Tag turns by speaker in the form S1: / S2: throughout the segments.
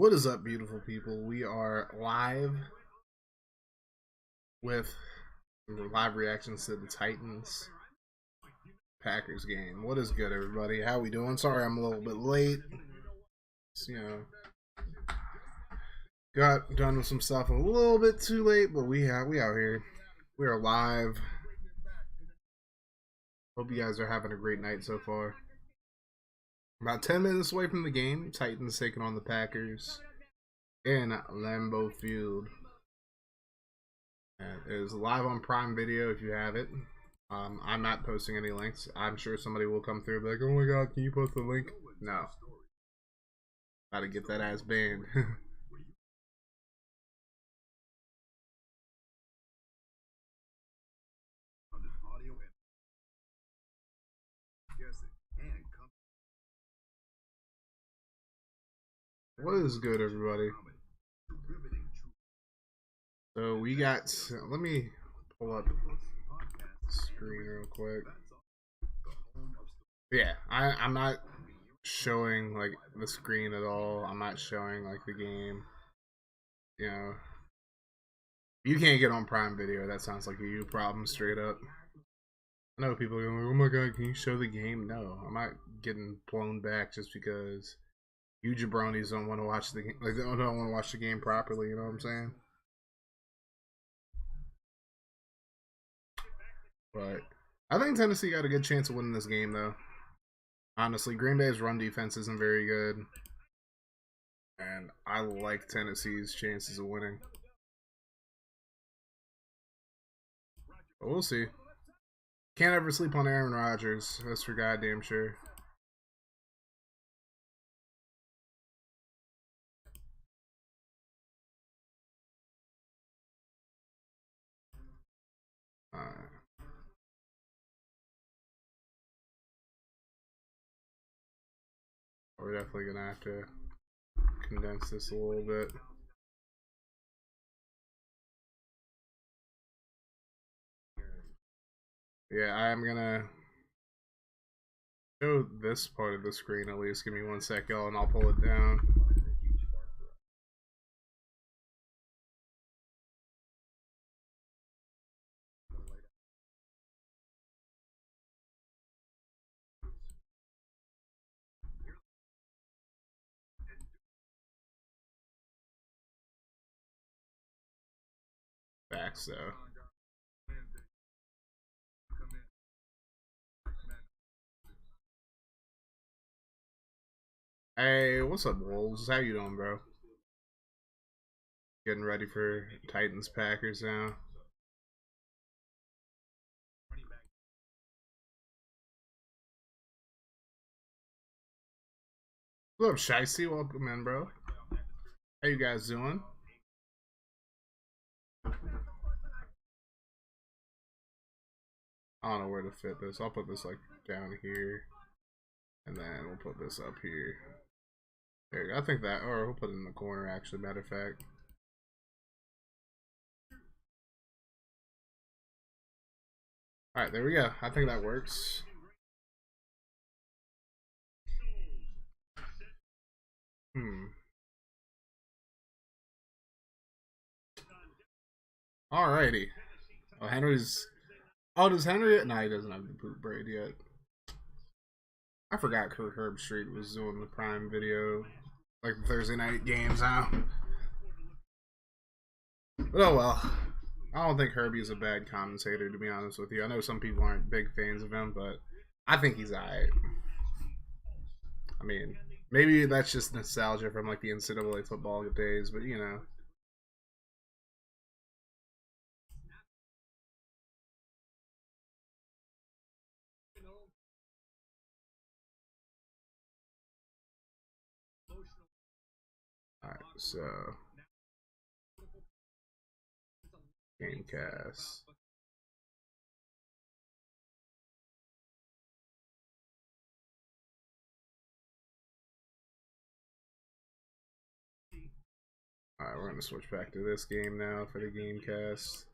S1: What is up, beautiful people? We are live with live reactions to the Titans Packers game. What is good, everybody? How we doing? Sorry I'm a little bit late. So, got done with some stuff a little bit too late, but we out here. We are live. Hope you guys are having a great night so far. About 10 minutes away from the game. Titans taking on the Packers in Lambeau Field. And it is live on Prime Video if you have it. I'm not posting any links. I'm sure somebody will come through and be like, oh my god, can you post the link? No. Gotta get that ass banned. What is good, everybody? So we got, let me pull up the screen real quick. Yeah, I'm not showing like the screen at all. I'm not showing like the game. You know, you can't get on Prime Video. That sounds like a you problem straight up. I know people are going, oh my god, can you show the game? No, I'm not getting blown back just because you jabronis don't want to watch the game. Like, don't want to watch the game properly. You know what I'm saying? But I think Tennessee got a good chance of winning this game, though. Honestly, Green Bay's run defense isn't very good, and I like Tennessee's chances of winning. But we'll see. Can't ever sleep on Aaron Rodgers. That's for goddamn sure. We're definitely gonna have to condense this a little bit. Yeah, I'm gonna show this part of the screen at least. Give me 1 sec, y'all, and I'll pull it down. Facts, though. Hey, what's up, Wolves? How you doing, bro? Getting ready for Titans Packers now. What's up, Shicey? Welcome in, bro. How you guys doing? I don't know where to fit this. I'll put this like down here, and then we'll put this up here. There you go. I think that, or we'll put it in the corner. Actually, matter of fact. All right, there we go. I think that works. Alrighty. Oh, Henry's. Oh, does Henry? No, he doesn't have the poop braid yet. I forgot Kurt Herbstreit was doing the Prime Video, like the Thursday night games, huh? But oh well. I don't think Herbie is a bad commentator, to be honest with you. I know some people aren't big fans of him, but I think he's alright. I mean, maybe that's just nostalgia from like the NCAA football days, but you know. Alright, so Gamecast. Alright, we're gonna switch back to this game now for the Gamecast.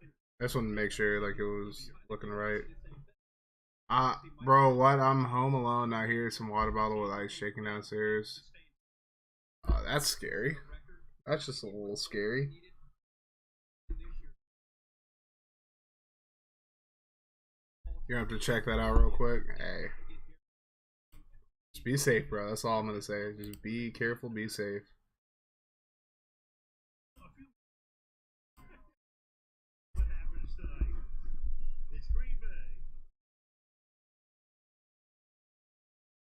S1: I just wanted to make sure like it was looking right. Bro, what? I'm home alone. I hear some water bottle with ice shaking downstairs. That's scary. That's just a little scary. You're gonna have to check that out real quick. Hey. Just be safe, bro. That's all I'm gonna say. Just be careful, be safe.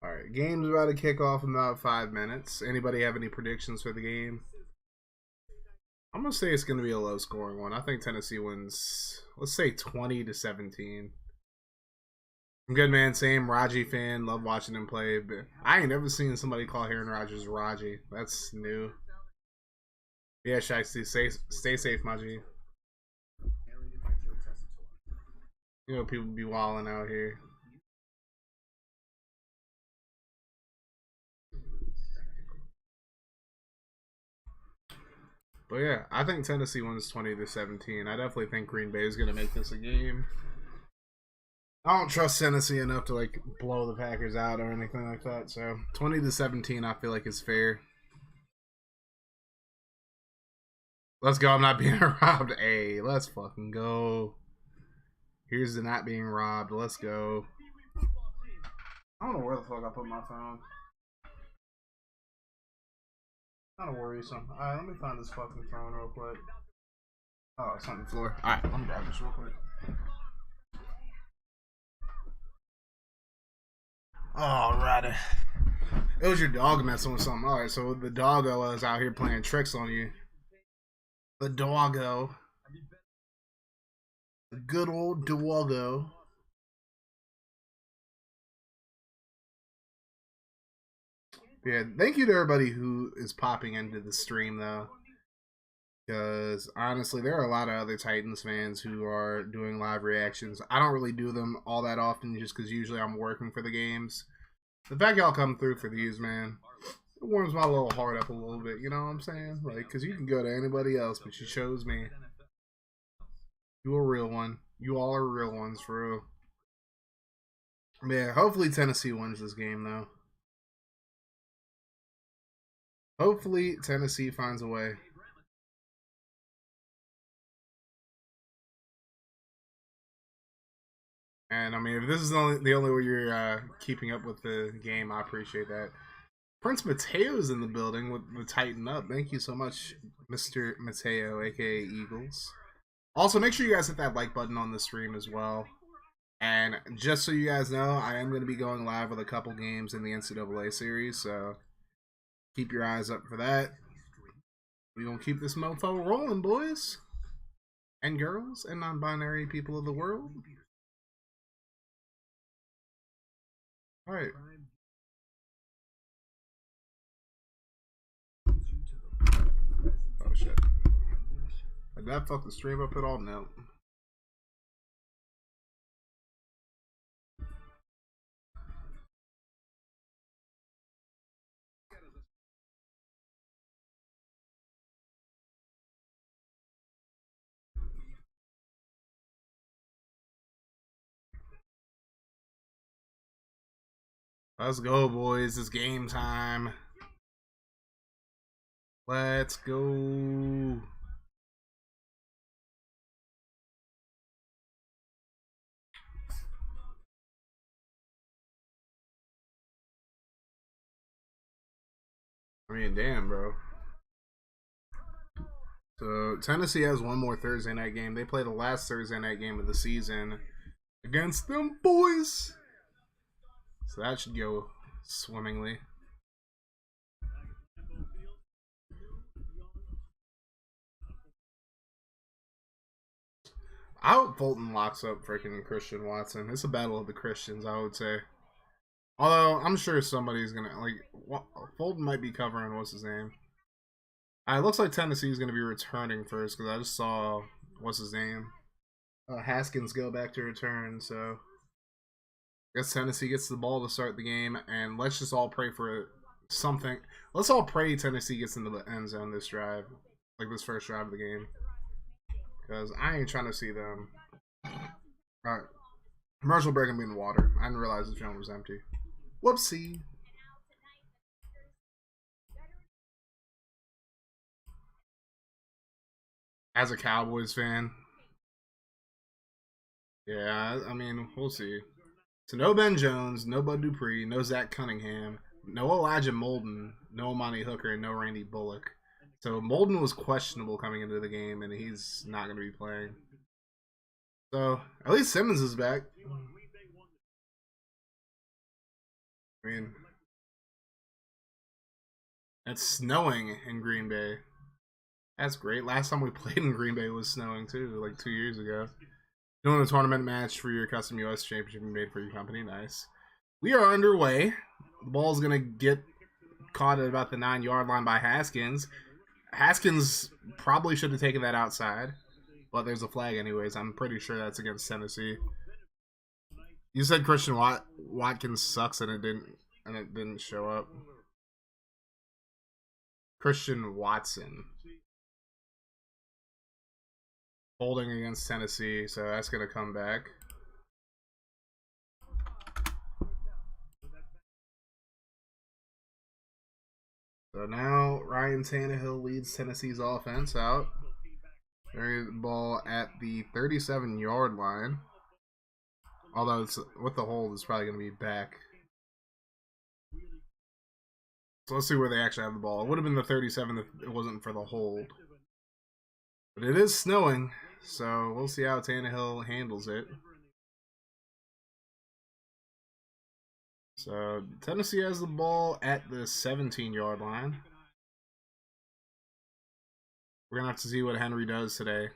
S1: Alright, game's about to kick off in about 5 minutes. Anybody have any predictions for the game? I'm gonna say it's gonna be a low scoring one. I think Tennessee wins, let's say 20-17. I'm good, man. Same Raji fan. Love watching him play. But I ain't never seen somebody call Aaron Rodgers Raji. That's new. Yeah, Shiesty, stay safe, my G. You know, people be wilding out here. But yeah, I think Tennessee wins 20-17. I definitely think Green Bay is gonna make this a game. I don't trust Tennessee enough to like blow the Packers out or anything like that. So 20-17, I feel like is fair. Let's go. I'm not being robbed. Hey, let's fucking go. Here's the not being robbed. Let's go. I don't know where the fuck I put my phone. Kind of worrisome. Alright, let me find this fucking phone real quick. Oh, it's on the floor. Alright, let me grab this real quick. Alrighty. It was your dog messing with something. Alright, so the doggo is out here playing tricks on you. The doggo. The good old doggo. Yeah, thank you to everybody who is popping into the stream, though. Because, honestly, there are a lot of other Titans fans who are doing live reactions. I don't really do them all that often just because usually I'm working for the games. The fact y'all come through for these, man, it warms my little heart up a little bit, you know what I'm saying? Like, because you can go to anybody else, but you chose me. You a real one. You all are real ones, for real. Yeah, hopefully Tennessee wins this game, though. Hopefully Tennessee finds a way. And I mean, if this is the only way you're keeping up with the game, I appreciate that. Prince Mateo's in the building with the Tighten Up. Thank you so much, Mr. Mateo, aka Eagles. Also, make sure you guys hit that like button on the stream as well. And just so you guys know, I am going to be going live with a couple games in the NCAA series, so keep your eyes up for that. We're going to keep this mofo rolling, boys and girls and non-binary people of the world. Alright. Oh shit. Did that fuck the stream up at all? No. Let's go, boys. It's game time. Let's go. I mean, damn, bro. So, Tennessee has one more Thursday night game. They play the last Thursday night game of the season against them boys. So that should go swimmingly. I hope Fulton locks up freaking Christian Watson. It's a battle of the Christians, I would say. Although, I'm sure somebody's going to, like, Fulton might be covering, what's his name? It looks like Tennessee's going to be returning first, because I just saw, what's his name? Haskins go back to return, so I guess Tennessee gets the ball to start the game, and let's just all pray for something. Let's all pray Tennessee gets into the end zone this drive, like this first drive of the game, because I ain't trying to see them. Alright. Commercial break and be in the water. I didn't realize the channel was empty. Whoopsie. As a Cowboys fan, yeah, I mean, we'll see. So no Ben Jones, no Bud Dupree, no Zach Cunningham, no Elijah Molden, no Amani Hooker, and no Randy Bullock. So Molden was questionable coming into the game, and he's not going to be playing. So at least Simmons is back. I mean, it's snowing in Green Bay. That's great. Last time we played in Green Bay was snowing too, like 2 years ago. Doing a tournament match for your custom US championship you made for your company. Nice. We are underway. The ball's going to get caught at about the 9-yard line by Haskins. Haskins probably should have taken that outside, but there's a flag anyways. I'm pretty sure that's against Tennessee. You said Christian Watkins sucks and it didn't show up. Christian Watson. Holding against Tennessee, so that's going to come back. So now Ryan Tannehill leads Tennessee's offense out. There's the ball at the 37-yard line. Although it's, with the hold, it's probably going to be back. So let's see where they actually have the ball. It would have been the 37 if it wasn't for the hold. But it is snowing, so we'll see how Tannehill handles it. So Tennessee has the ball at the 17-yard line. We're going to have to see what Henry does today.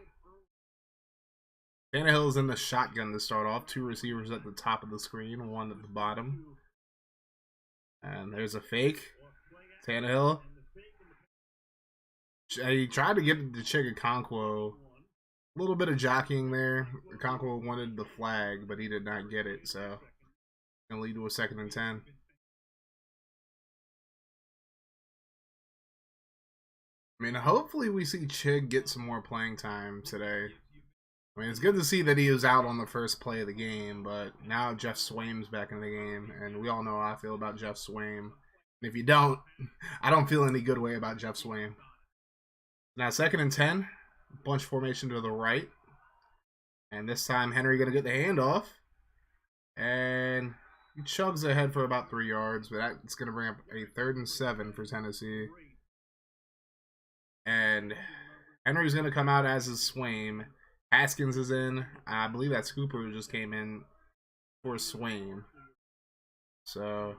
S1: Tannehill's in the shotgun to start off. 2 receivers at the top of the screen, 1 at the bottom. And there's a fake. Tannehill. He tried to get the Chigakonkwo. A little bit of jockeying there. Okonkwo wanted the flag, but he did not get it, so going to lead to a 2nd and 10. I mean, hopefully we see Chig get some more playing time today. I mean, it's good to see that he was out on the first play of the game, but now Jeff Swaim's back in the game, and we all know how I feel about Jeff Swaim. And if you don't, I don't feel any good way about Jeff Swaim. Now 2nd and 10, bunch formation to the right. And this time Henry going to get the handoff. And he chugs ahead for about 3 yards, but that's going to bring up a 3rd and 7 for Tennessee. And Henry's going to come out as his Swaim. Haskins is in. I believe that's Hooper who just came in for Swaim. So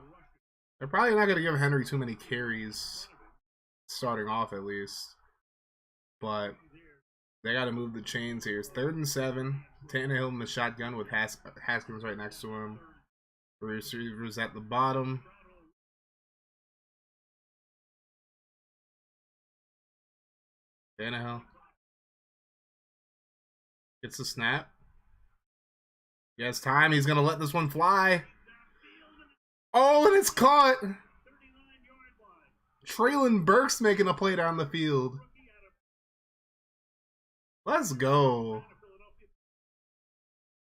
S1: they're probably not going to give Henry too many carries starting off at least. But they got to move the chains here. It's 3rd and 7. Tannehill in the shotgun with Haskins right next to him. Receivers at the bottom. Tannehill gets the snap. He has time. He's going to let this one fly. Oh, and it's caught. Traylon Burks making a play down the field. Let's go.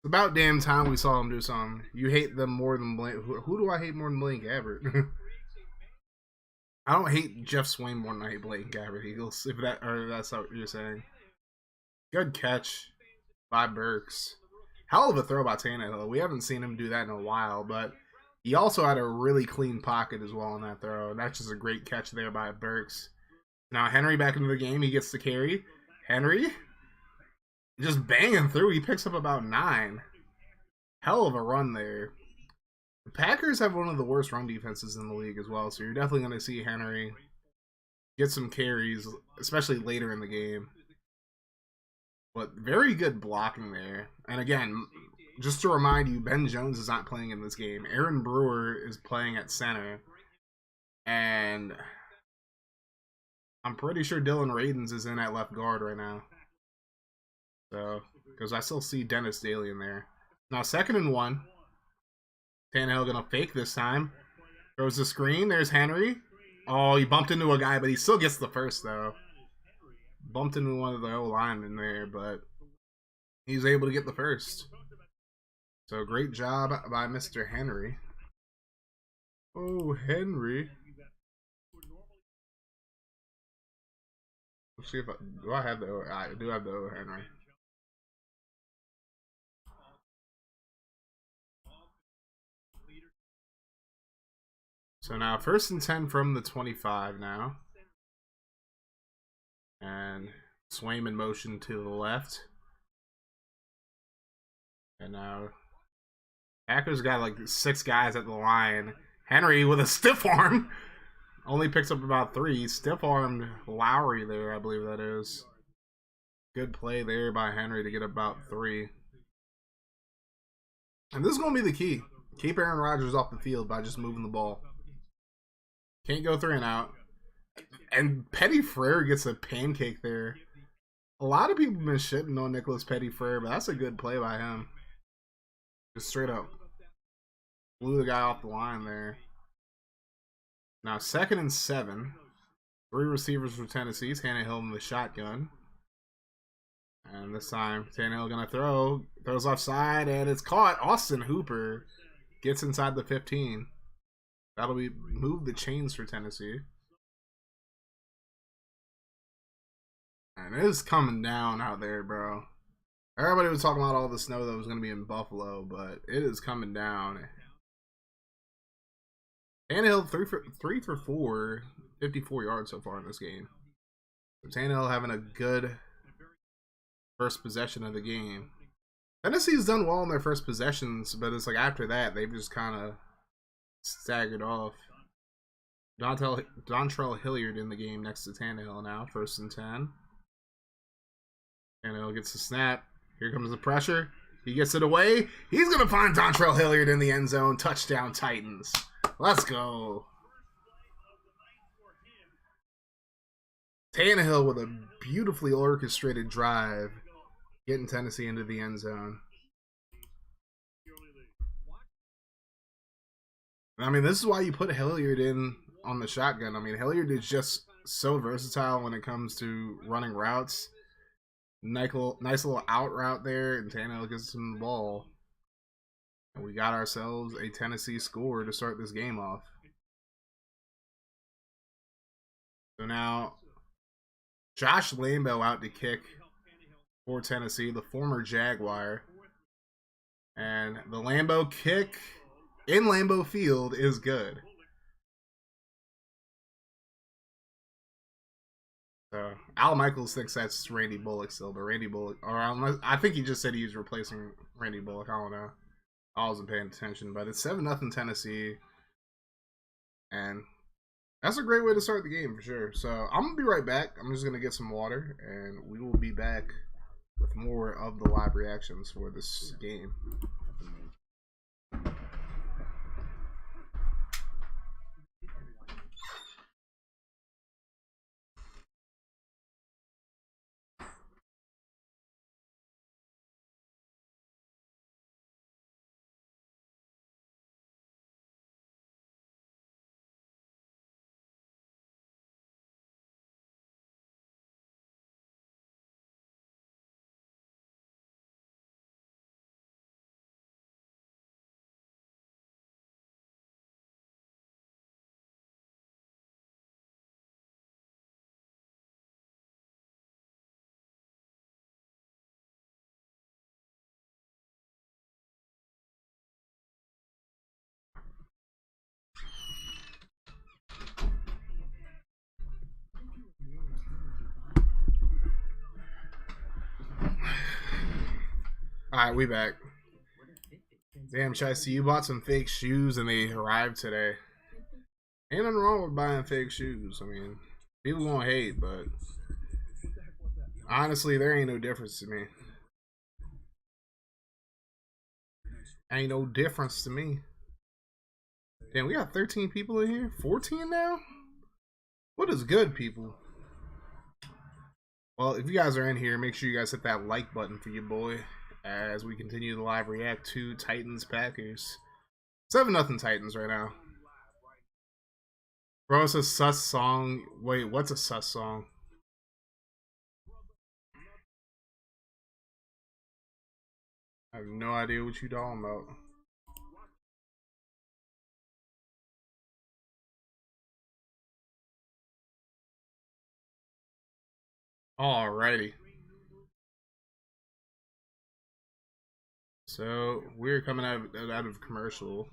S1: It's about damn time we saw him do something. You hate them more than Blaine. Who do I hate more than Blaine Gabbert? I don't hate Jeff Swaim more than I hate Blaine Gabbert, Eagles. If that's what you're saying. Good catch by Burks. Hell of a throw by Tannehill. We haven't seen him do that in a while, but he also had a really clean pocket as well on that throw. That's just a great catch there by Burks. Now Henry back into the game. He gets the carry. Henry just banging through. He picks up about 9. Hell of a run there. The Packers have one of the worst run defenses in the league as well, so you're definitely going to see Henry get some carries, especially later in the game. But very good blocking there. And again, just to remind you, Ben Jones is not playing in this game. Aaron Brewer is playing at center. And I'm pretty sure Dylan Radins is in at left guard right now. So, because I still see Dennis Daly in there. Now 2nd and 1. Tannehill gonna fake this time. Throws the screen. There's Henry. Oh, he bumped into a guy, but he still gets the first, though. Bumped into one of the O-linemen there, but he's able to get the first. So, great job by Mr. Henry. Oh, Henry. Let's see if do I have the I do have the O Henry. So now 1st and 10 from the 25 now. And Swaim in motion to the left. And now Packers got like 6 guys at the line. Henry with a stiff arm. Only picks up about 3. Stiff armed Lowry there, I believe that is. Good play there by Henry to get about 3. And this is going to be the key. Keep Aaron Rodgers off the field by just moving the ball. Can't go 3 and out. And Petty Frere gets a pancake there. A lot of people have been shitting on Nicholas Petty Frere, but that's a good play by him. Just straight up blew the guy off the line there. Now 2nd and 7. 3 receivers for Tennessee. Tannehill in the shotgun. And this time, Tannehill gonna throw. Throws offside, and it's caught. Austin Hooper gets inside the 15. That'll be move the chains for Tennessee. And it is coming down out there, bro. Everybody was talking about all the snow that was going to be in Buffalo, but it is coming down. Tannehill 3 for 4, 54 yards so far in this game. So Tannehill having a good first possession of the game. Tennessee's done well in their first possessions, but it's like after that, they've just kind of staggered off. Dontrell Hilliard in the game next to Tannehill now, 1st and 10. Tannehill gets the snap. Here comes the pressure. He gets it away. He's going to find Dontrell Hilliard in the end zone. Touchdown, Titans. Let's go. Tannehill with a beautifully orchestrated drive, getting Tennessee into the end zone. I mean, this is why you put Hilliard in on the shotgun. I mean, Hilliard is just so versatile when it comes to running routes. Nice little out route there, and Tannehill gets him the ball. And we got ourselves a Tennessee score to start this game off. So now, Josh Lambo out to kick for Tennessee, the former Jaguar. And the Lambo kick in Lambeau Field is good. So Al Michaels thinks that's Randy Bullock still, but Randy Bullock, or I think he just said he was replacing Randy Bullock. I don't know. I wasn't paying attention, but it's 7-0 Tennessee, and that's a great way to start the game for sure. So I'm gonna be right back. I'm just gonna get some water, and we will be back with more of the live reactions for this game. Alright, we back. Damn, Chicey, you bought some fake shoes and they arrived today. Ain't nothing wrong with buying fake shoes. I mean, people gonna hate, but honestly, there ain't no difference to me. Ain't no difference to me. Damn, we got 13 people in here? 14 now? What is good, people? Well, if you guys are in here, make sure you guys hit that like button for your boy as we continue the live react to Titans Packers. 7-0 Titans right now. Bro, it's a sus song. Wait, what's a sus song? I have no idea what you talking about. Alrighty. So we're coming out of commercial.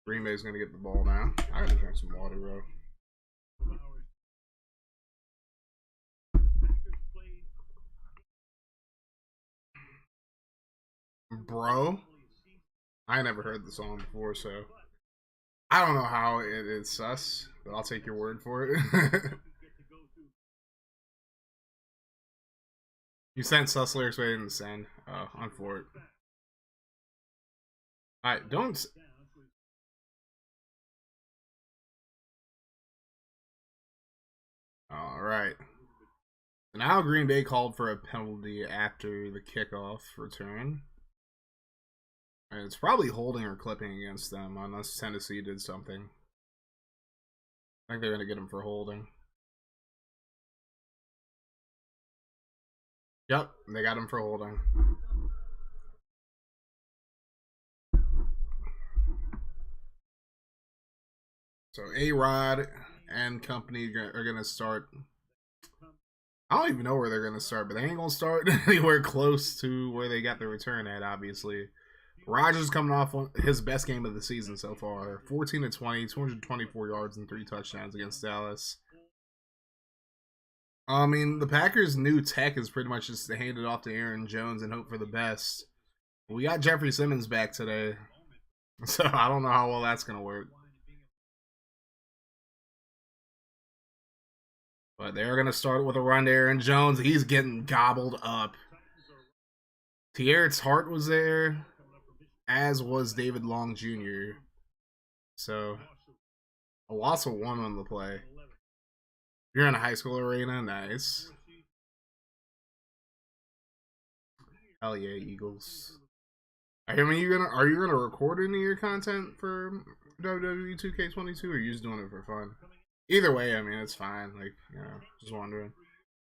S1: Green Bay's gonna get the ball now. I gotta drink some water, bro. Bro, I never heard the song before, so I don't know how it is sus, but I'll take your word for it. You sent sus lyrics, but I didn't send. Oh, I'm for it. Alright, don't. Alright. Now Green Bay called for a penalty after the kickoff return. And it's probably holding or clipping against them, unless Tennessee did something. I think they're going to get him for holding. Yep, they got him for holding. So A-Rod and company are going to start. I don't even know where they're going to start, but they ain't going to start anywhere close to where they got the return at, obviously. Rodgers coming off his best game of the season so far. 14-20, 224 yards and 3 touchdowns against Dallas. I mean, the Packers' new tech is pretty much just to hand it off to Aaron Jones and hope for the best. We got Jeffrey Simmons back today, so I don't know how well that's going to work. But they're going to start with a run to Aaron Jones. He's getting gobbled up. Tierrance Hart was there, as was David Long Jr. So, a loss of 1 on the play. You're in a high school arena, nice. Hell yeah, Eagles. I mean, are you gonna record any of your content for WWE 2K22, or are you just doing it for fun? Either way, I mean, it's fine. Like, you know, just wondering.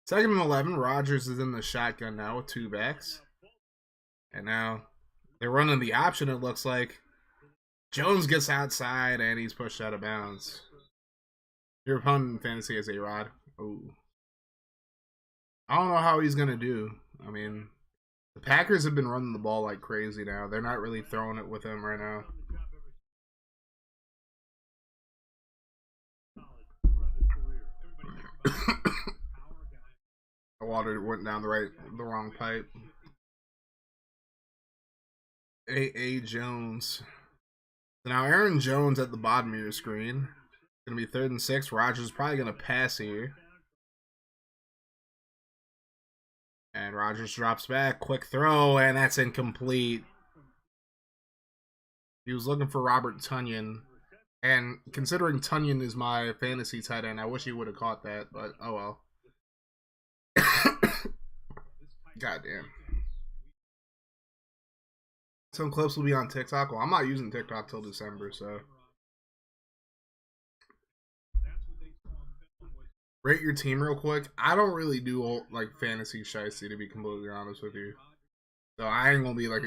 S1: 2nd and 11, Rodgers is in the shotgun now with 2 backs. And now they're running the option, it looks like. Jones gets outside and he's pushed out of bounds. Your opponent in fantasy is A-Rod. Ooh. I don't know how he's going to do. I mean, the Packers have been running the ball like crazy now. They're not really throwing it with him right now. The water went down the wrong pipe. A. Jones. So now Aaron Jones at the bottom of your screen. Going to be 3rd and 6. Rodgers probably going to pass here. And Rodgers drops back. Quick throw, and that's incomplete. He was looking for Robert Tonyan. And considering Tonyan is my fantasy tight end, I wish he would have caught that, but oh well. Goddamn. Some clips will be on TikTok. Well, I'm not using TikTok till December, so. Rate your team real quick. I don't really do like fantasy shicey, to be completely honest with you. So I ain't gonna be like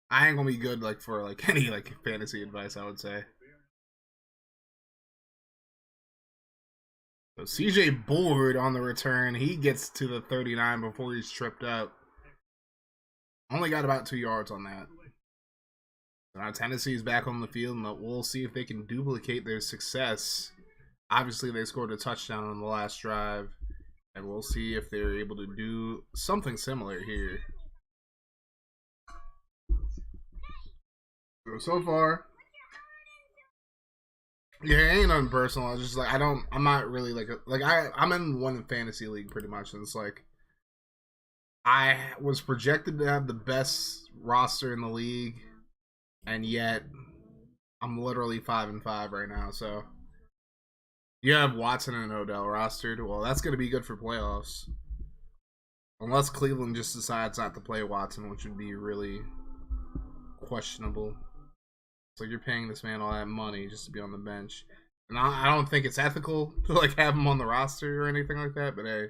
S1: I ain't gonna be good like for like any like fantasy advice, I would say. So CJ Board on the return, he gets to the 39 before he's tripped up. Only got about 2 yards on that. Now Tennessee's back on the field, and we'll see if they can duplicate their success. Obviously, they scored a touchdown on the last drive, and we'll see if they're able to do something similar here. So far, yeah, it ain't nothing personal. It's just like I'm not really I'm in one fantasy league pretty much, and it's like I was projected to have the best roster in the league, and yet I'm literally 5-5 right now. So you have Watson and Odell rostered. Well, that's going to be good for playoffs, unless Cleveland just decides not to play Watson, which would be really questionable. It's like you're paying this man all that money just to be on the bench, and I don't think it's ethical to like have him on the roster or anything like that. But hey,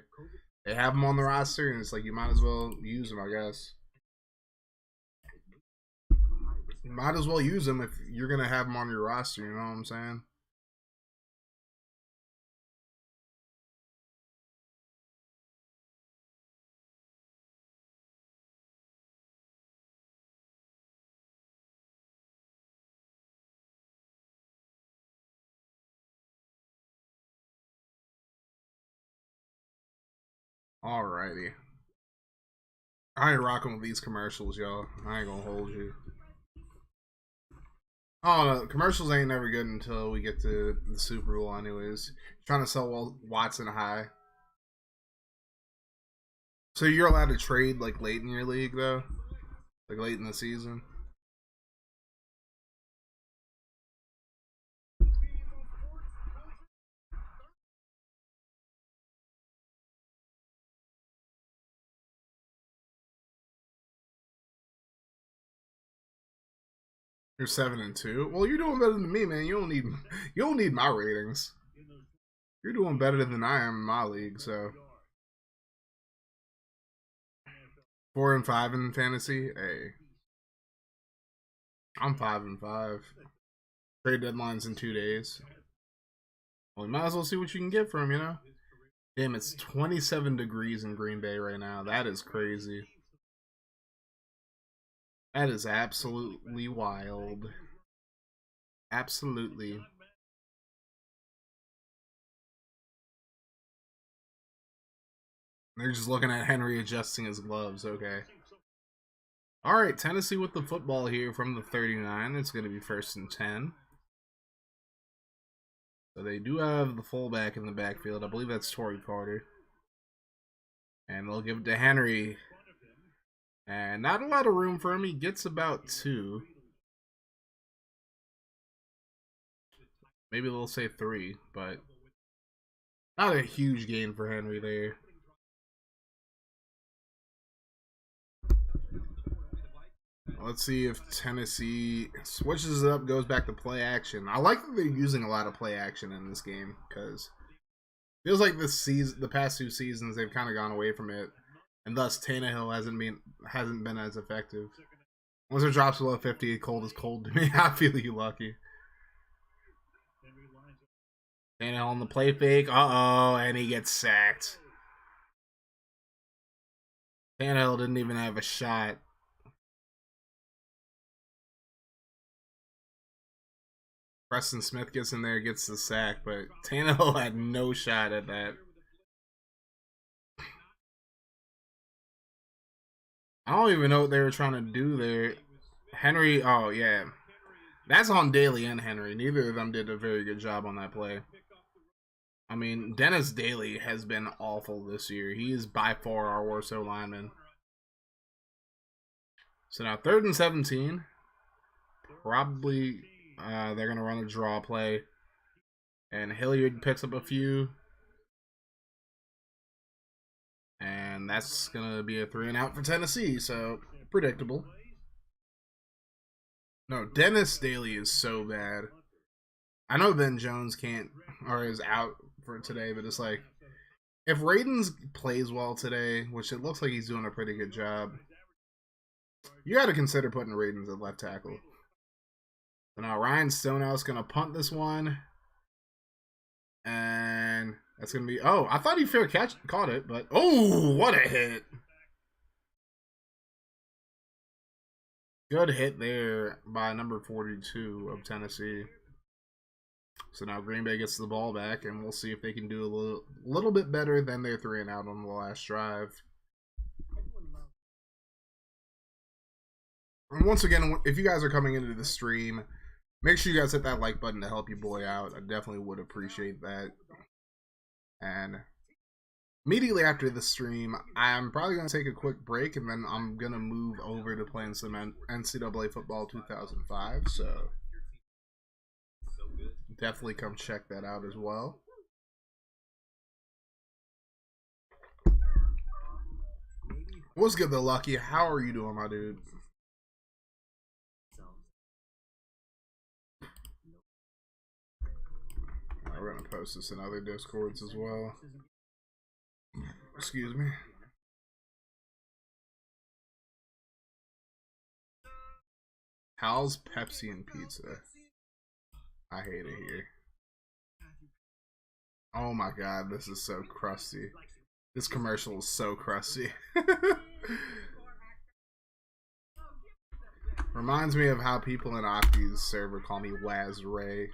S1: they have him on the roster, and it's like you might as well use him, I guess. You might as well use him if you're gonna have him on your roster. You know what I'm saying? Alrighty. I ain't rocking with these commercials, y'all. I ain't gonna hold you. Oh no, commercials ain't never good until we get to the Super Bowl, anyways. Trying to sell Watson high. So you're allowed to trade like late in your league, though, like late in the season. You're 7-2. Well, you're doing better than me, man. You don't need my ratings. You're doing better than I am in my league, so 4-5 in fantasy. Hey, I'm 5-5. Trade deadline's in 2 days. Well, you might as well see what you can get from him, you know? Damn, it's 27 degrees in Green Bay right now. That is crazy. That is absolutely wild. Absolutely. They're just looking at Henry adjusting his gloves. Okay. All right, Tennessee with the football here from the 39. It's going to be 1st and 10. So they do have the fullback in the backfield. I believe that's Torrey Carter. And they'll give it to Henry. And not a lot of room for him. He gets about 2. Maybe they'll say 3, but not a huge gain for Henry there. Let's see if Tennessee switches it up, goes back to play action. I like that they're using a lot of play action in this game because it feels like this season, the past 2 seasons, they've kind of gone away from it, and thus Tannehill hasn't been as effective. Once it drops below 50, cold is cold to me. I feel you lucky. Tannehill on the play fake. Uh-oh, and he gets sacked. Tannehill didn't even have a shot. Preston Smith gets in there, gets the sack, but Tannehill had no shot at that. I don't even know what they were trying to do there. Henry, oh yeah. That's on Daly and Henry. Neither of them did a very good job on that play. I mean, Dennis Daly has been awful this year. He is by far our worst O-lineman. So now 3rd and 17. Probably they're going to run a draw play. And Hilliard picks up a few. And that's going to be a 3-and-out for Tennessee. So, predictable. No, Dennis Daly is so bad. I know Ben Jones can't, or is out for today, but it's like, if Radens plays well today, which it looks like he's doing a pretty good job, you got to consider putting Radens at left tackle. So now Ryan Stonehouse going to punt this one. And that's going to be... Oh, I thought he caught it, but... Oh, what a hit. Good hit there by number 42 of Tennessee. So now Green Bay gets the ball back, and we'll see if they can do a little bit better than their 3-and-out on the last drive. And once again, if you guys are coming into the stream, make sure you guys hit that like button to help your boy out. I definitely would appreciate that. And immediately after the stream, I'm probably going to take a quick break, and then I'm going to move over to playing some NCAA Football 2005. So definitely come check that out as well. What's good though, Lucky? How are you doing, my dude? We're going to post this in other Discords as well. Excuse me. How's Pepsi and pizza? I hate it here. Oh my god, this is so crusty. This commercial is so crusty. Reminds me of how people in Aki's server call me Waz Ray.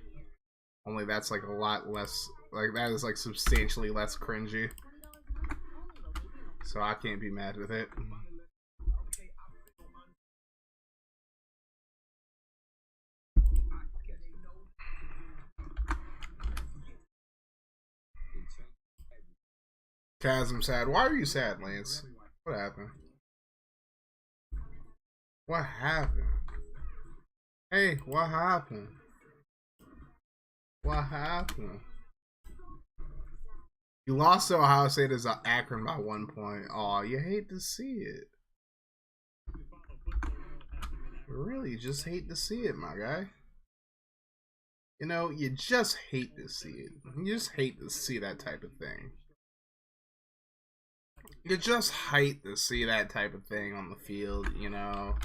S1: Only that's like a lot less, like that is like substantially less cringy. so I can't be mad with it. Chasm sad. Why are you sad, Lance? What happened? What happened? Hey, what happened? What happened? You lost to Ohio State as Akron by 1 point. Aw, you hate to see it. Really, you just hate to see it, my guy. You know, you just hate to see it. You just hate to see that type of thing. You just hate to see that type of thing on the field, you know.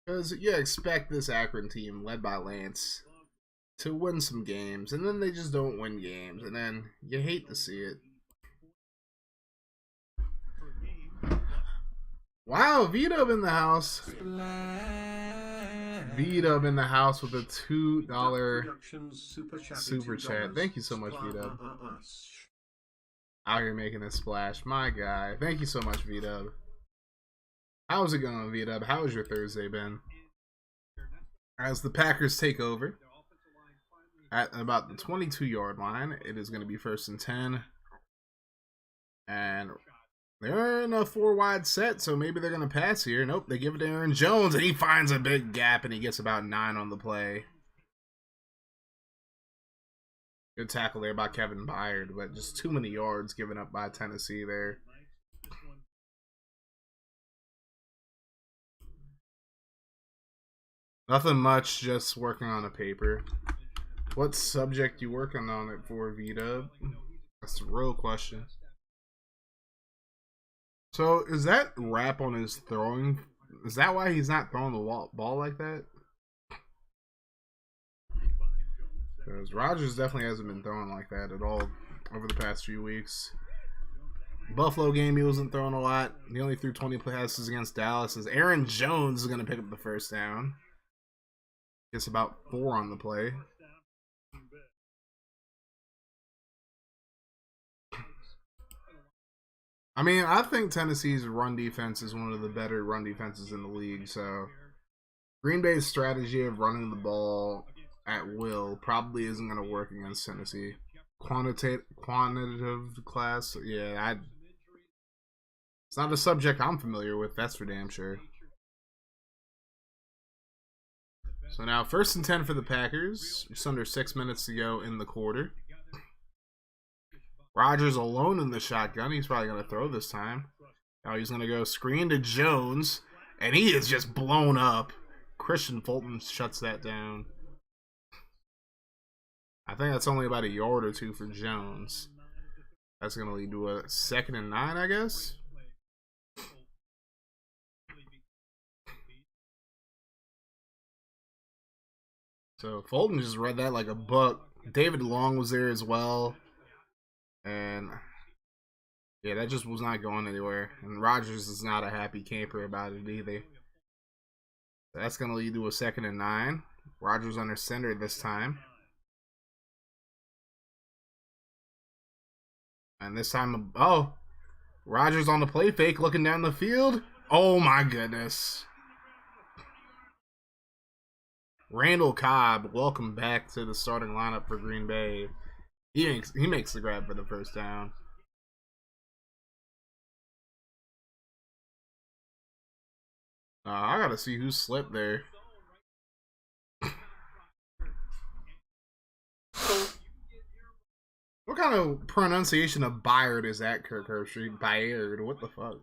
S1: Because you expect this Akron team, led by Lance, to win some games, and then they just don't win games, and then you hate to see it. Wow, V-Dub in the house. V-Dub in the house with a $2 super chat. Thank you so much, V-Dub. Out here making a splash. My guy. Thank you so much, V-Dub. How's it going, V-Dub? How has your Thursday been? As the Packers take over at about the 22-yard line, it is going to be 1st and 10. And they're in a 4-wide set, so maybe they're going to pass here. Nope, they give it to Aaron Jones, and he finds a big gap, and he gets about 9 on the play. Good tackle there by Kevin Byard, but just too many yards given up by Tennessee there. Nothing much, just working on a paper. What subject you working on it for, V-Dub? That's the real question. So, is that wrap on his throwing? Is that why he's not throwing the ball like that? Because Rodgers definitely hasn't been throwing like that at all over the past few weeks. Buffalo game, he wasn't throwing a lot. He only threw 20 passes against Dallas. As Aaron Jones is going to pick up the first down. Gets about 4 on the play. I mean, I think Tennessee's run defense is one of the better run defenses in the league. So Green Bay's strategy of running the ball at will probably isn't going to work against Tennessee. Quantitative class, yeah, it's not a subject I'm familiar with, that's for damn sure. So now 1st and 10 for the Packers. Just under 6 minutes to go in the quarter. Rodgers alone in the shotgun. He's probably going to throw this time. Now he's going to go screen to Jones, and he is just blown up. Christian Fulton shuts that down. I think that's only about a yard or 2 for Jones. That's going to lead to a 2nd and 9, I guess. So Fulton just read that like a book. David Long was there as well. And yeah, that just was not going anywhere. And Rodgers is not a happy camper about it either. That's going to lead to a 2nd and 9. Rodgers under center this time. And this time, oh, Rodgers on the play fake looking down the field. Oh my goodness. Randall Cobb, welcome back to the starting lineup for Green Bay. He makes the grab for the first down. I gotta see who slipped there. What kind of pronunciation of Byard is that, Kirk Herbstreit? Byard, what the fuck?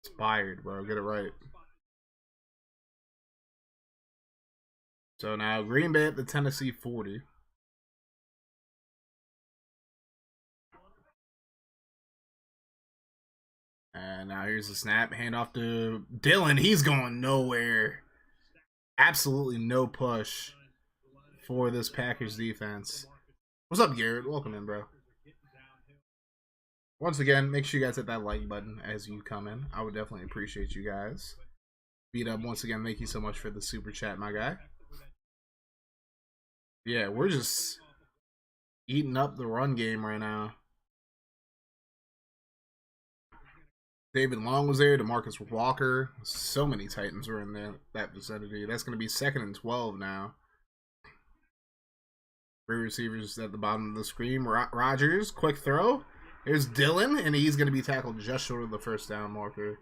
S1: It's Byard, bro. Get it right. So now Green Bay at the Tennessee 40. And now here's the snap. Hand off to Dillon. He's going nowhere. Absolutely no push for this Packers defense. What's up, Garrett? Welcome in, bro. Once again, make sure you guys hit that like button as you come in. I would definitely appreciate you guys. Beat up once again. Thank you so much for the super chat, my guy. Yeah, we're just eating up the run game right now. David Long was there. DeMarcus Walker. So many Titans were in that vicinity. That's going to be 2nd and 12 now. 3 receivers at the bottom of the screen. Rodgers, quick throw. Here's Dylan, and he's going to be tackled just short of the first down marker.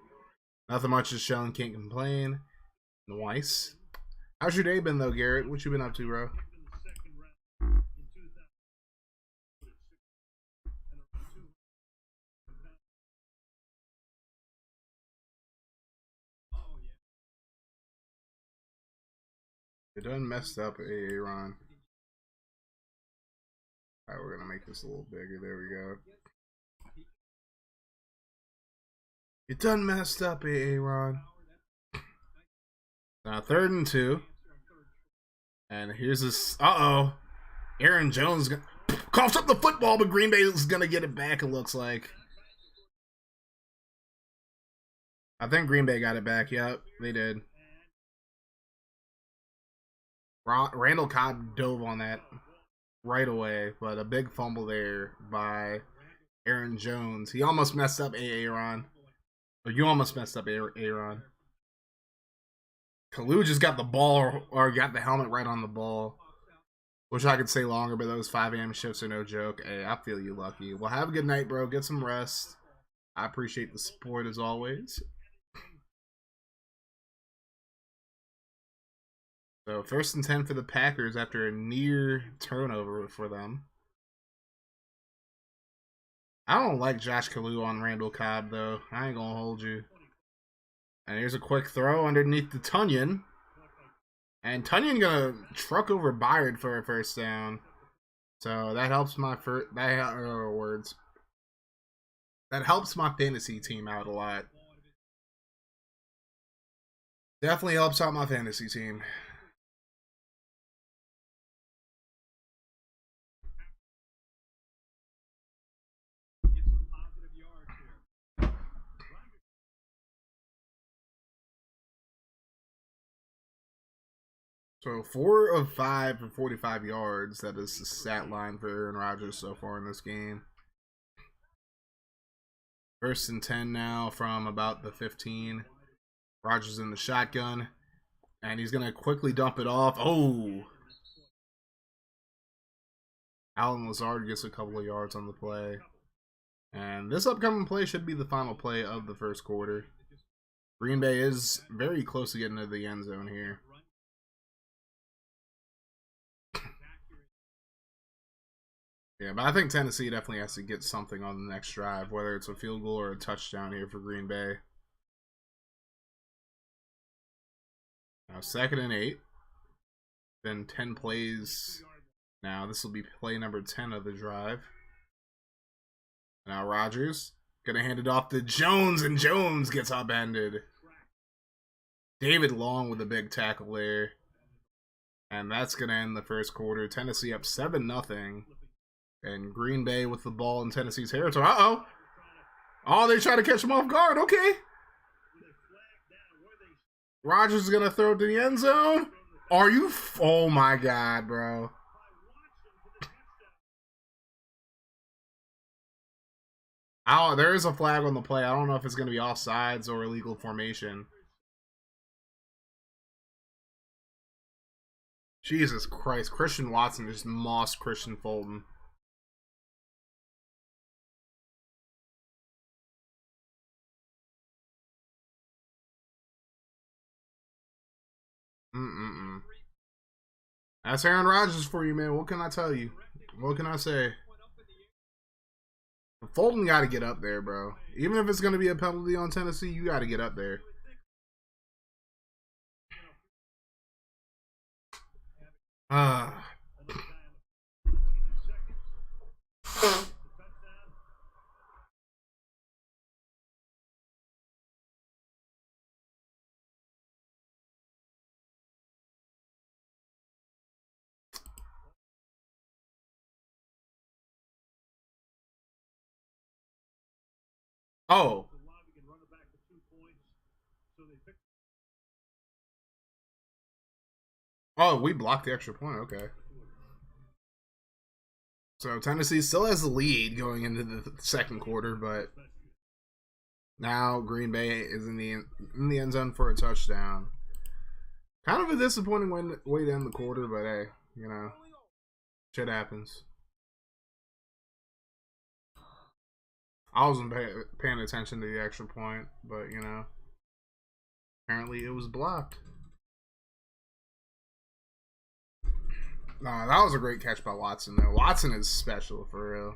S1: Nothing much is shown. Can't complain. Nice. How's your day been, though, Garrett? What you been up to, bro? It done messed up Aaron. Alright, we're gonna make this a little bigger. There we go. It done messed up Aaron. Now 3rd and 2. And here's this. Uh-oh. Aaron Jones coughs up the football, but Green Bay is gonna get it back, it looks like. I think Green Bay got it back. Yep, they did. Randall Cobb dove on that right away, but a big fumble there by Aaron Jones. He almost messed up Aaron. Or you almost messed up Aaron. Kalu just got the ball, or got the helmet right on the ball. Wish I could stay longer, but those 5 a.m. shifts are no joke. Hey, I feel you lucky. Well, have a good night, bro. Get some rest. I appreciate the support as always. So 1st and 10 for the Packers after a near turnover for them. I don't like Josh Kalu on Randall Cobb, though. I ain't going to hold you. And here's a quick throw underneath the Tunyon. And Tunyon going to truck over Byard for a first down. So that helps my That helps my fantasy team out a lot. Definitely helps out my fantasy team. So 4 of 5 for 45 yards. That is the stat line for Aaron Rodgers so far in this game. 1st and 10 now from about the 15. Rodgers in the shotgun. And he's going to quickly dump it off. Oh! Alan Lazard gets a couple of yards on the play. And this upcoming play should be the final play of the 1st quarter. Green Bay is very close to getting into the end zone here. Yeah, but I think Tennessee definitely has to get something on the next drive, whether it's a field goal or a touchdown here for Green Bay. Now 2nd and 8. Been 10 plays now. This will be play number 10 of the drive. Now Rodgers gonna hand it off to Jones, and Jones gets upended. David Long with a big tackle there. And that's gonna end the 1st quarter. Tennessee up 7-0. And Green Bay with the ball in Tennessee's territory. Uh-oh. Oh, they try to catch him off guard. Okay. Rodgers is going to throw it to the end zone. Are you? Oh, my God, bro. Oh, there is a flag on the play. I don't know if it's going to be offsides or illegal formation. Jesus Christ. Christian Watson just mossed Christian Fulton. That's Aaron Rodgers for you, man. What can I tell you? What can I say? Fulton got to get up there, bro. Even if it's going to be a penalty on Tennessee, you got to get up there. Oh. Oh, we blocked the extra point. Okay. So Tennessee still has the lead going into the 2nd quarter, but Now Green Bay is in the end zone for a touchdown. Kind of a disappointing way to end the quarter, but hey, you know, shit happens. I wasn't paying attention to the extra point, but you know, apparently it was blocked. Nah, that was a great catch by Watson, though. Watson is special, for real.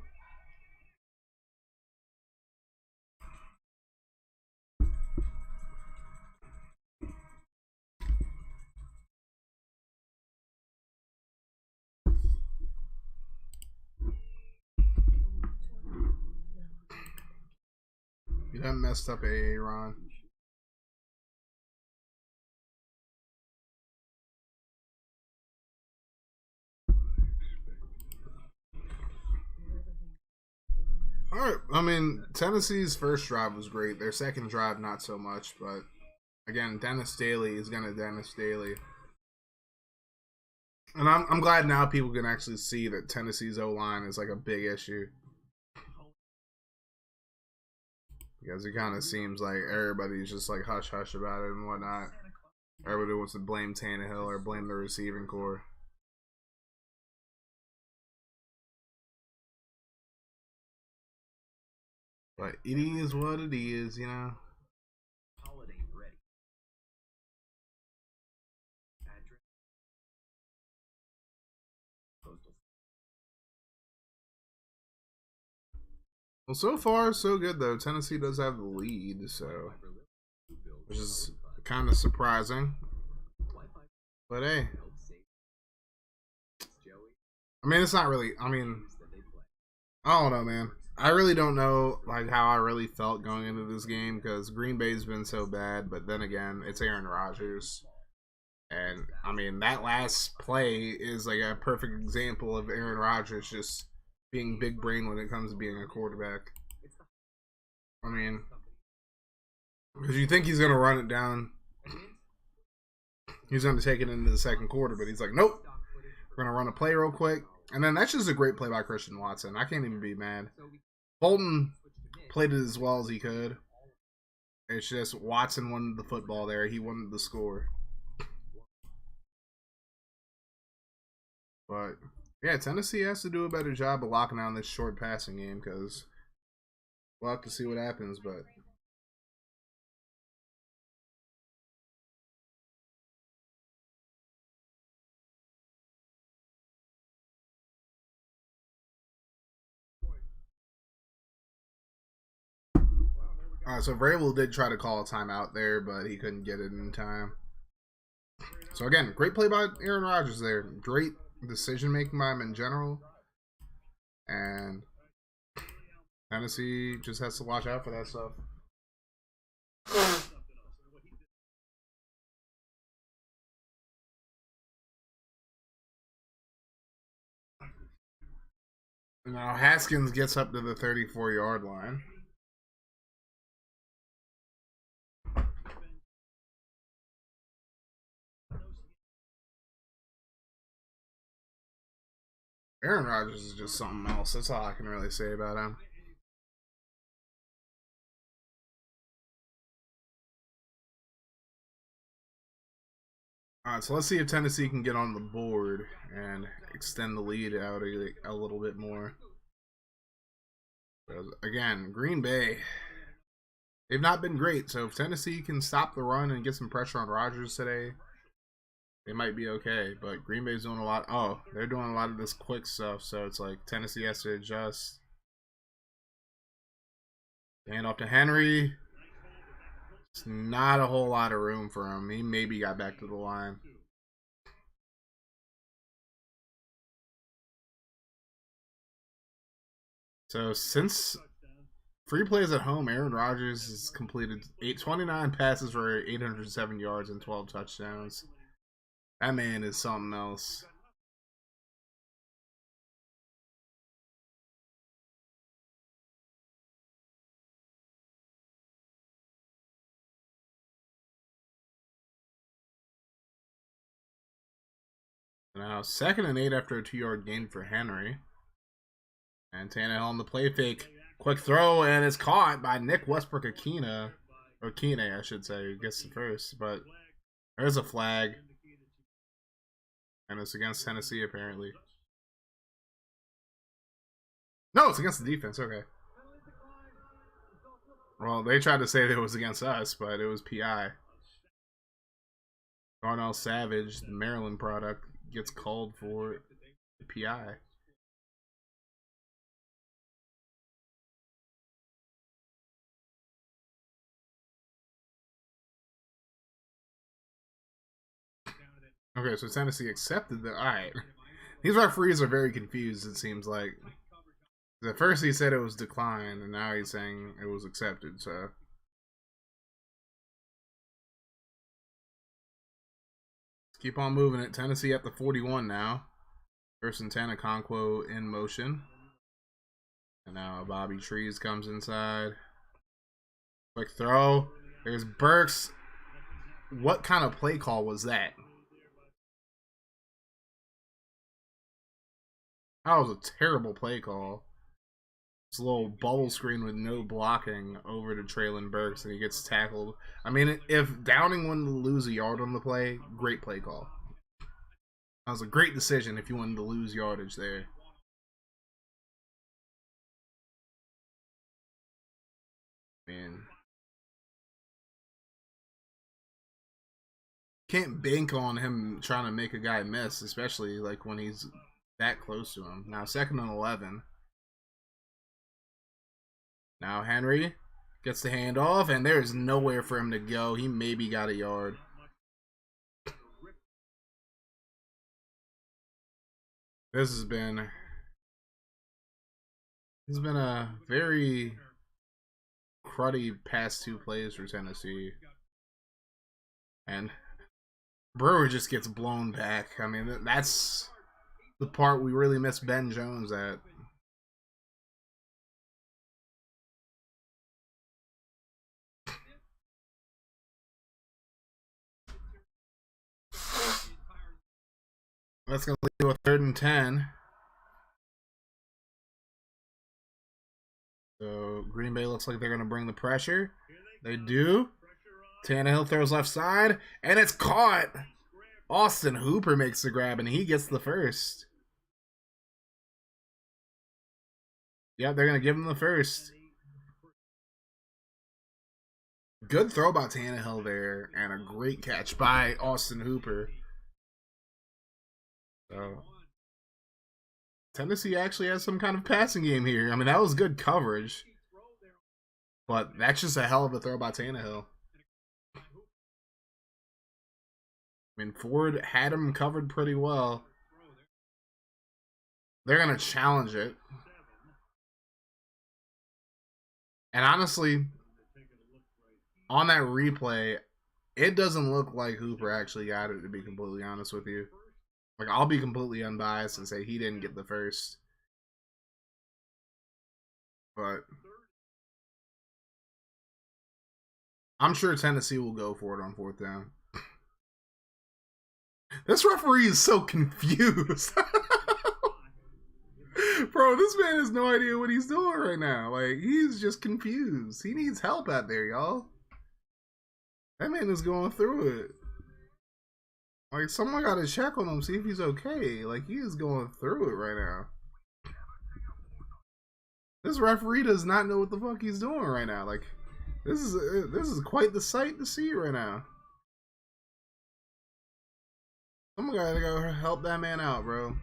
S1: You done messed up AA, Ron. All right. I mean, Tennessee's first drive was great. Their second drive, not so much. But again, Dennis Daly is gonna Dennis Daly, and I'm glad now people can actually see that Tennessee's O line is like a big issue, because it kind of seems like everybody's just like hush hush about it and whatnot. Everybody wants to blame Tannehill or blame the receiving core. But it is what it is, you know. Well, so far, so good, though. Tennessee does have the lead, so. Which is kind of surprising. But hey. I mean, it's not really. I mean, I don't know, man. I really don't know like how I really felt going into this game because Green Bay's been so bad, but then again, it's Aaron Rodgers. And I mean, that last play is like a perfect example of Aaron Rodgers just being big brain when it comes to being a quarterback. I mean, because you think he's going to run it down, he's going to take it into the second quarter, but he's like, nope, we're going to run a play real quick. And then that's just a great play by Christian Watson. I can't even be mad. Bolton played it as well as he could. It's just Watson wanted the football there. He wanted the score. But yeah, Tennessee has to do a better job of locking down this short passing game because we'll have to see what happens. But so Vrabel did try to call a timeout there, but he couldn't get it in time. So again, great play by Aaron Rodgers there. Great decision making by him in general. And Tennessee just has to watch out for that stuff. Now Haskins gets up to the 34-yard line. Aaron Rodgers is just something else. That's all I can really say about him. All right, so let's see if Tennessee can get on the board and extend the lead out a little bit more. Again, Green Bay, they've not been great. So if Tennessee can stop the run and get some pressure on Rodgers today, they might be okay. But Green Bay's doing a lot. Oh, they're doing a lot of this quick stuff. So it's like Tennessee has to adjust. Hand off to Henry. It's not a whole lot of room for him. He maybe got back to the line. So since free plays at home, Aaron Rodgers has completed 29 passes for 807 yards and 12 touchdowns. That man is something else. Now, 2nd and 8 after a 2-yard gain for Henry. And Tannehill on the play fake. Quick throw, and it's caught by Nick Westbrook Akina. Or Kine, I should say, gets the first. But there's a flag. And it's against Tennessee, apparently. No, it's against the defense. Okay. Well, they tried to say that it was against us, but it was PI. Darnell Savage, the Maryland product, gets called for PI. Okay, so Tennessee accepted the. Alright. These referees are very confused, it seems like. At first he said it was declined, and now he's saying it was accepted, so. Let's keep on moving it. Tennessee at the 41 now. First and 10, Okonkwo in motion. And now Bobby Trees comes inside. Quick throw. There's Burks. What kind of play call was that? That was a terrible play call. It's a little bubble screen with no blocking over to Traylon Burks, and he gets tackled. I mean, if Downing wanted to lose a yard on the play, great play call. That was a great decision if you wanted to lose yardage there. Man. Can't bank on him trying to make a guy miss, especially like when he's that close to him. Now, 2nd and 11. Now Henry gets the handoff, and there's nowhere for him to go. He maybe got a yard. This has been a very cruddy past 2 plays for Tennessee. And Brewer just gets blown back. I mean, that's the part we really miss Ben Jones at. That's going to lead to a 3rd and 10. So Green Bay looks like they're going to bring the pressure. They do. Tannehill throws left side, and it's caught. Austin Hooper makes the grab, and he gets the first. Yeah, they're going to give him the first. Good throw by Tannehill there, and a great catch by Austin Hooper. So Tennessee actually has some kind of passing game here. I mean, that was good coverage. But that's just a hell of a throw by Tannehill. I mean, Ford had him covered pretty well. They're going to challenge it. And honestly, on that replay, it doesn't look like Hooper actually got it, to be completely honest with you. Like, I'll be completely unbiased and say he didn't get the first. But I'm sure Tennessee will go for it on 4th down. This referee is so confused. Bro, this man has no idea what he's doing right now. Like, he's just confused. He needs help out there, y'all. That man is going through it. Like, someone got to check on him, see if he's okay. Like, he is going through it right now. This referee does not know what the fuck he's doing right now. Like, this is quite the sight to see right now. Someone gotta go help that man out, bro.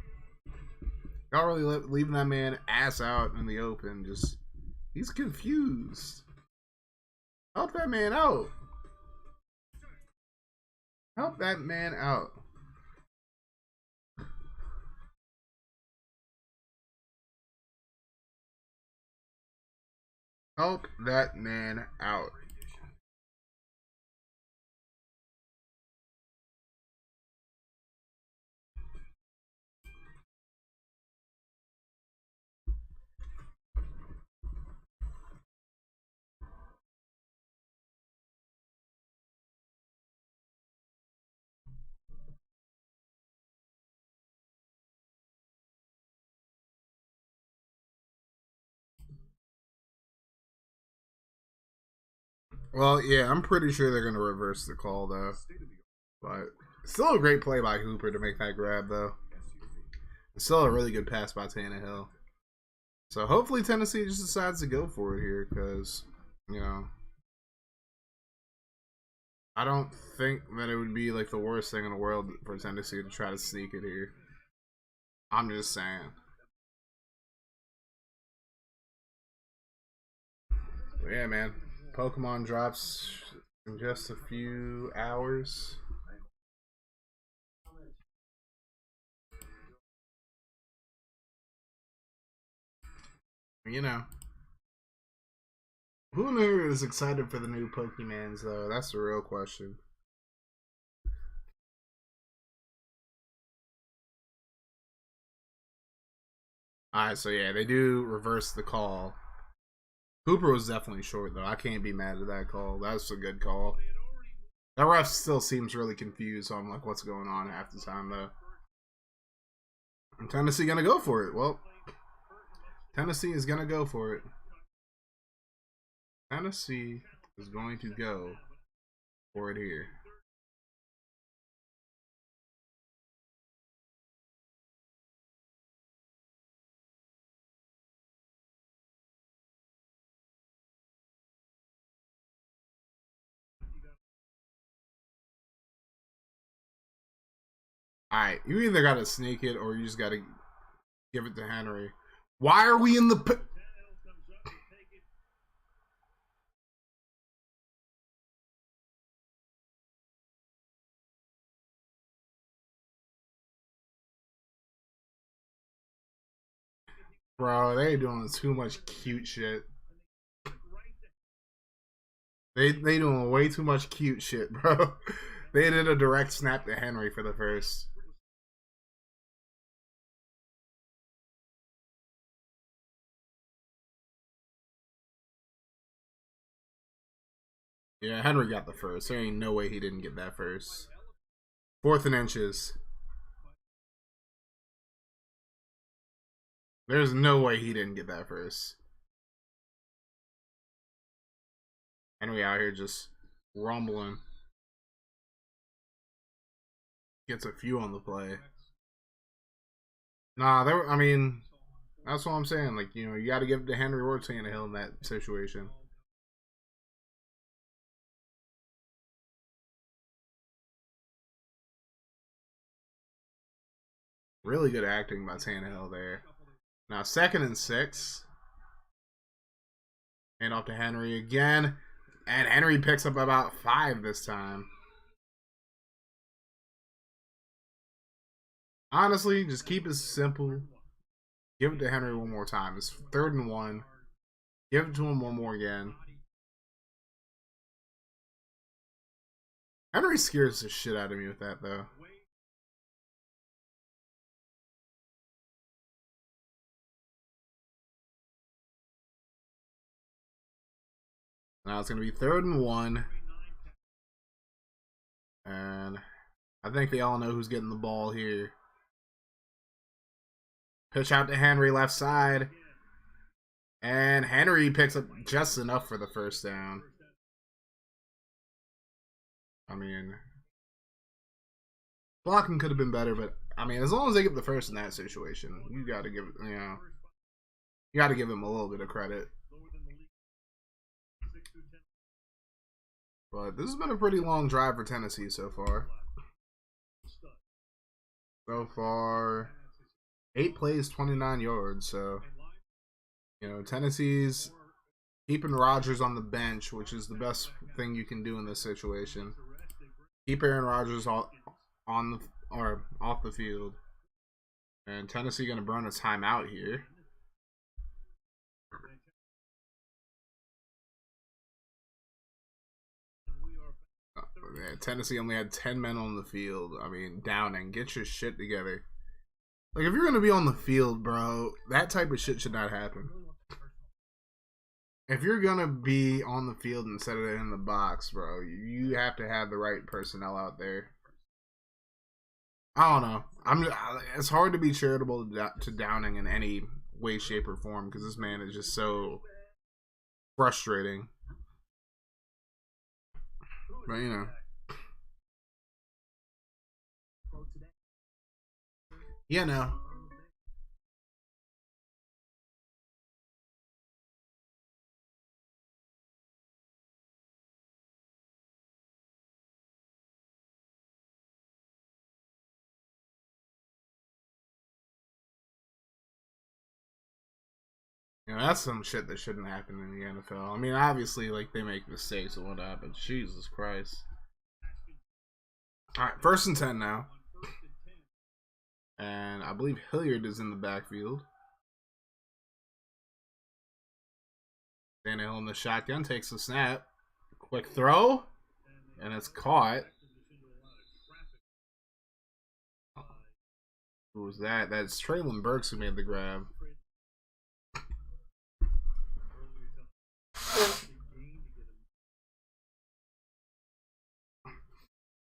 S1: Y'all really leaving that man ass out in the open. Just, he's confused. Help that man out. Help that man out. Help that man out. Well, yeah, I'm pretty sure they're gonna reverse the call though. But still a great play by Hooper to make that grab though. It's still a really good pass by Tannehill. So hopefully Tennessee just decides to go for it here because, you know, I don't think that it would be like the worst thing in the world for Tennessee to try to sneak it here. I'm just saying. But yeah, man. Pokemon drops in just a few hours. You know. Who knew is excited for the new Pokemons though? That's the real question. Alright, so yeah, they do reverse the call. Hooper was definitely short though. I can't be mad at that call. That was a good call. That ref still seems really confused, so I'm like, what's going on half the time though? And Tennessee gonna go for it. Well, Tennessee is gonna go for it. Tennessee is going to go for it here. Alright, you either gotta sneak it or you just gotta give it to Henry. Why are we in the... Bro, they doing too much cute shit. They doing way too much cute shit, bro. They did a direct snap to Henry for the first. Yeah, Henry got the first. There ain't no way he didn't get that first. 4th and inches. There's no way he didn't get that first. Henry out here just rumbling. Gets a few on the play. Nah, I mean, that's what I'm saying. Like, you know, you got to give it to Henry or Tannehill in that situation. Really good acting by Tannehill there. Now, 2nd and 6. Hand off to Henry again. And Henry picks up about 5 this time. Honestly, just keep it simple. Give it to Henry one more time. It's 3rd and 1. Give it to him one more again. Henry scares the shit out of me with that, though. Now it's going to be 3rd and 1. And I think they all know who's getting the ball here. Pitch out to Henry, left side. And Henry picks up just enough for the first down. I mean, blocking could have been better, but I mean, as long as they get the first in that situation, you got to give it, you know, you got to give him a little bit of credit. But this has been a pretty long drive for Tennessee so far. So far, 8 plays, 29 yards. So, you know, Tennessee's keeping Rodgers on the bench, which is the best thing you can do in this situation. Keep Aaron Rodgers on the or off the field. And Tennessee going to burn a timeout here. Yeah, Tennessee only had 10 men on the field. I mean, Downing, get your shit together. Like, if you're going to be on the field, bro, that type of shit should not happen. If you're going to be on the field instead of in the box, bro, you have to have the right personnel out there. I don't know. It's hard to be charitable to Downing in any way, shape, or form because this man is just so frustrating. But you know. Yeah, no. You know, that's some shit that shouldn't happen in the NFL. I mean, obviously, like, they make mistakes and whatnot, but Jesus Christ. Alright, 1st and 10 now. And I believe Hilliard is in the backfield. Tannehill in the shotgun, takes the snap. Quick throw. And it's caught. Who was that? That's Traylon Burks who made the grab.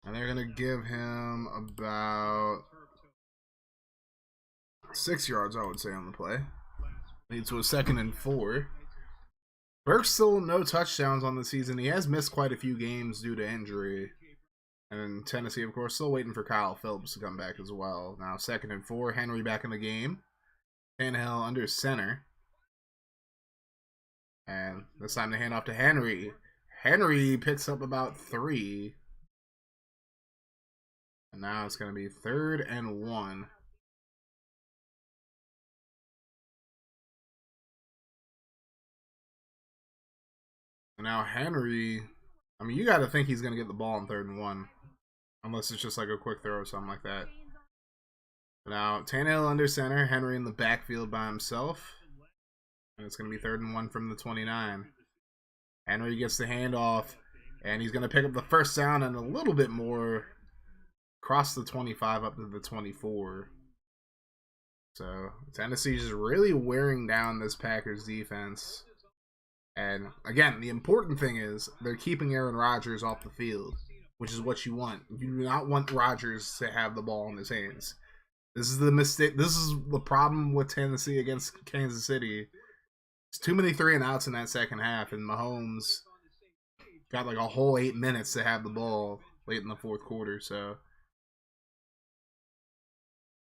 S1: And they're going to give him about 6 yards, I would say, on the play. Leads to a 2nd and 4. Burks still no touchdowns on the season. He has missed quite a few games due to injury. And Tennessee, of course, still waiting for Kyle Phillips to come back as well. Now 2nd and 4. Henry back in the game. Tannehill under center. And this time they hand off to Henry. Henry picks up about 3. And now it's going to be 3rd and 1. And now Henry, I mean, you got to think he's going to get the ball on 3rd and 1. Unless it's just like a quick throw or something like that. Now, Tannehill under center. Henry in the backfield by himself. And it's going to be 3rd and 1 from the 29. Henry gets the handoff. And he's going to pick up the 1st down and a little bit more. Across the 25 up to the 24. So, Tennessee's just really wearing down this Packers defense. And, again, the important thing is they're keeping Aaron Rodgers off the field, which is what you want. You do not want Rodgers to have the ball in his hands. This is the mistake. This is the problem with Tennessee against Kansas City. It's too many 3-and-outs in that second half, and Mahomes got like a whole 8 minutes to have the ball late in the 4th quarter, so...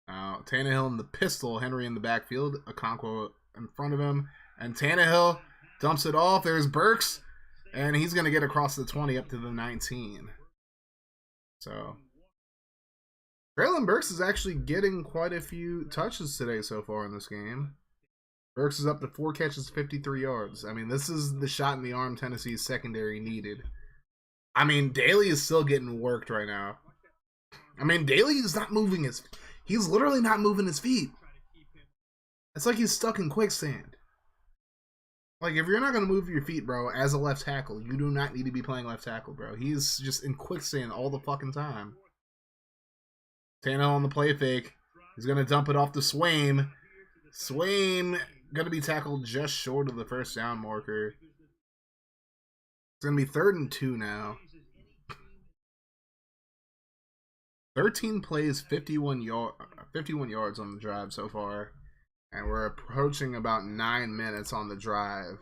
S1: Tannehill in the pistol, Henry in the backfield, Okonkwo in front of him, and Tannehill dumps it off. There's Burks, and he's going to get across the 20 up to the 19. So, Traylon Burks is actually getting quite a few touches today so far in this game. Burks is up to 4 catches, 53 yards. I mean, this is the shot in the arm Tennessee's secondary needed. I mean, Daly is still getting worked right now. I mean, Daly is not moving his... He's literally not moving his feet. It's like he's stuck in quicksand. Like, if you're not going to move your feet, bro, as a left tackle, you do not need to be playing left tackle, bro. He's just in quicksand all the fucking time. Tannehill on the play fake. He's going to dump it off to Swaim. Swaim going to be tackled just short of the 1st down marker. It's going to be 3rd and 2 now. 13 plays, 51 yards on the drive so far. And we're approaching about 9 minutes on the drive.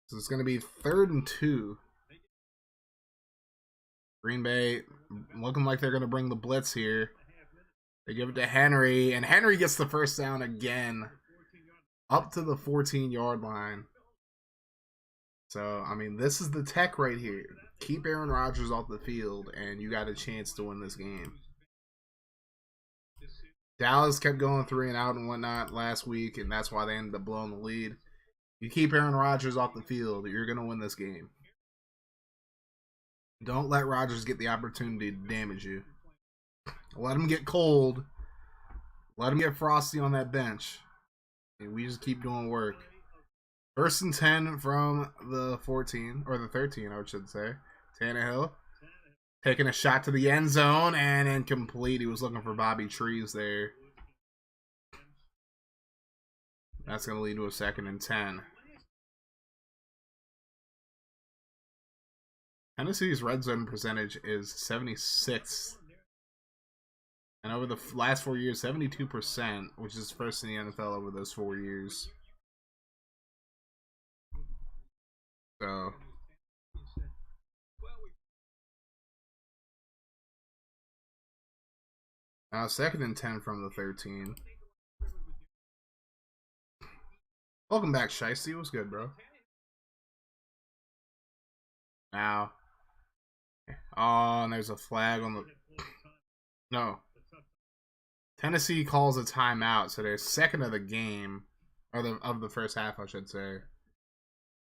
S1: So it's going to be 3rd and 2. Green Bay looking like they're going to bring the blitz here. They give it to Henry, and Henry gets the 1st down again. Up to the 14-yard line. So, I mean, this is the tech right here. Keep Aaron Rodgers off the field, and you got a chance to win this game. Dallas kept going 3-and-out and whatnot last week, and that's why they ended up blowing the lead. You keep Aaron Rodgers off the field, you're going to win this game. Don't let Rodgers get the opportunity to damage you. Let him get cold. Let him get frosty on that bench. And we just keep doing work. 1st and 10 from the 14, or the 13, I should say. Tannehill taking a shot to the end zone and incomplete. He was looking for Bobby Trees there. That's going to lead to a 2nd and 10. Tennessee's red zone percentage is 76th. And over the last 4 years, 72%, which is 1st in the NFL over those 4 years. So, Now 2nd and 10 from the 13. Welcome back, Shiesty. What's good, bro? Now. Oh, and there's a flag on the... No. Tennessee calls a timeout, so they're 2nd of the game. Or of the first half, I should say.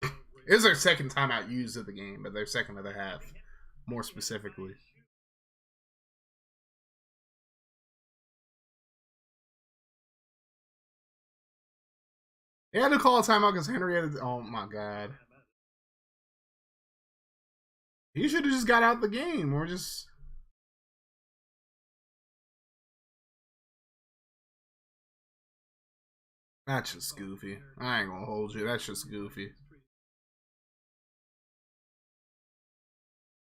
S1: It is their 2nd timeout used of the game, but they're 2nd of the half. More specifically. They had to call a timeout because Henry had... Oh, my God. He should have just got out the game, or just... That's just goofy. I ain't gonna hold you. That's just goofy.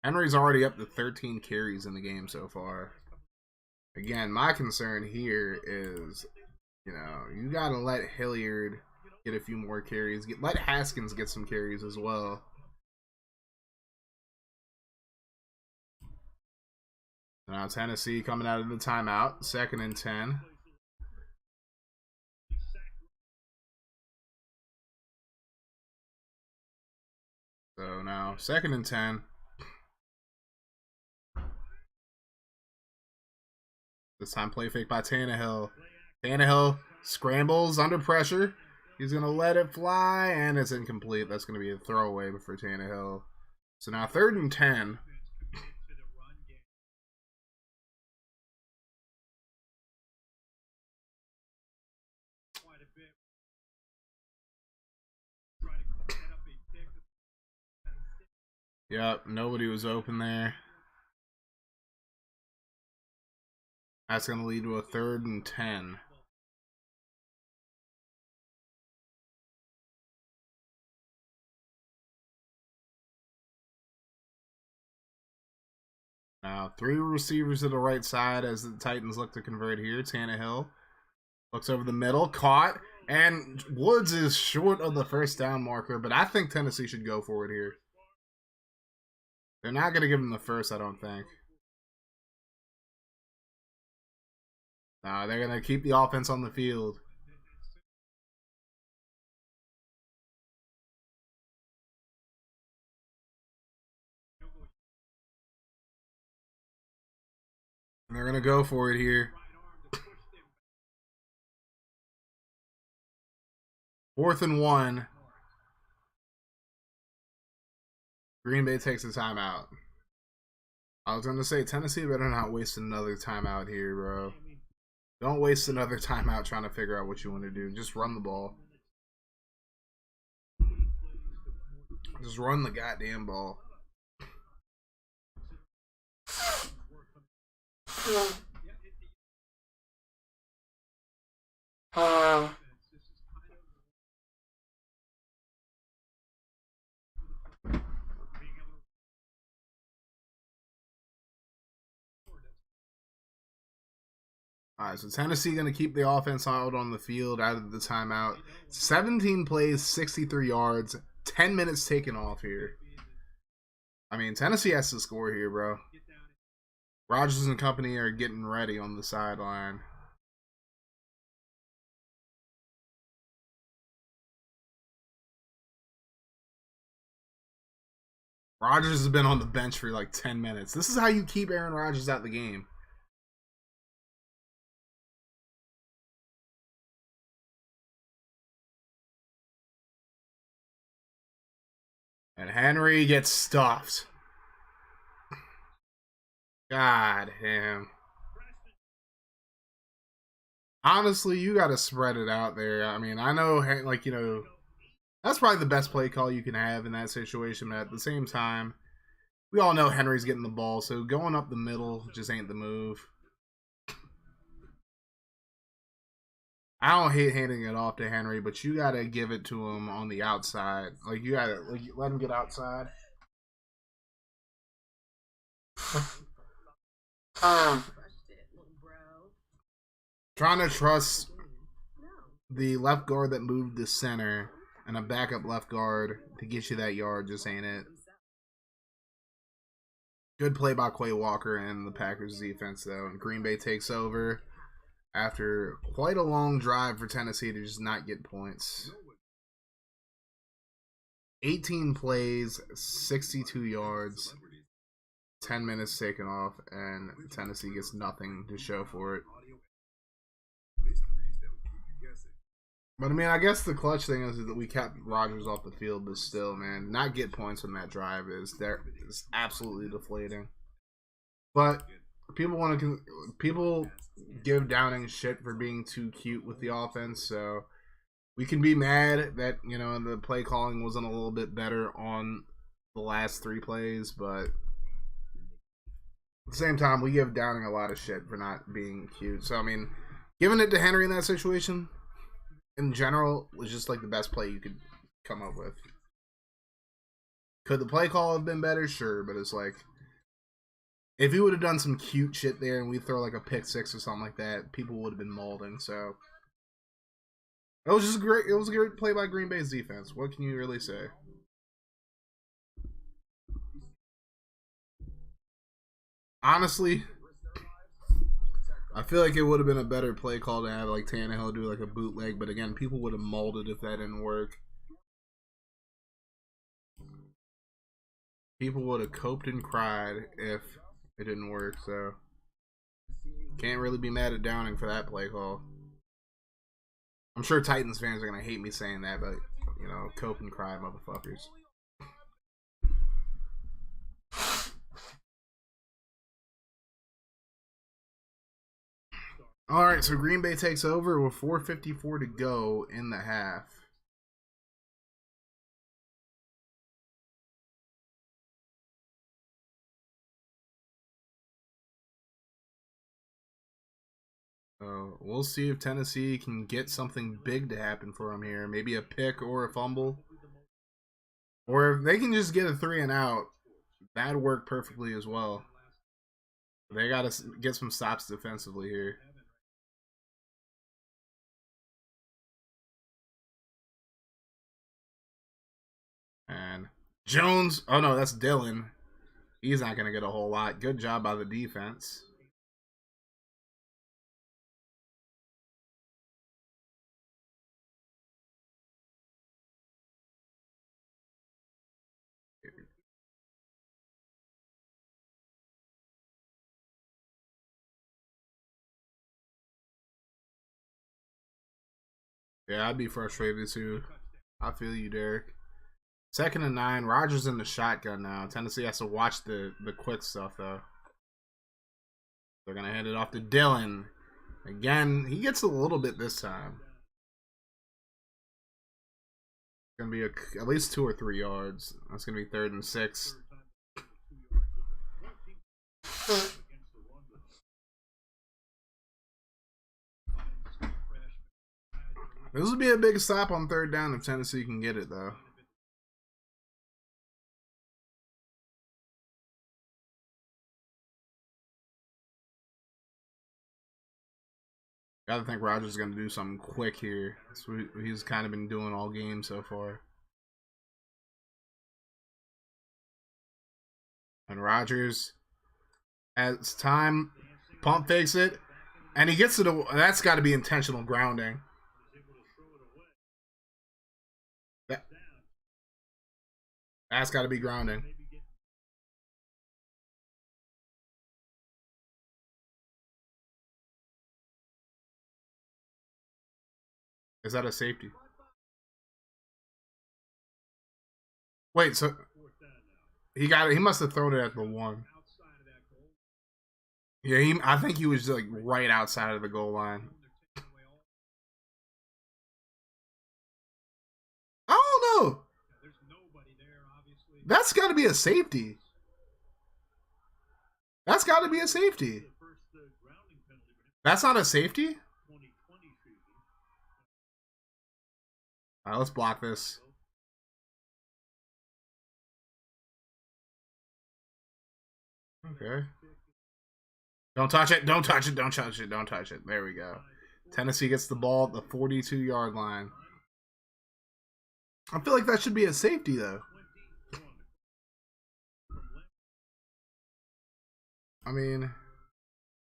S1: Henry's already up to 13 carries in the game so far. Again, my concern here is, you know, you gotta let Hilliard get a few more carries. Let Haskins get some carries as well. Now Tennessee coming out of the timeout. 2nd and 10. So now 2nd and 10. This time play fake by Tannehill. Tannehill scrambles under pressure. He's going to let it fly, and it's incomplete. That's going to be a throwaway for Tannehill. So now 3rd and 10. Yep, nobody was open there. That's going to lead to a 3rd and 10. Now, 3 receivers to the right side as the Titans look to convert here. Tannehill looks over the middle, caught, and Woods is short of the first down marker, but I think Tennessee should go for it here. They're not going to give him the first, I don't think. No, they're going to keep the offense on the field. And they're going to go for it here. 4th and 1. Green Bay takes a timeout. I was going to say, Tennessee better not waste another timeout here, bro. Don't waste another timeout trying to figure out what you want to do. Just run the ball. Just run the goddamn ball. Alright, so Tennessee going to keep the offense out on the field out of the timeout. 17 plays, 63 yards, 10 minutes taken off here. I mean, Tennessee has to score here, bro. Rodgers and company are getting ready on the sideline. Rodgers has been on the bench for like 10 minutes. This is how you keep Aaron Rodgers out of the game. And Henry gets stuffed. God damn. Honestly, you got to spread it out there. I mean, I know, like, you know, that's probably the best play call you can have in that situation. But at the same time, we all know Henry's getting the ball, so going up the middle just ain't the move. I don't hate handing it off to Henry, but you got to give it to him on the outside. Like, you got to let him get outside. Trying to trust the left guard that moved to center and a backup left guard to get you that yard just ain't it. Good play by Quay Walker and the Packers defense, though. And Green Bay takes over after quite a long drive for Tennessee to just not get points. 18 plays, 62 yards, 10 minutes taken off, and Tennessee gets nothing to show for it. But I mean, I guess the clutch thing is that we kept Rodgers off the field, but still, man, not get points on that drive is absolutely deflating. But people give Downing shit for being too cute with the offense, so we can be mad that the play calling wasn't a little bit better on the last 3 plays, but at the same time, we give Downing a lot of shit for not being cute. So I mean, giving it to Henry in that situation, in general, was just like the best play you could come up with. Could the play call have been better? Sure, but it's like, if he would have done some cute shit there and we throw like a pick 6 or something like that, people would have been molding. So it was just great. It was a great play by Green Bay's defense. What can you really say? Honestly, I feel like it would have been a better play call to have like Tannehill do like a bootleg, but again, people would have molded if that didn't work. People would have coped and cried if it didn't work, so can't really be mad at Downing for that play call. I'm sure Titans fans are gonna hate me saying that, but cope and cry, motherfuckers. All right, so Green Bay takes over with 4:54 to go in the half. We'll see if Tennessee can get something big to happen for them here. Maybe a pick or a fumble. Or if they can just get a 3 and out, that'd work perfectly as well. They got to get some stops defensively here. And Jones, oh no, that's Dylan. He's not going to get a whole lot. Good job by the defense. Yeah, I'd be frustrated too. I feel you, Derek. 2nd and 9. Rodgers in the shotgun now. Tennessee has to watch the quick stuff though. They're gonna hand it off to Dylan. Again, he gets a little bit this time. It's gonna be at least 2 or 3 yards. That's gonna be 3rd and 6. This would be a big stop on 3rd down if Tennessee can get it though. Gotta think Rodgers is gonna do something quick here. That's what he's kind of been doing all game so far. And Rodgers, as time, pump fakes it, and he gets it. That's got to be intentional grounding. That's got to be grounding. Is that a safety? Wait, so he got it. He must have thrown it at the 1. Yeah, I think he was like right outside of the goal line. I don't know. That's got to be a safety. That's got to be a safety. That's not a safety? All right, let's block this. Okay. Don't touch it. Don't touch it. Don't touch it. Don't touch it. There we go. Tennessee gets the ball at the 42-yard line. I feel like that should be a safety, though. I mean,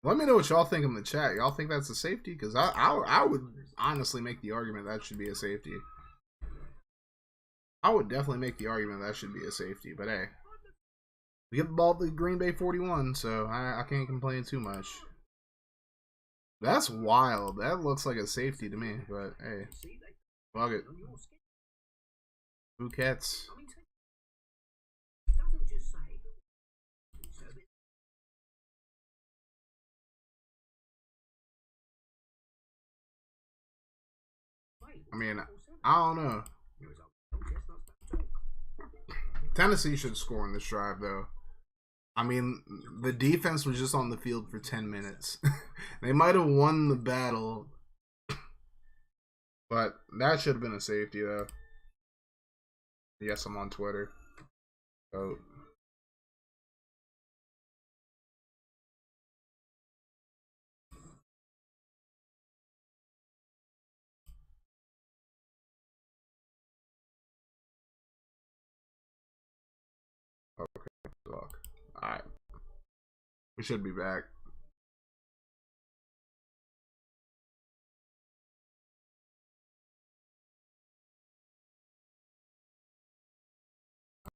S1: let me know what y'all think in the chat. Y'all think that's a safety? Because I would honestly make the argument that should be a safety. I would definitely make the argument that should be a safety. But hey, we get the ball to Green Bay 41, so I can't complain too much. That's wild. That looks like a safety to me. But hey, fuck it. Who cats? I mean, I don't know. Tennessee should score in this drive, though. I mean, the defense was just on the field for 10 minutes. They might have won the battle, but that should have been a safety, though. Yes, I'm on Twitter. So. Okay, look. Alright. We should be back.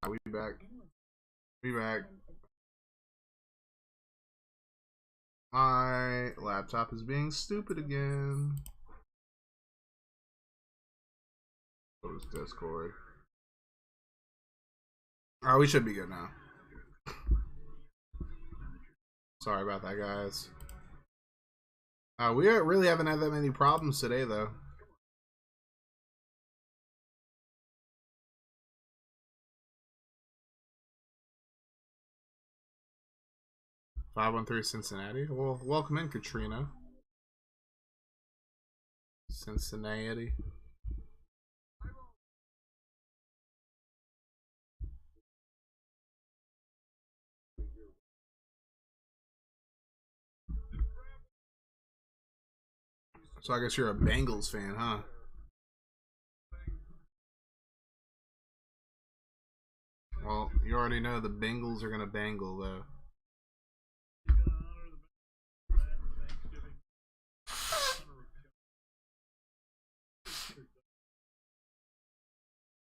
S1: We back. We back. My laptop is being stupid again. What is Discord? Alright, we should be good now. Sorry about that, guys. We really haven't had that many problems today, though. $513 Cincinnati. Well, welcome in, Katrina. Cincinnati. So I guess you're a Bengals fan, huh? Well, you already know the Bengals are gonna bangle, though.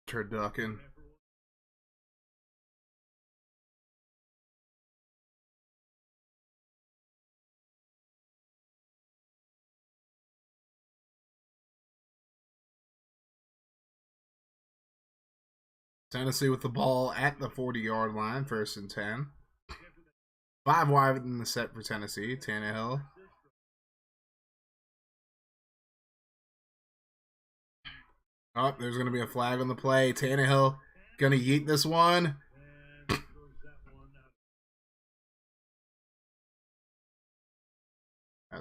S1: Turducken. Tennessee with the ball at the 40-yard line, 1st and 10. 5 wide in the set for Tennessee. Tannehill. Oh, there's going to be a flag on the play. Tannehill going to yeet this one.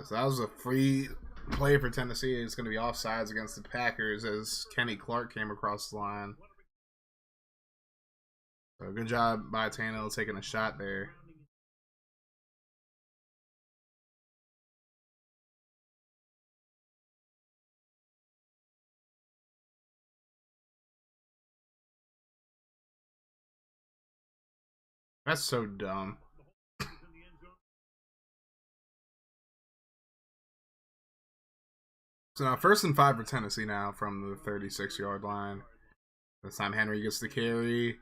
S1: So that was a free play for Tennessee. It's going to be offsides against the Packers as Kenny Clark came across the line. So good job by Tannehill taking a shot there. That's so dumb. So now 1st and 5 for Tennessee now from the 36-yard line. This time Henry gets the carry.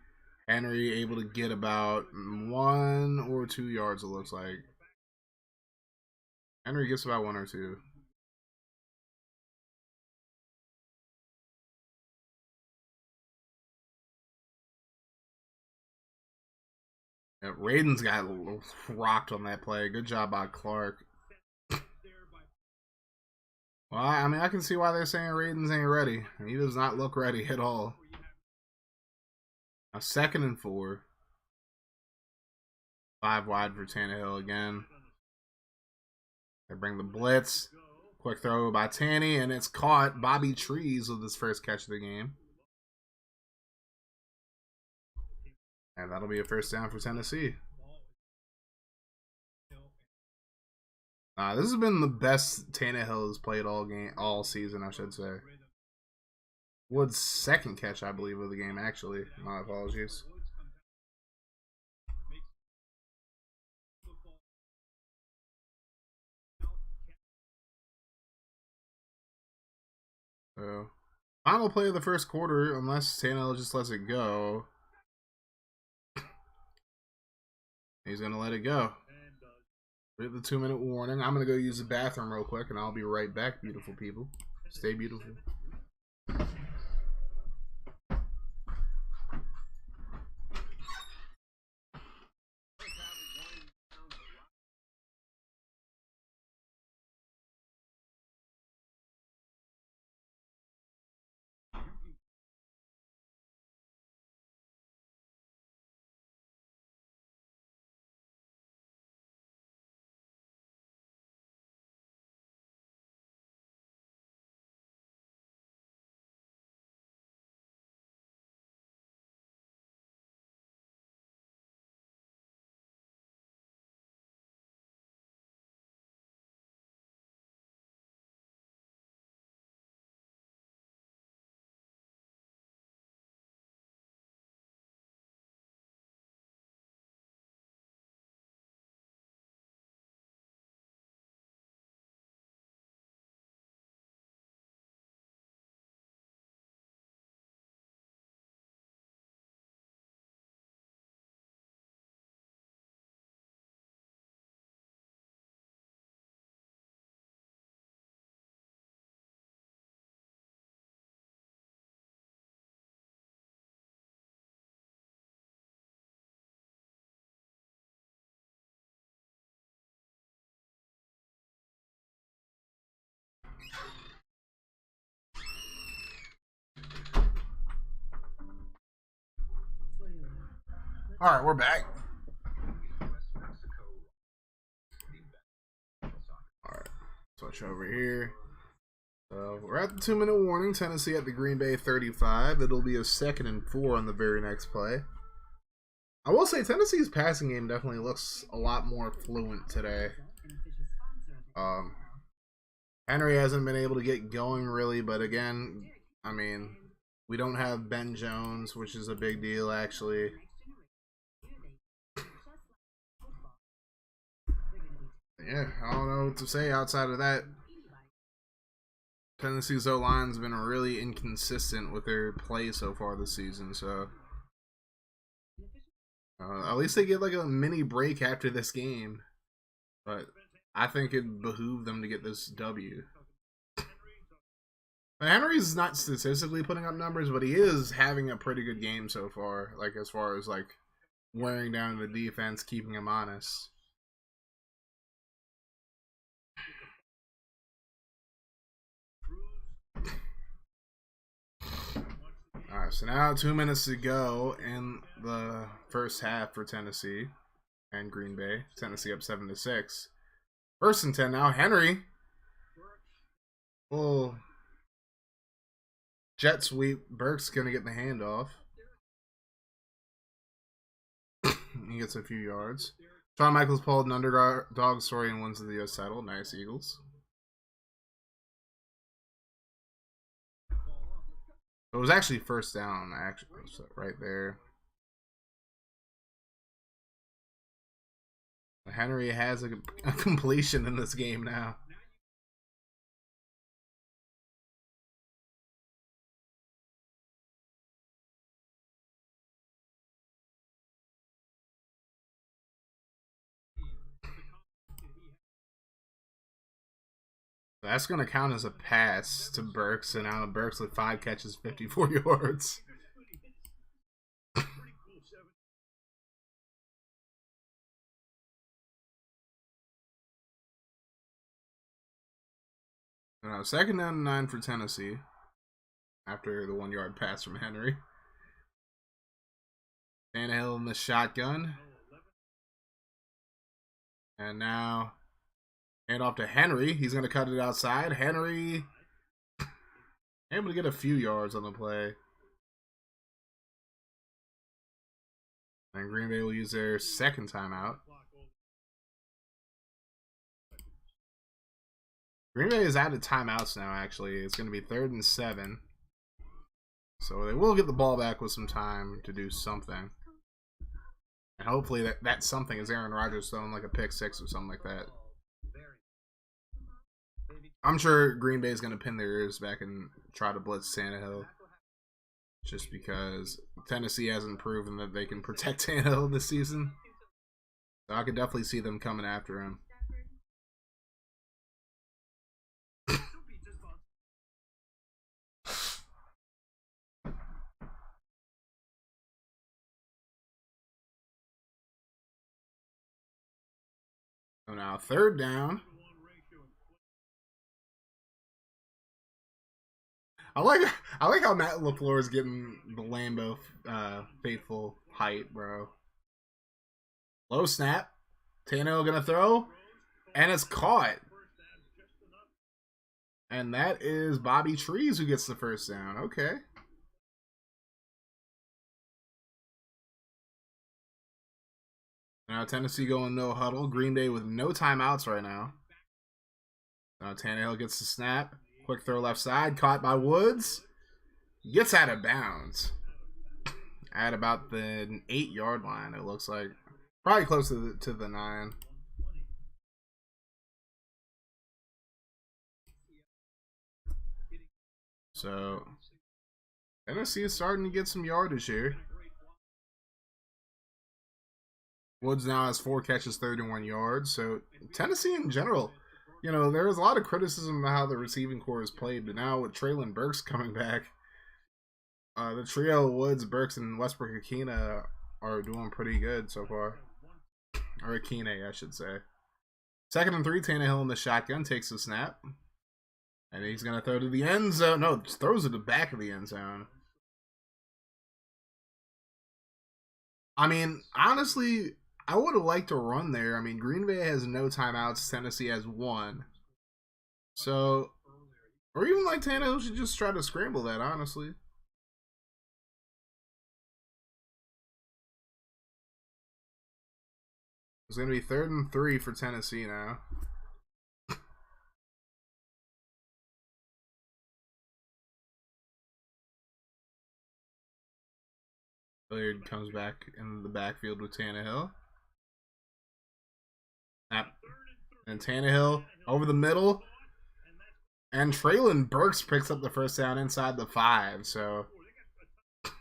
S1: Henry able to get about 1 or 2 yards, it looks like. Henry gets about 1 or 2. Yeah, Raiden's got rocked on that play. Good job by Clark. Well, I mean, I can see why they're saying Raiden's ain't ready. He does not look ready at all. A 2nd and 4. 5 wide for Tannehill again. They bring the blitz. Quick throw by Tanny, and it's caught. Bobby Trees with his first catch of the game. And that'll be a 1st down for Tennessee. This has been the best Tannehill has played all season, I should say. Wood's 2nd catch, I believe, of the game, actually. My apologies. So, final play of the first quarter, unless Tannehill just lets it go. He's going to let it go. We have the 2-minute warning. I'm going to go use the bathroom real quick, and I'll be right back, beautiful people. Stay beautiful. All right, we're back. All right, switch over here. We're at the 2-minute warning. Tennessee at the Green Bay 35. It'll be a 2nd and 4 on the very next play. I will say Tennessee's passing game definitely looks a lot more fluent today. Henry hasn't been able to get going really, but again, I mean, we don't have Ben Jones, which is a big deal actually. Yeah, I don't know what to say outside of that. Tennessee's O-line's been really inconsistent with their play so far this season, so at least they get like a mini break after this game. But I think it'd behoove them to get this W. Henry's not statistically putting up numbers, but he is having a pretty good game so far, like as far as like wearing down the defense, keeping him honest. Alright, so now 2 minutes to go in the first half for Tennessee and Green Bay. Tennessee up 7-6. 1st and 10 now. Henry. Oh. Jet sweep. Burke's going to get the handoff. He gets a few yards. Shawn Michaels pulled an underdog story and wins the U.S. title. Nice, Eagles. It was actually 1st down, actually, right there. Henry has a completion in this game now. That's going to count as a pass to Burks, and now Burks with 5 catches, 54 yards. Now, 2nd down and 9 for Tennessee after the 1-yard pass from Henry. Tannehill in the shotgun. And now hand off to Henry. He's going to cut it outside. Henry able to get a few yards on the play. And Green Bay will use their 2nd timeout. Green Bay is out of timeouts now, actually. It's going to be 3rd and 7. So they will get the ball back with some time to do something. And hopefully that something is Aaron Rodgers throwing like a pick 6 or something like that. I'm sure Green Bay is going to pin their ears back and try to blitz Tannehill, just because Tennessee hasn't proven that they can protect Tannehill this season. So I could definitely see them coming after him. So now 3rd down. I like how Matt LaFleur is getting the Lambeau faithful height, bro. Low snap. Tannehill gonna throw, and it's caught. And that is Bobby Trees who gets the 1st down. Okay. Now Tennessee going no huddle. Green Bay with no timeouts right now. Now Tannehill gets the snap. Quick throw left side. Caught by Woods. Gets out of bounds. At about the 8-yard line, it looks like. Probably close to the 9. So Tennessee is starting to get some yardage here. Woods now has 4 catches, 31 yards. So Tennessee in general, you know, there was a lot of criticism of how the receiving core is played, but now with Traylon Burks coming back, the trio Woods, Burks, and Westbrook-Ikhine are doing pretty good so far. Or Ikhine, I should say. 2nd and 3, Tannehill in the shotgun takes the snap. And he's going to throw to the end zone. No, just throws it to the back of the end zone. I mean, honestly, I would have liked to run there. I mean, Green Bay has no timeouts. Tennessee has 1. So, or even like Tannehill should just try to scramble that, honestly. It's going to be 3rd and 3 for Tennessee now. Hilliard comes back in the backfield with Tannehill. Snap. And Tannehill over the middle. And Traylon Burks picks up the 1st down inside the 5. So if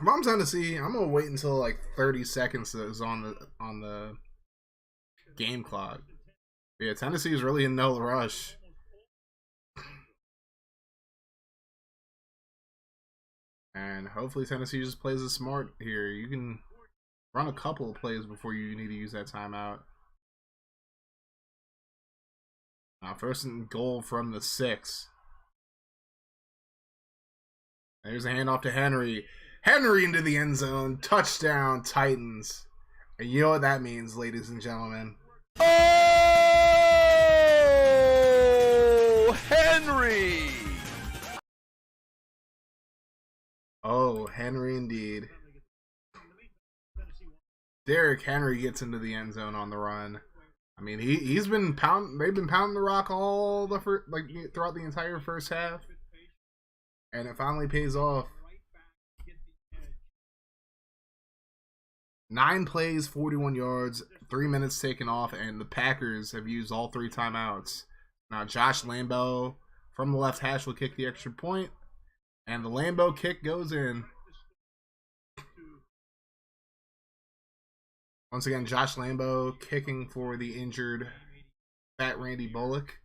S1: I'm Tennessee, I'm gonna wait until like 30 seconds is on the game clock. Yeah, Tennessee is really in no rush. And hopefully Tennessee just plays it smart here. You can run a couple of plays before you need to use that timeout. Now 1st and goal from the 6. There's a handoff to Henry. Henry into the end zone. Touchdown, Titans. And you know what that means, ladies and gentlemen.
S2: Oh, Henry!
S1: Oh, Henry indeed. Derrick Henry gets into the end zone on the run. I mean, he's been pounding. They've been pounding the rock all the throughout the entire 1st half, and it finally pays off. 9 plays, 41 yards, 3 minutes taken off, and the Packers have used all 3 timeouts. Now Josh Lambeau from the left hash will kick the extra point, and the Lambeau kick goes in. Once again, Josh Lambeau kicking for the injured Fat Randy Bullock.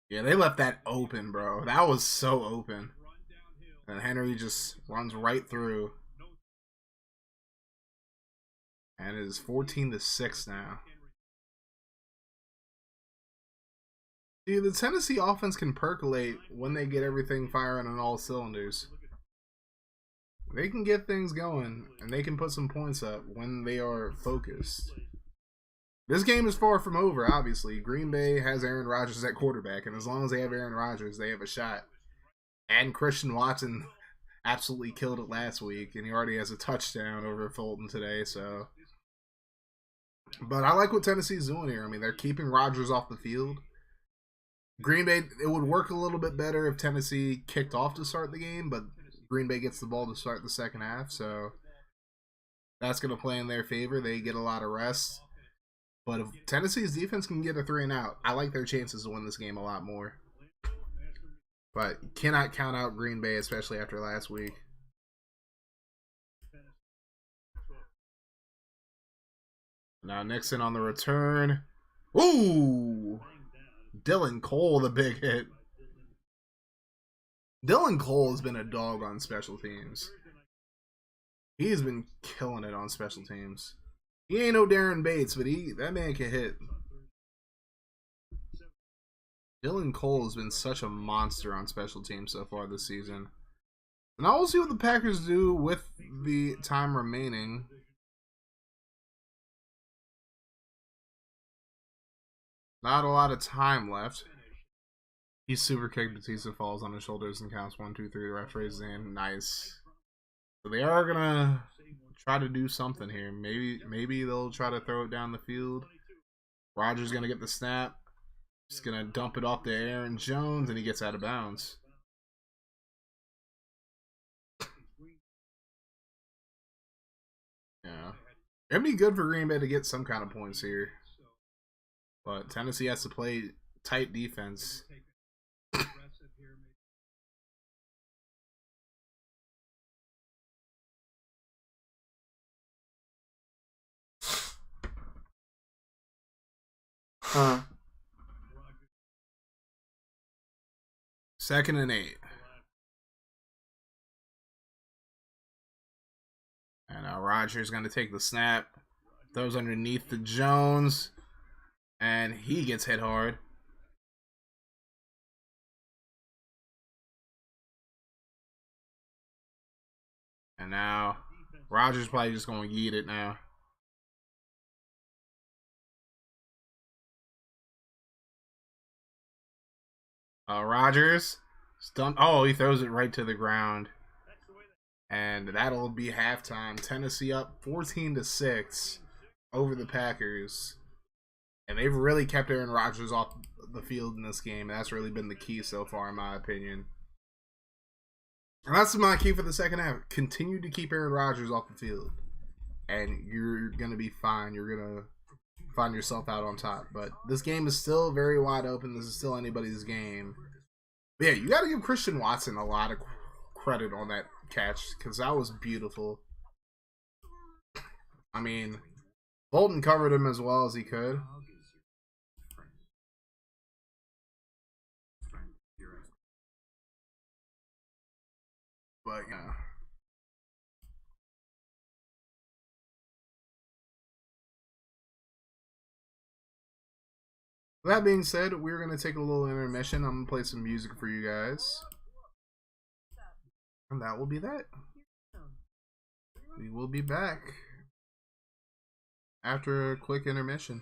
S1: Yeah, they left that open, bro. That was so open. And Henry just runs right through. And it is 14-6 now. See, the Tennessee offense can percolate when they get everything firing on all cylinders. They can get things going, and they can put some points up when they are focused. This game is far from over, obviously. Green Bay has Aaron Rodgers at quarterback, and as long as they have Aaron Rodgers, they have a shot. And Christian Watson absolutely killed it last week, and he already has a touchdown over Fulton today, so. But I like what Tennessee's doing here. I mean, they're keeping Rodgers off the field. Green Bay, it would work a little bit better if Tennessee kicked off to start the game, but Green Bay gets the ball to start the 2nd half, so That's going to play in their favor. They get a lot of rest. But if Tennessee's defense can get a 3 and out, I like their chances to win this game a lot more. But you cannot count out Green Bay, especially after last week. Now Nixon on the return. Ooh! Dylan Cole, the big hit. Dylan Cole has been a dog on special teams. He's been killing it on special teams. He ain't no Darren Bates, but that man can hit. Dylan Cole has been such a monster on special teams so far this season. And I will see what the Packers do with the time remaining. Not a lot of time left. He's super kicked. Batista falls on his shoulders and counts 1, 2, 3. The ref raises in. Nice. So they are gonna try to do something here. Maybe they'll try to throw it down the field. Rodgers gonna get the snap. Just gonna dump it off to Aaron Jones, and he gets out of bounds. Yeah, it'd be good for Green Bay to get some kind of points here, but Tennessee has to play tight defense. Second and 8. And now Rodgers going to take the snap. Throws underneath the Jones. And he gets hit hard. And now Rodgers probably just going to yeet it now. Rodgers. Oh, he throws it right to the ground. And that'll be halftime. Tennessee up 14-6 over the Packers. And they've really kept Aaron Rodgers off the field in this game. That's really been the key so far, in my opinion. And that's my key for the second half. Continue to keep Aaron Rodgers off the field. And you're going to be fine. You're going to find yourself out on top. But this game is still very wide open. This is still anybody's game. But yeah, you got to give Christian Watson a lot of credit on that catch, because that was beautiful. I mean, Bolton covered him as well as he could. But, yeah. That being said, we're going to take a little intermission. I'm going to play some music for you guys. And that will be that. We will be back after a quick intermission.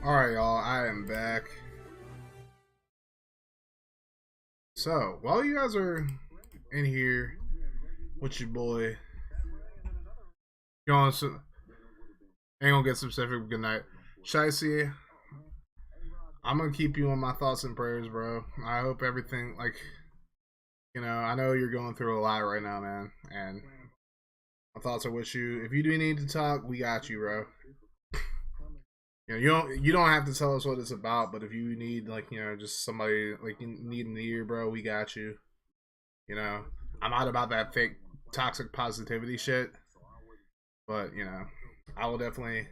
S1: Alright, y'all, I am back. So, while you guys are in here with your boy, going so ain't gonna get specific. Good night, Shicey. I'm gonna keep you in my thoughts and prayers, bro. I hope everything, like, I know you're going through a lot right now, man, and my thoughts are with you. If you do need to talk, we got you, bro. You don't have to tell us what it's about, but if you need, like, just somebody, like, you need an ear, bro, we got you. I'm not about that fake toxic positivity shit, but I will definitely,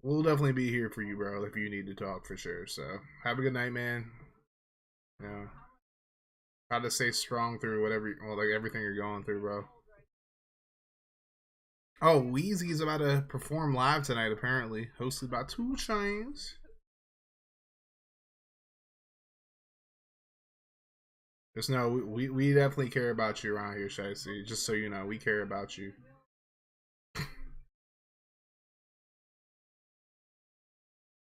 S1: we'll definitely be here for you, bro, if you need to talk for sure. So have a good night, man. Try to stay strong through everything you're going through, bro. Oh, Wheezy's about to perform live tonight, apparently, hosted by 2 Chainz. Just know we definitely care about you around here, Shicey. Just so you know, we care about you.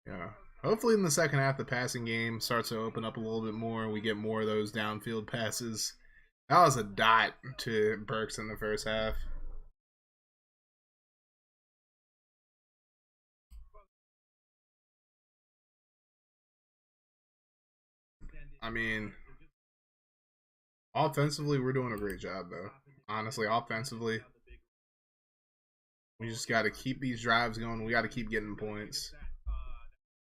S1: Yeah. Hopefully in the second half, the passing game starts to open up a little bit more and we get more of those downfield passes. That was a dot to Burks in the first half. I mean, offensively, we're doing a great job, though. Honestly, offensively, we just got to keep these drives going. We got to keep getting points.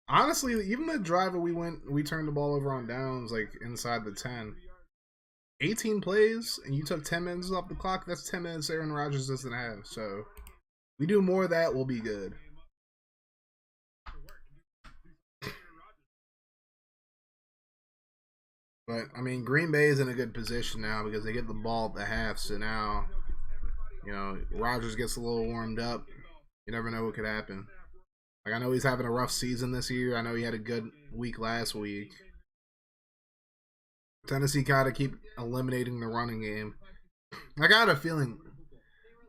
S1: Honestly, even the drive that we turned the ball over on downs, like inside the 10. 18 plays, and you took 10 minutes off the clock. That's 10 minutes Aaron Rodgers doesn't have. So, we do more of that, we'll be good. But, I mean, Green Bay is in a good position now because they get the ball at the half. So now, Rodgers gets a little warmed up. You never know what could happen. Like, I know he's having a rough season this year. I know he had a good week last week. Tennessee got to keep eliminating the running game. I got a feeling,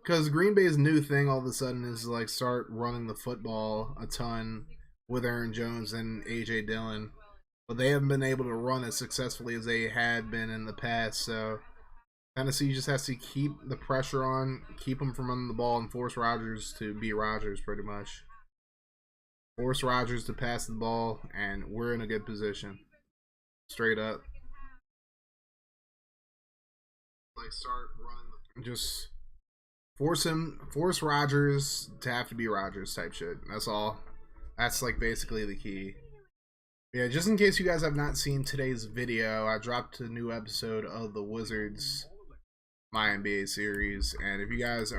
S1: because Green Bay's new thing all of a sudden is like start running the football a ton with Aaron Jones and A.J. Dillon. But they haven't been able to run as successfully as they had been in the past. So Tennessee just has to keep the pressure on, keep them from running the ball, and force Rodgers to be Rodgers pretty much. Force Rodgers to pass the ball, and we're in a good position. Straight up. Like start running just force Rodgers to have to be Rodgers type shit. That's all. That's like basically the key. Yeah, just in case you guys have not seen today's video, I dropped a new episode of the Wizards My NBA series, and if you guys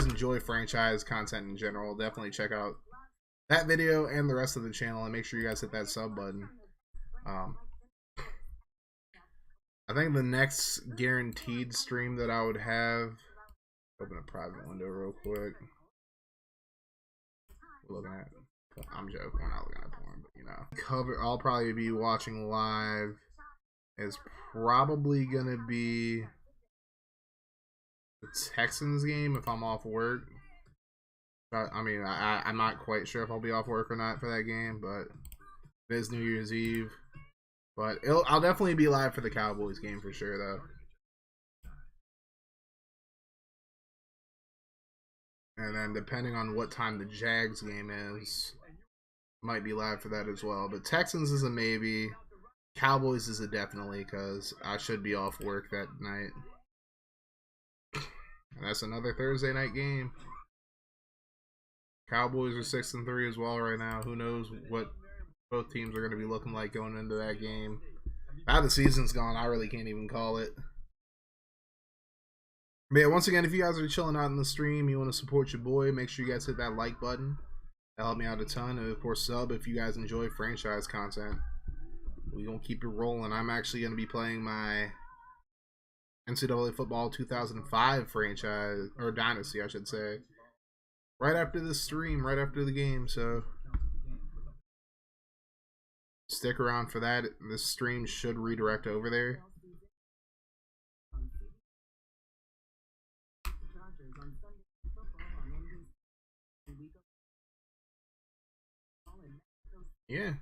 S1: enjoy franchise content in general, definitely check out that video and the rest of the channel, and make sure you guys hit that sub button. I think the next guaranteed stream that I would have, open a private window real quick. Looking at, I'm joking, we're not looking at porn, but I'll probably be watching live is probably gonna be the Texans game if I'm off work. I mean, I'm not quite sure if I'll be off work or not for that game, but it is New Year's Eve. But I'll definitely be live for the Cowboys game for sure, though. And then depending on what time the Jags game is, might be live for that as well. But Texans is a maybe. Cowboys is a definitely, because I should be off work that night. And that's another Thursday night game. Cowboys are 6-3 as well right now. Who knows what both teams are going to be looking like going into that game. Now the season's gone, I really can't even call it. But yeah, once again, if you guys are chilling out in the stream, you want to support your boy, make sure you guys hit that like button. That'll help me out a ton. And of course, sub if you guys enjoy franchise content. We're going to keep it rolling. I'm actually going to be playing my NCAA Football 2005 franchise, or Dynasty, I should say, right after this stream, right after the game. So stick around for that. This stream should redirect over there. Yeah.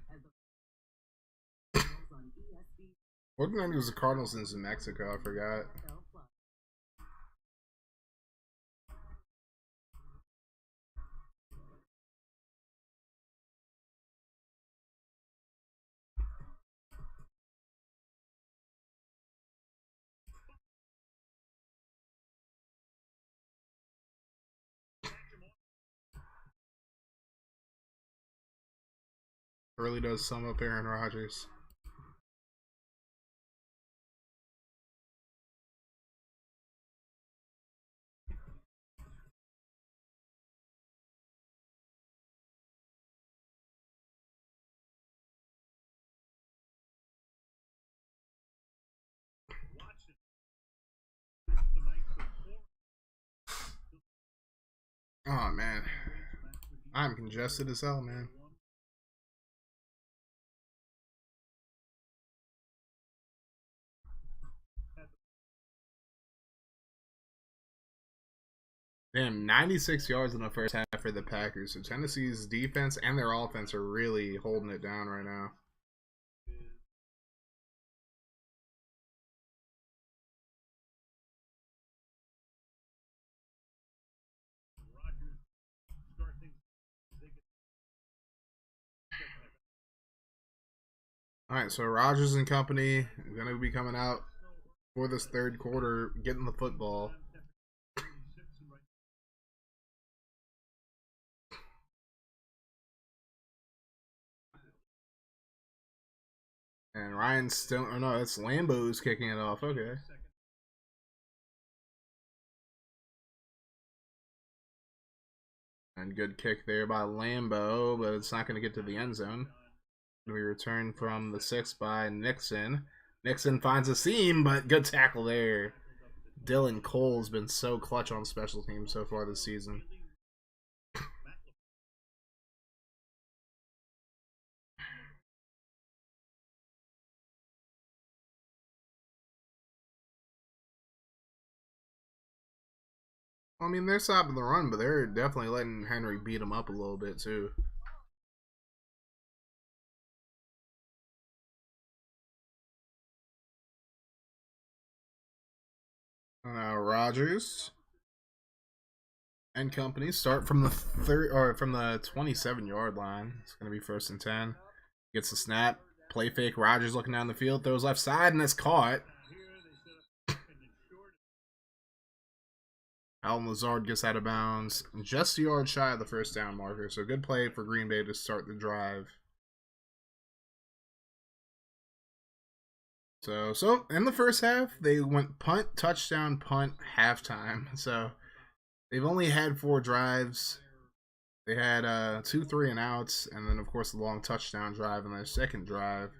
S1: What name was the Cardinals in Mexico? I forgot. Really does sum up Aaron Rodgers. Oh man, I'm congested as hell, man. Damn, 96 yards in the first half for the Packers. So Tennessee's defense and their offense are really holding it down right now. All right, so Rodgers and company are going to be coming out for this third quarter, getting the football. And Ryan's still, oh no, it's Lambo's kicking it off. Okay. And good kick there by Lambo, but it's not going to get to the end zone. We return from the 6 by Nixon. Nixon finds a seam, but good tackle there. Dylan Cole's been so clutch on special teams so far this season. I mean, they're stopping the run, but they're definitely letting Henry beat him up a little bit, too. Now Rodgers and company start from the from the 27-yard line. It's going to be 1st and 10. Gets the snap, play fake. Rodgers looking down the field, throws left side, and it's caught. Allen Lazard gets out of bounds, just a yard shy of the first down marker. So good play for Green Bay to start the drive. So in the first half, they went punt, touchdown, punt, halftime. So they've only had 4 drives. They had 2 3 and outs, and then of course the long touchdown drive in their second drive.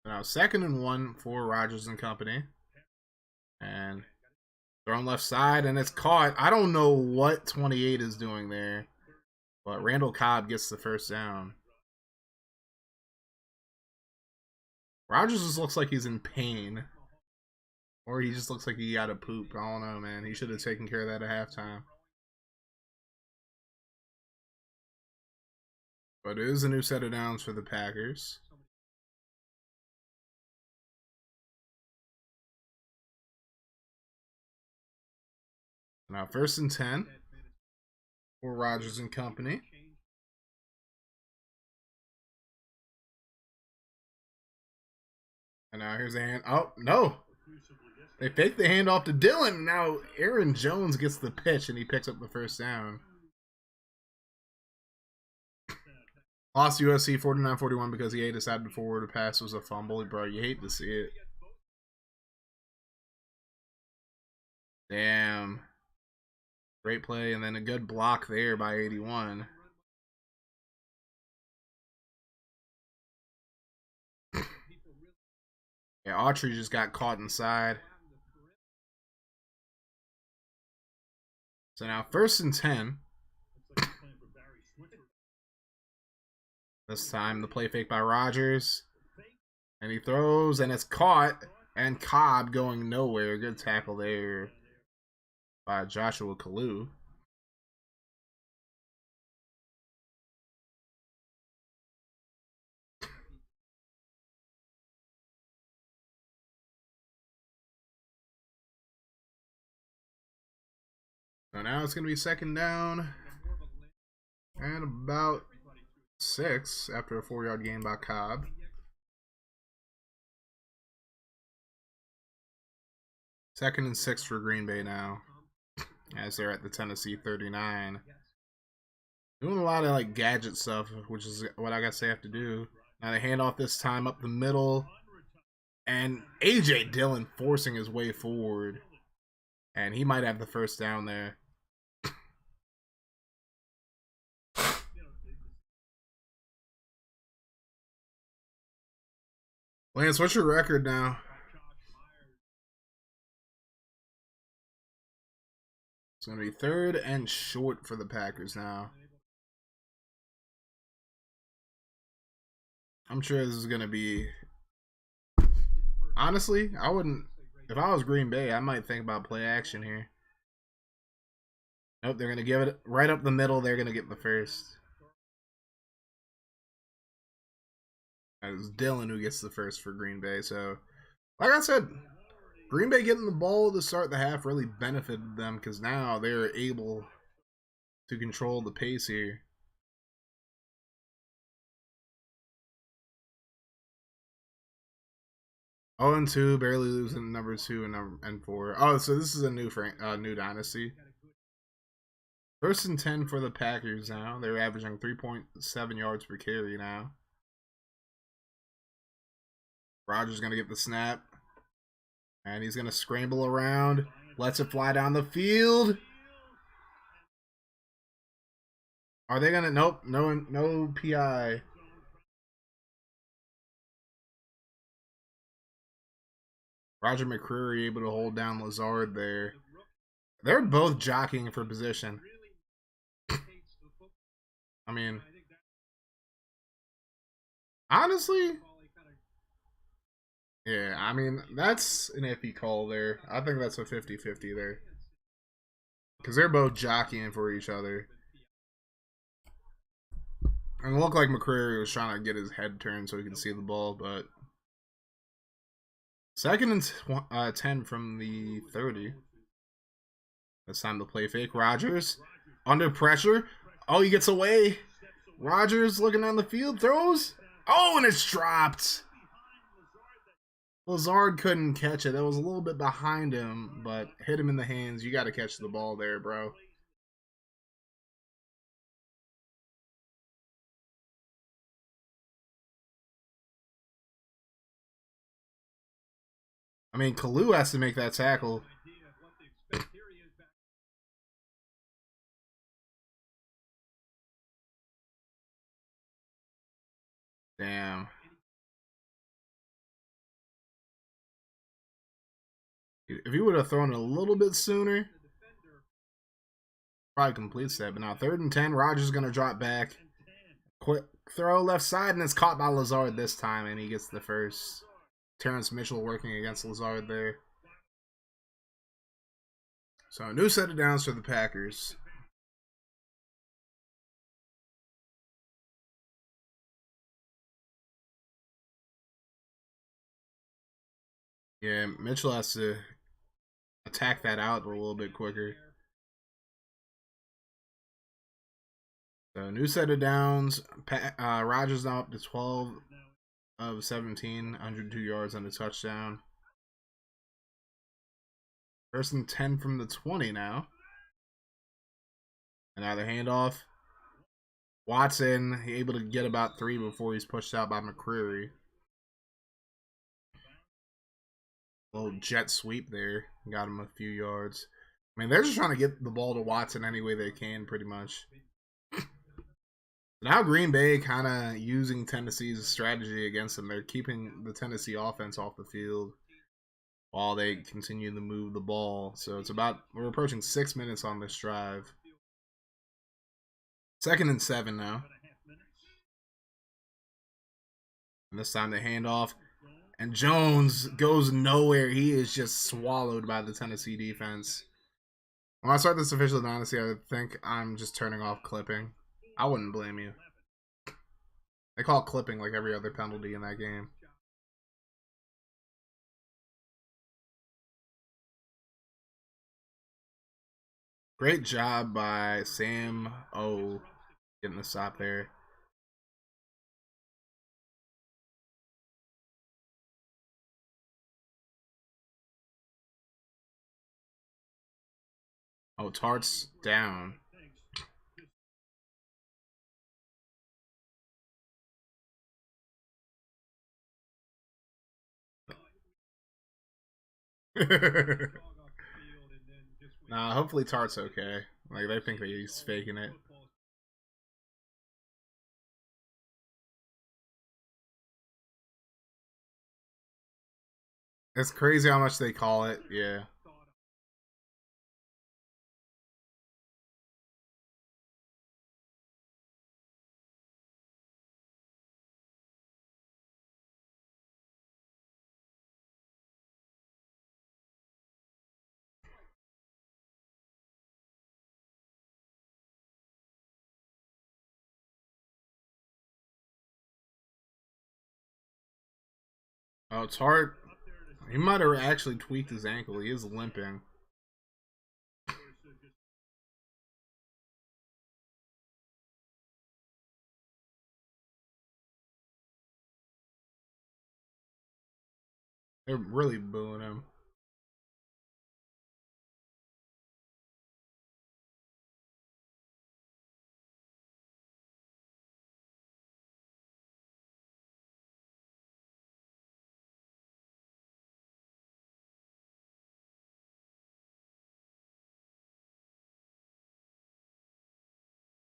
S1: Now 2nd and 1 for Rodgers and company, and thrown left side, and it's caught. I don't know what 28 is doing there, but Randall Cobb gets the first down. Rodgers just looks like he's in pain. Or he just looks like he got a poop. I don't know, man. He should have taken care of that at halftime. But it is a new set of downs for the Packers. Now 1st and 10 for Rodgers and company. And now here's the hand. Oh, no. They fake the handoff to Dylan. Now Aaron Jones gets the pitch and he picks up the first down. Lost USC 49-41 because he decided forward to pass was a fumble. Bro, you hate to see it. Damn. Great play, and then a good block there by 81. Yeah, Autry just got caught inside. So now 1st and 10. This time the play fake by Rodgers. And he throws, and it's caught. And Cobb going nowhere. Good tackle there by Joshua Kalu. So now it's going to be second down and about 6 after a 4-yard gain by Cobb. Second and 6 for Green Bay now, as they're at the Tennessee 39. Doing a lot of like gadget stuff, which is what I guess they have to do. Now they hand off this time up the middle, and A.J. Dillon forcing his way forward, and he might have the first down there. Lance, what's your record now? It's going to be 3rd and short for the Packers now. I'm sure this is going to be... Honestly, I wouldn't... If I was Green Bay, I might think about play action here. Nope, they're going to give it right up the middle. They're going to get the first. It's Dillon who gets the first for Green Bay. So, like I said, Green Bay getting the ball to start the half really benefited them because now they're able to control the pace here. Oh, and 2, barely losing number 2 and 4. Oh, so this is a new new dynasty. 1st and 10 for the Packers now. They're averaging 3.7 yards per carry now. Rodgers going to get the snap. And he's going to scramble around. Lets it fly down the field. Are they going to... Nope. No PI. Roger McCreary able to hold down Lazard there. They're both jockeying for position. I mean, honestly, yeah, I mean, that's an iffy call there. I think that's a 50-50 there. Because they're both jockeying for each other. And it looked like McCreary was trying to get his head turned so he could see the ball, but... 2nd and 10 from the 30. It's time to play fake. Rodgers under pressure. Oh, he gets away. Rodgers looking on the field, throws. Oh, and it's dropped. Lazard couldn't catch it. That was a little bit behind him, but hit him in the hands. You got to catch the ball there, bro. I mean, Kalu has to make that tackle. Damn. If he would have thrown it a little bit sooner, probably completes that. But now 3rd and 10, Rodgers is going to drop back. Quick throw left side, and it's caught by Lazard this time, and he gets the first. Terrence Mitchell working against Lazard there. So a new set of downs for the Packers. Yeah, Mitchell has to attack that out a little bit quicker. So new set of downs. Rodgers now up to 12 of 17, 102 yards and a touchdown. 1st and 10 from the 20 now. Another handoff. Watson able to get about 3 before he's pushed out by McCreary. Little jet sweep there. Got him a few yards. I mean, they're just trying to get the ball to Watson any way they can, pretty much. Now Green Bay kind of using Tennessee's strategy against them. They're keeping the Tennessee offense off the field while they continue to move the ball. So it's about, we're approaching 6 minutes on this drive. 2nd and 7 now. And this time they hand off. And Jones goes nowhere. He is just swallowed by the Tennessee defense. When I start this official dynasty, I think I'm just turning off clipping. I wouldn't blame you. They call clipping like every other penalty in that game. Great job by Sam O getting the stop there. Oh, Tart's down. Nah, hopefully Tart's okay. Like, they think that he's faking it. It's crazy how much they call it, yeah. Oh, Tart, he might have actually tweaked his ankle. He is limping. They're really booing him.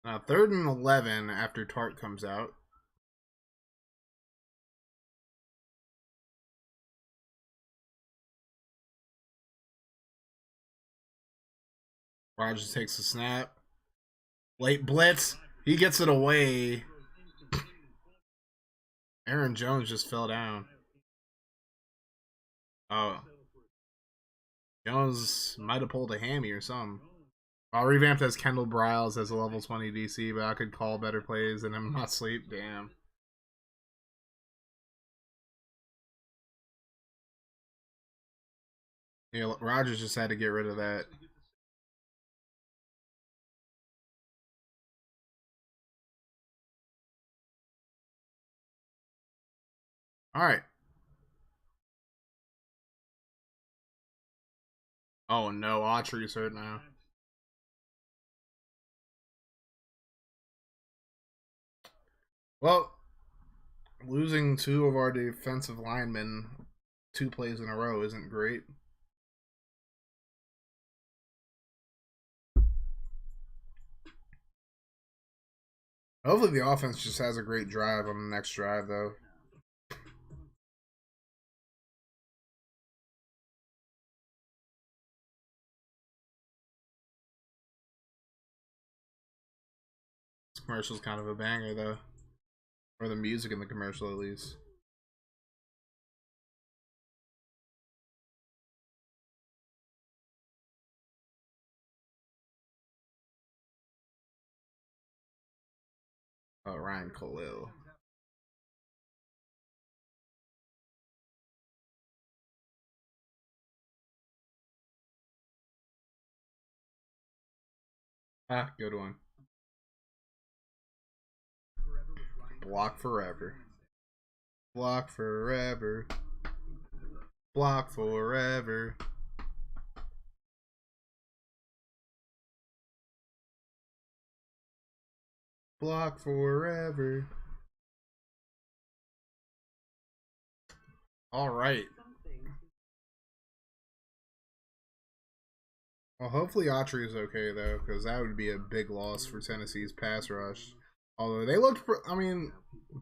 S1: Now, 3rd and 11 after Tart comes out. Rogers takes a snap. Late blitz. He gets it away. Aaron Jones just fell down. Oh. Jones might have pulled a hammy or something. I'll revamp as Kendall Briles as a level 20 DC, but I could call better plays than him in my sleep. Damn. Yeah, Rogers just had to get rid of that. All right. Oh no, Autry's hurt now. Well, losing 2 of our defensive linemen 2 plays in a row isn't great. Hopefully the offense just has a great drive on the next drive, though. This commercial's kind of a banger, though. Or the music in the commercial, at least. Oh, Ryan Khalil. Ah, good one. Block forever. Block forever. Block forever. Block forever. All right. Well, hopefully Autry is okay, though, because that would be a big loss for Tennessee's pass rush. Although they looked, I mean,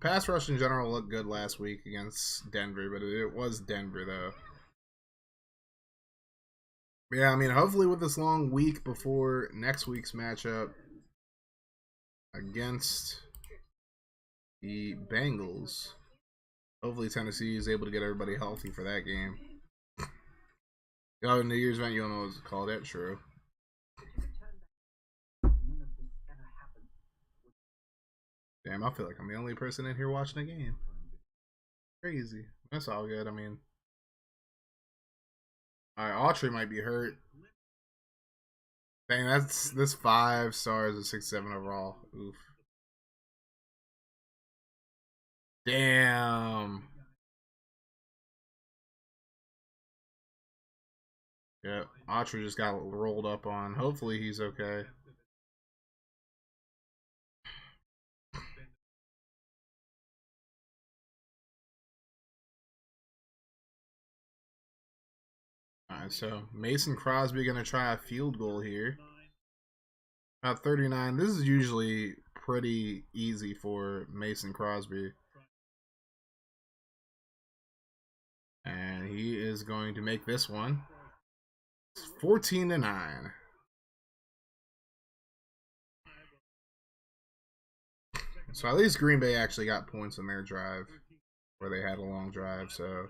S1: pass rush in general looked good last week against Denver, but it was Denver, though. Yeah, I mean, hopefully with this long week before next week's matchup against the Bengals, hopefully Tennessee is able to get everybody healthy for that game. Oh, New Year's event, you don't know what it's called. That true. Damn, I feel like I'm the only person in here watching the game. Crazy. That's all good. I mean, all right, Autry might be hurt. Dang, that's this 5 stars and 6-7 overall. Oof. Damn. Yeah, Autry just got rolled up on. Hopefully he's okay. Alright, so Mason Crosby gonna try a field goal here. About 39. This is usually pretty easy for Mason Crosby. And he is going to make this one. It's 14-9. So at least Green Bay actually got points in their drive, where they had a long drive. So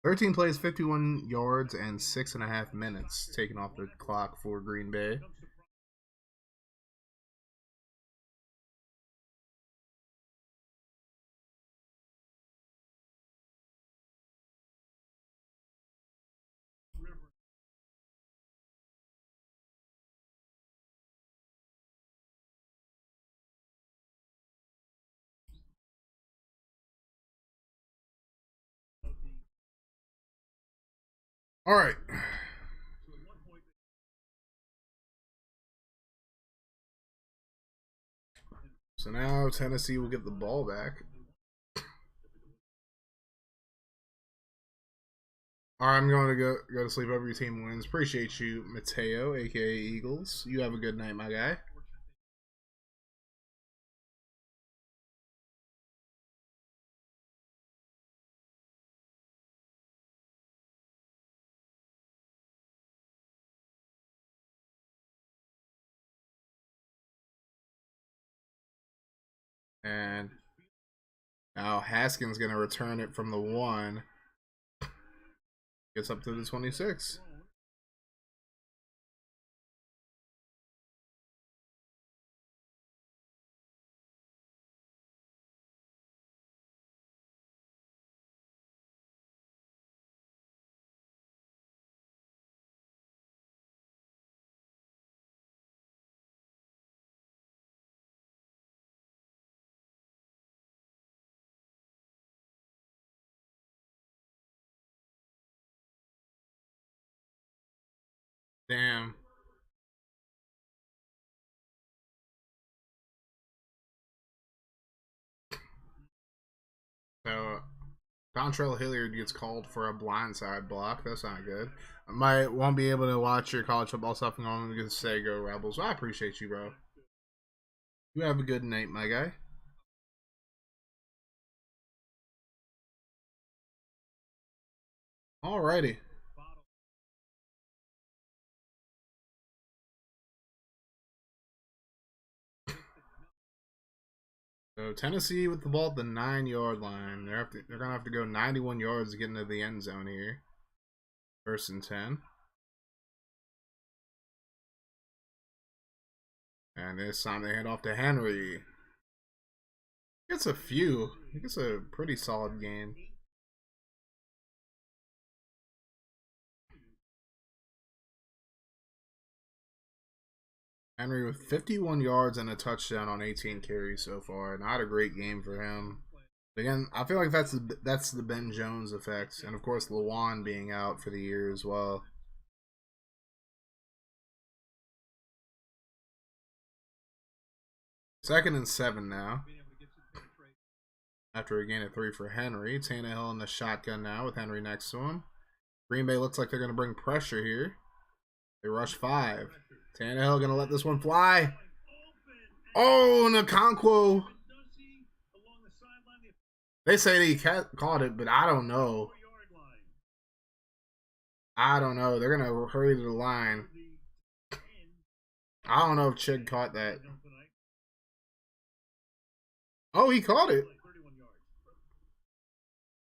S1: 13 plays, 51 yards, and 6.5 minutes taken off the clock for Green Bay. All right. So now Tennessee will get the ball back. All right, I'm going to go to sleep. Over your team wins. Appreciate you, Mateo, aka Eagles. You have a good night, my guy. And now Haskins going to return it from the 1. Gets up to the 26. Damn. So Dontrell Hilliard gets called for a blindside block. That's not good. Won't be able to watch your college football stuff and I'm going to say go Rebels. I appreciate you, bro. You have a good night, my guy. Alrighty. So Tennessee with the ball at the 9-yard line. They're gonna have to go 91 yards to get into the end zone here. 1st and 10. And this time they hand off to Henry. Gets a few. He gets a pretty solid game. Henry with 51 yards and a touchdown on 18 carries so far. Not a great game for him. But again, I feel like that's the Ben Jones effect, and of course Lawan being out for the year as well. 2nd and 7 now. After a gain of 3 for Henry. Tannehill in the shotgun now with Henry next to him. Green Bay looks like they're going to bring pressure here. They rush 5. Tannehill going to let this one fly. Oh, Nkonkwo. They say he caught it, but I don't know. I don't know. They're going to hurry to the line. I don't know if Chig caught that. Oh, he caught it.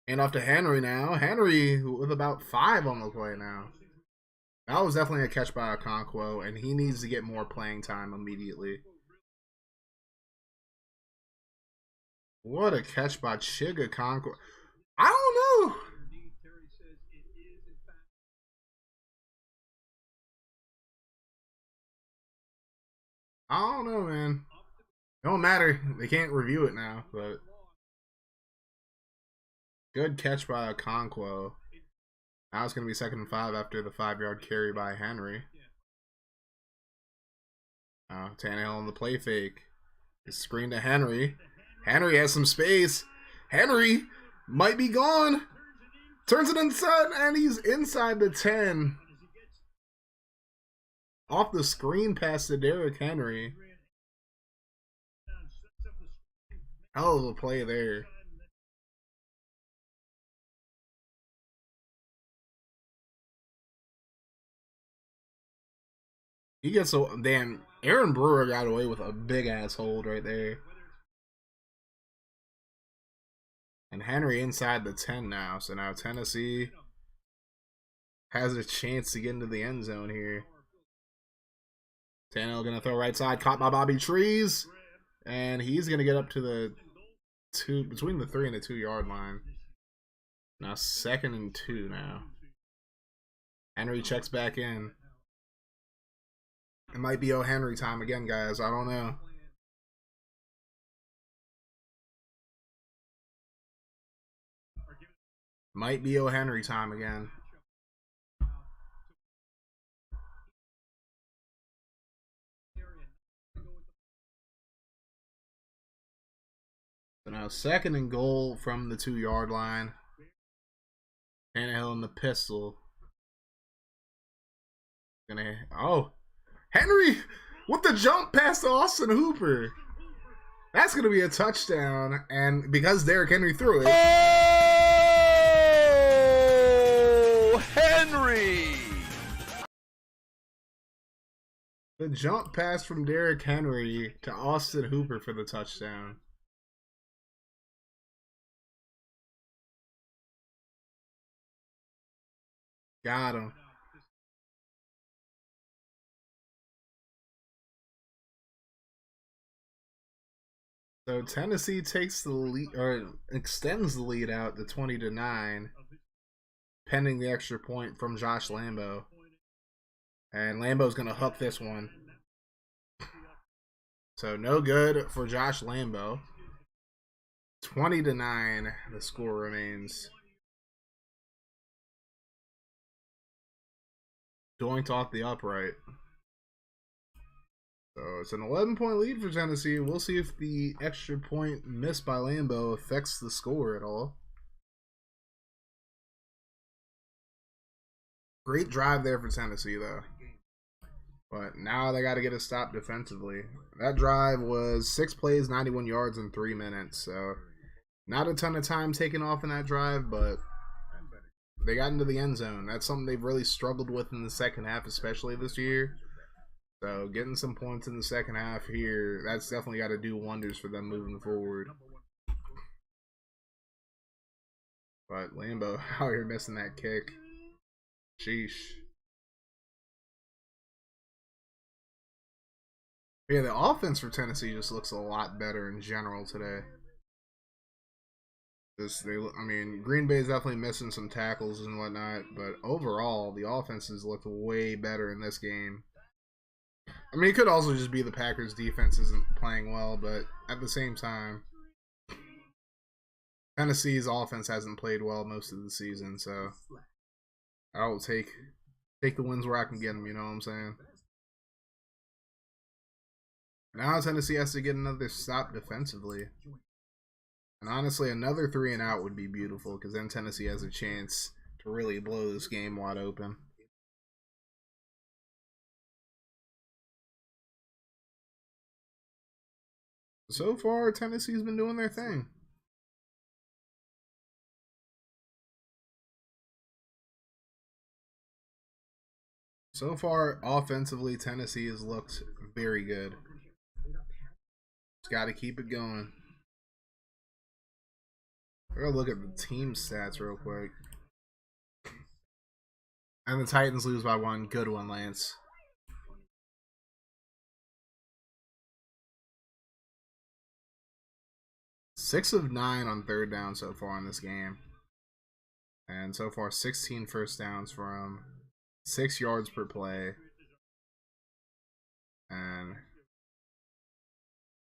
S1: And off to Henry now. Henry with about 5 on the play now. That was definitely a catch by Okonkwo, and he needs to get more playing time immediately. What a catch by Chig Okonkwo. I don't know. I don't know, man. It don't matter. They can't review it now, but good catch by Okonkwo. Now it's going to be 2nd and 5 after the 5-yard carry by Henry. Tannehill on the play fake. It's screen to Henry. Henry has some space. Henry might be gone. Turns it inside, and he's inside the 10. Off the screen pass to Derrick Henry. Hell of a play there. He gets so damn. Aaron Brewer got away with a big ass hold right there. And Henry inside the 10 now. So now Tennessee has a chance to get into the end zone here. Tannehill gonna throw right side, caught by Bobby Trees, and he's gonna get up to the between the 3 and the 2-yard line. Now 2nd and 2 now. Henry checks back in. It might be O. Henry time again, guys. I don't know. Might be O. Henry time again. So now 2nd and goal from the 2-yard line. Tannehill in the pistol. Henry with the jump pass to Austin Hooper. That's going to be a touchdown. And because Derrick Henry threw it.
S2: Oh, Henry!
S1: The jump pass from Derrick Henry to Austin Hooper for the touchdown. Got him. So Tennessee takes the lead, or extends the lead out to 20-9, pending the extra point from Josh Lambo. And Lambo's going to hook this one. So no good for Josh Lambo. 20-9, the score remains. Doinked off the upright. So it's an 11-point lead for Tennessee. We'll see if the extra point missed by Lambo affects the score at all. Great drive there for Tennessee, though. But now they got to get a stop defensively. That drive was 6 plays, 91 yards in 3 minutes. So not a ton of time taken off in that drive, but they got into the end zone. That's something they've really struggled with in the second half, especially this year. So getting some points in the second half here, that's definitely got to do wonders for them moving forward. But Lambo out here missing that kick. Sheesh. Yeah, the offense for Tennessee just looks a lot better in general today. Green Bay's definitely missing some tackles and whatnot, but overall, the offenses looked way better in this game. I mean, it could also just be the Packers' defense isn't playing well, but at the same time, Tennessee's offense hasn't played well most of the season, so I will take the wins where I can get them, you know what I'm saying? Now Tennessee has to get another stop defensively. And honestly, another 3 and out would be beautiful, because then Tennessee has a chance to really blow this game wide open. So far, Tennessee's been doing their thing. So far, offensively, Tennessee has looked very good. Just got to keep it going. We're going to look at the team stats real quick. And the Titans lose by 1. Good one, Lance. Six of 9 on 3rd down so far in this game. And so far, 16 first downs for him. 6 yards per play. And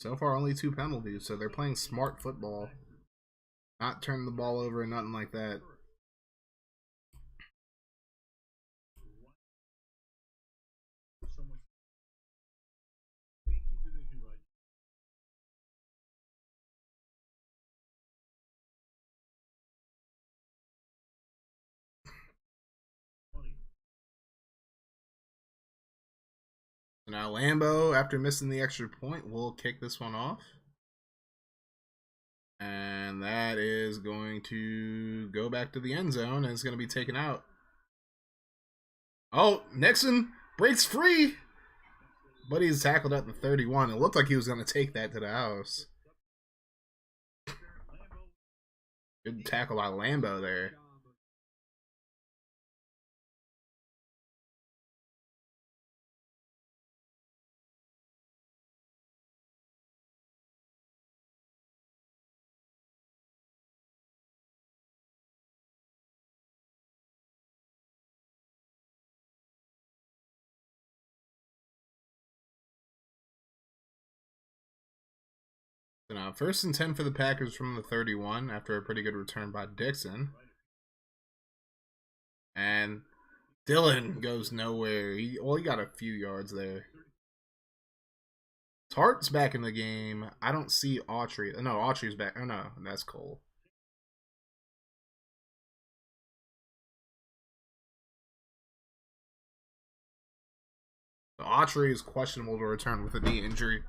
S1: So far, only 2 penalties, so they're playing smart football. Not turning the ball over and nothing like that. Now Lambo, after missing the extra point, will kick this one off. And that is going to go back to the end zone and it's going to be taken out. Oh, Nixon breaks free. But he's tackled at the 31. It looked like he was going to take that to the house. Good tackle by Lambo there. So now, 1st and 10 for the Packers from the 31 after a pretty good return by Dixon. And Dillon goes nowhere. He got a few yards there. Tart's back in the game. I don't see Autry. No, Autry's back. Oh, no, that's Cole. So Autry is questionable to return with a knee injury.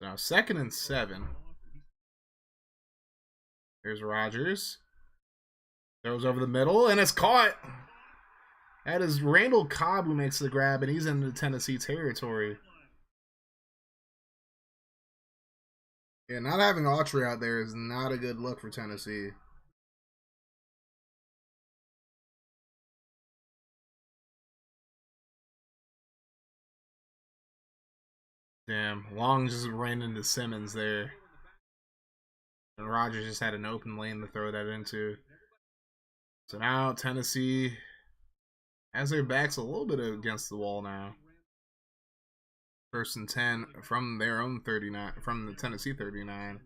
S1: Now, 2nd and 7. Here's Rodgers. Throws over the middle, and it's caught. That is Randall Cobb who makes the grab, and he's in the Tennessee territory. Yeah, not having Autry out there is not a good look for Tennessee. Damn, Long just ran into Simmons there. And Rodgers just had an open lane to throw that into. So now Tennessee has their backs a little bit against the wall now. 1st and 10 from their own 39, from the Tennessee 39.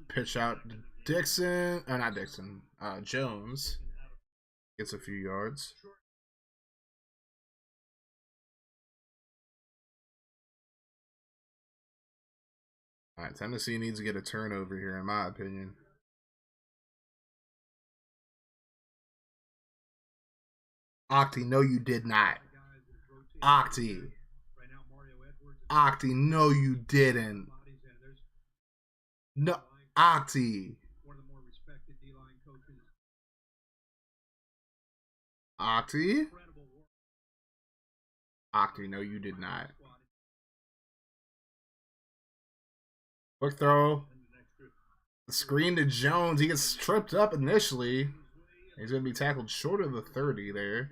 S1: Pitch out to Dixon, or not Dixon, Jones. Gets a few yards. All right, Tennessee needs to get a turnover here, in my opinion. Octi, no, you did not. Octi. Octi, no, you didn't. No, Octi. Octi? Octi, no, you did not. Quick throw. Screen to Jones. He gets tripped up initially. He's going to be tackled short of the 30 there.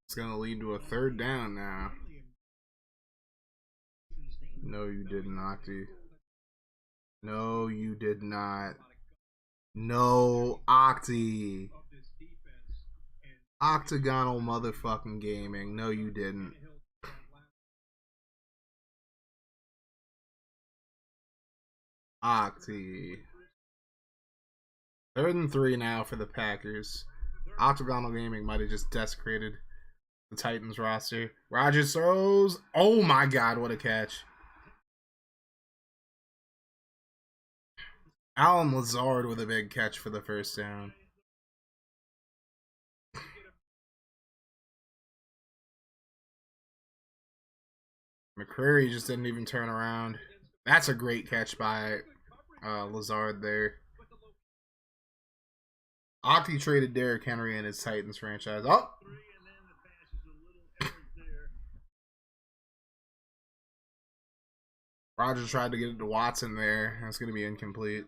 S1: It's going to lead to a 3rd down now. No, you didn't, Octi. No, you did not. No, Octi. Octagonal motherfucking gaming. No, you didn't. Octi. 3rd and 3 now for the Packers. Octagonal Gaming might have just desecrated the Titans roster. Rodgers throws. Oh my god, what a catch. Alan Lazard with a big catch for the 1st down. McCreary just didn't even turn around. That's a great catch by Lazard there. Octi traded Derrick Henry in his Titans franchise. Oh! Rodgers tried to get it to Watson there. That's going to be incomplete.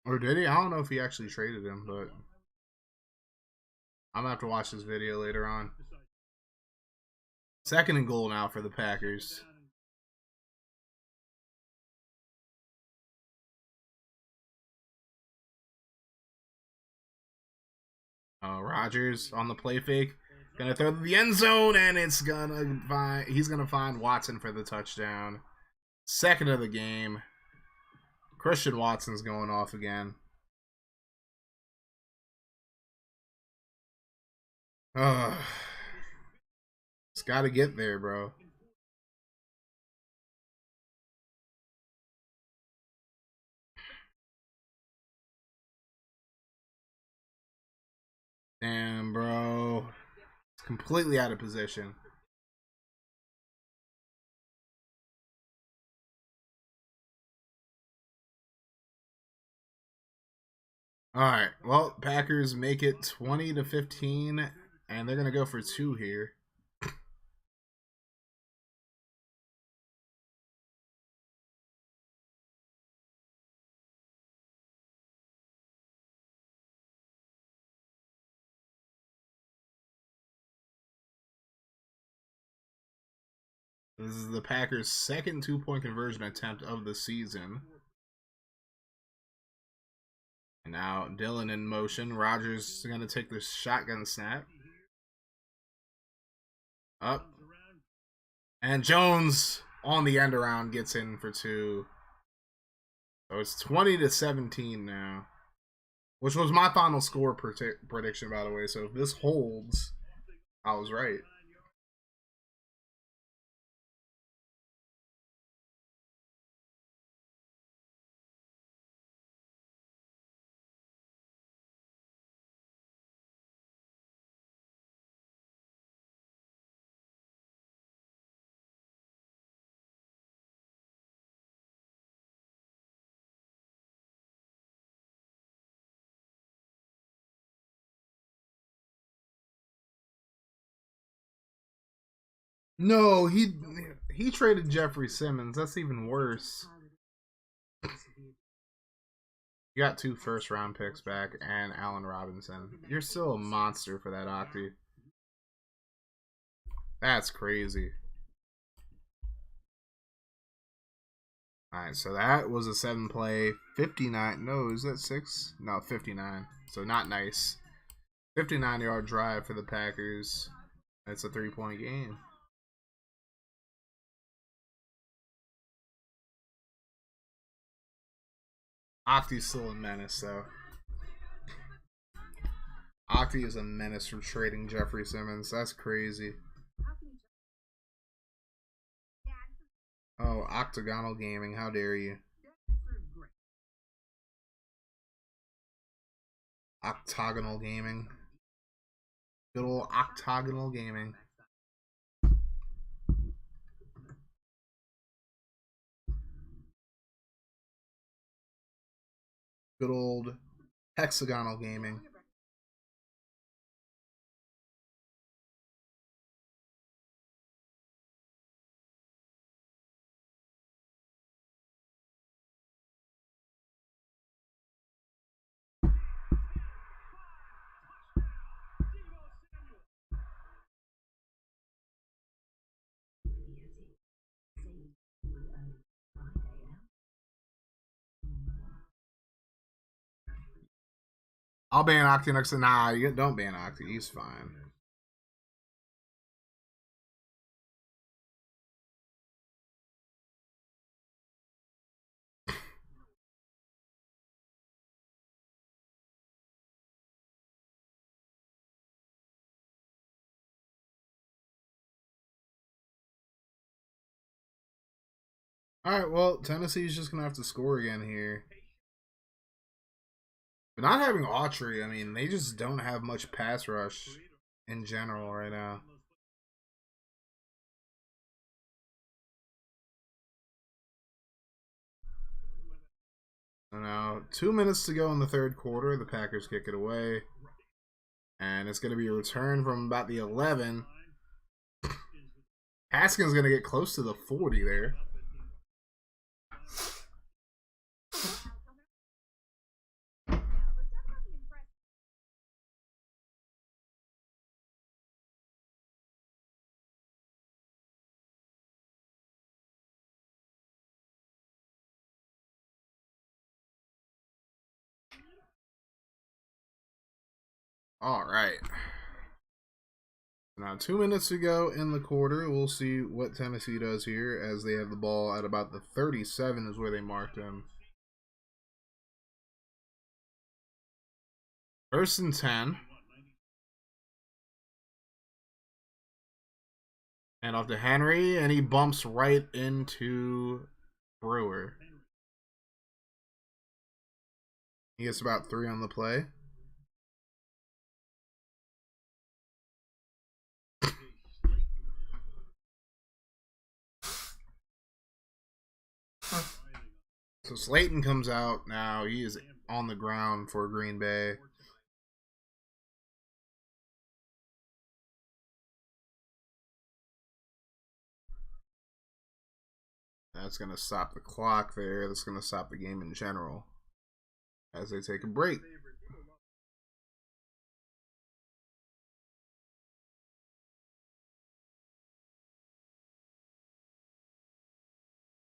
S1: Or did he? I don't know if he actually traded him, but I'm gonna have to watch this video later on. 2nd and goal now for the Packers. Rodgers on the play fake. Gonna throw to the end zone, and he's gonna find Watson for the touchdown. 2nd of the game. Christian Watson's going off again. It's got to get there, bro. Damn, bro. It's completely out of position. Alright, well, Packers make it 20-15, and they're going to go for 2 here. This is the Packers' 2nd 2-point conversion attempt of the season. And now Dillon in motion. Rodgers is going to take the shotgun snap. Up. And Jones on the end around gets in for 2. So it's 20-17 now. Which was my final score prediction, by the way. So if this holds, I was right. No, he traded Jeffrey Simmons. That's even worse. You got 2 first-round picks back and Allen Robinson. You're still a monster for that, Octi. That's crazy. Alright, so that was a 7-play, 59. No, is that 6? No, 59. So not nice. 59-yard drive for the Packers. It's a 3-point game. Octi's still a menace, though. Octi is a menace from trading Jeffrey Simmons. That's crazy. Oh, Octagonal Gaming. How dare you? Octagonal Gaming. Good old Octagonal Gaming. Good old Hexagonal Gaming. I'll ban Octi next to nah, you don't ban Octi, he's fine. Alright, well, Tennessee's just gonna have to score again here. But not having Autry, I mean, they just don't have much pass rush in general right now. So now, 2 minutes to go in the 3rd quarter. The Packers kick it away. And it's going to be a return from about the 11. Haskins going to get close to the 40 there. All right. Now, 2 minutes to go in the quarter. We'll see what Tennessee does here as they have the ball at about the 37 is where they marked him. 1st and 10. And off to Henry, and he bumps right into Brewer. He gets about 3 on the play. So Slayton comes out now. He is on the ground for Green Bay. That's going to stop the clock there. That's going to stop the game in general as they take a break.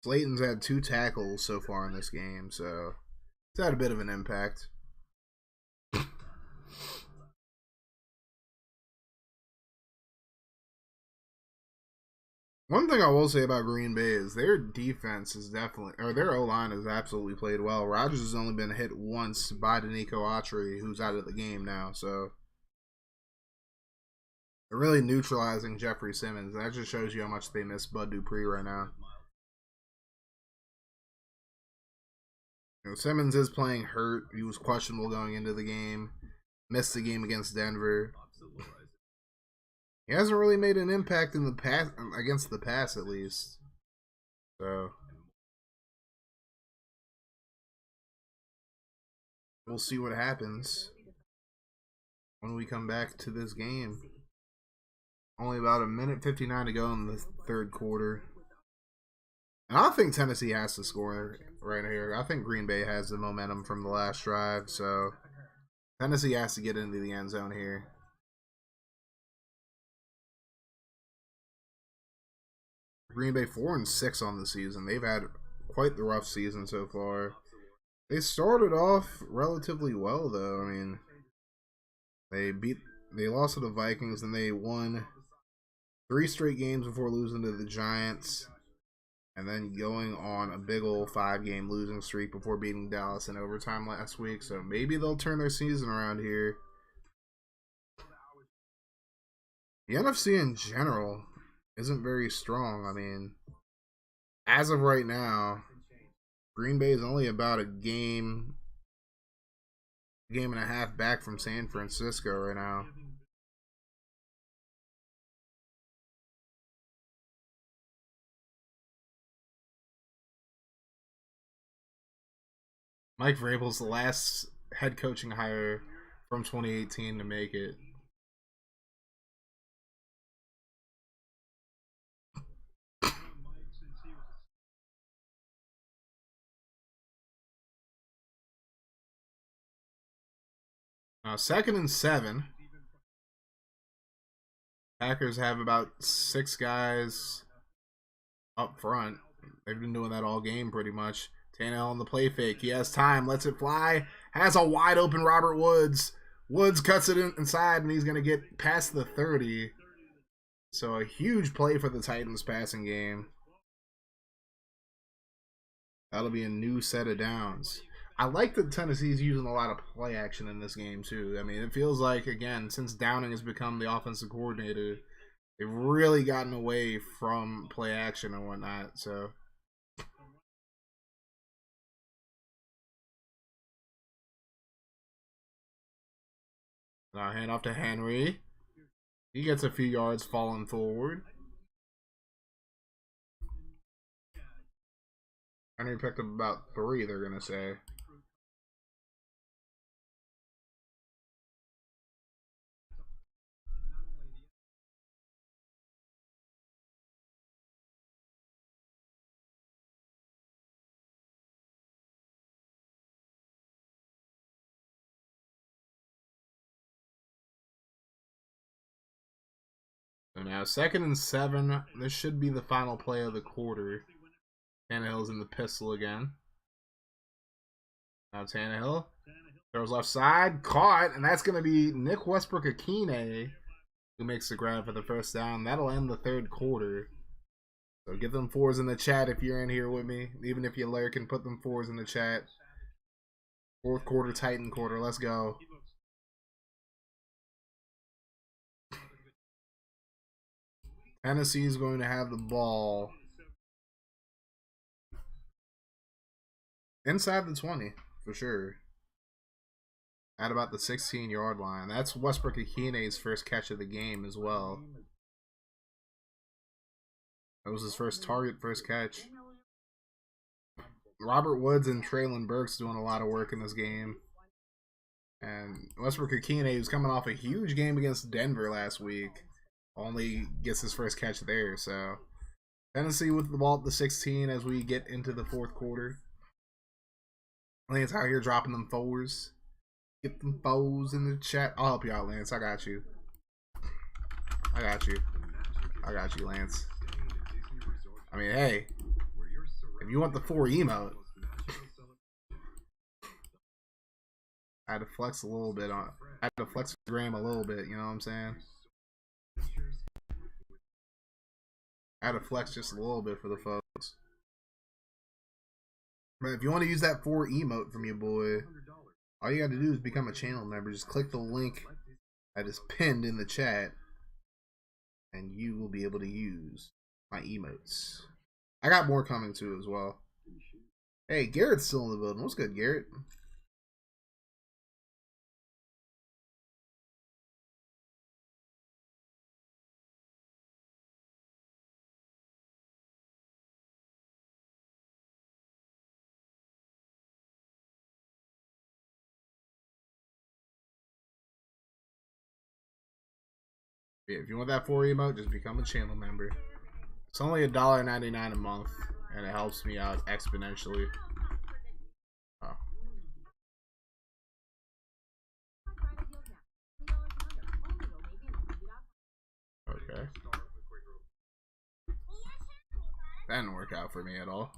S1: Slayton's had 2 tackles so far in this game, so it's had a bit of an impact. One thing I will say about Green Bay is their defense is definitely, or their O-line has absolutely played well. Rodgers has only been hit once by Danico Autry, who's out of the game now, so they're really neutralizing Jeffrey Simmons. That just shows you how much they miss Bud Dupree right now. You know, Simmons is playing hurt. He was questionable going into the game. Missed the game against Denver. He hasn't really made an impact in the pass against the pass, at least. So we'll see what happens when we come back to this game. Only about 1:59 to go in the 3rd quarter. And I think Tennessee has to score right here. I think Green Bay has the momentum from the last drive, so Tennessee has to get into the end zone here. Green Bay 4-6 on the season. They've had quite the rough season so far. They started off relatively well, though. I mean, they lost to the Vikings, and they won 3 straight games before losing to the Giants, and then going on a big old 5-game losing streak before beating Dallas in overtime last week. So maybe they'll turn their season around here. The NFC in general isn't very strong. I mean, as of right now, Green Bay is only about a game and a half back from San Francisco right now. Mike Vrabel's the last head coaching hire from 2018 to make it. Now, 2nd and 7. Packers have about 6 guys up front. They've been doing that all game pretty much. Tannehill on the play fake. He has time. Lets it fly. Has a wide open Robert Woods. Woods cuts it inside, and he's going to get past the 30. So a huge play for the Titans passing game. That'll be a new set of downs. I like that Tennessee's using a lot of play action in this game, too. I mean, it feels like, again, since Downing has become the offensive coordinator, they've really gotten away from play action and whatnot, so. Now hand off to Henry. He gets a few yards falling forward. Henry picked up about 3, they're going to say. So now 2nd and 7. This should be the final play of the quarter. Tannehill's in the pistol again. Now Tannehill Throws left side, caught, and that's going to be Nick Westbrook-Akine who makes the grab for the first down. That'll end the third quarter. So get them fours in the chat if you're in here with me. Even if you're lurking, put them fours in the chat. Fourth quarter, Titan quarter. Let's go. Tennessee is going to have the ball inside the 20 for sure. At about the 16-yard line. That's Westbrook-Akine's first catch of the game as well. That was his first target, first catch. Robert Woods and Traylon Burks doing a lot of work in this game. And Westbrook-Akine, who's coming off a huge game against Denver last week, only gets his first catch there. So Tennessee with the ball at the 16 as we get into the fourth quarter. Lance out here dropping them fours. Get them foes in the chat. I'll help you out, Lance. I got you. I got you. I got you, Lance. I mean, hey, if you want the 4 emote, I had to flex a little bit on. I had to flex the gram a little bit. You know what I'm saying? I had to flex just a little bit for the folks. But if you want to use that 4 emote from your boy, all you got to do is become a channel member. Just click the link that is pinned in the chat, and you will be able to use my emotes. I got more coming too as well. Hey, Garrett's still in the building. What's good, Garrett? Yeah, if you want that 4 emote, just become a channel member. It's only $1.99 a month, and it helps me out exponentially. Oh. Okay. That didn't work out for me at all.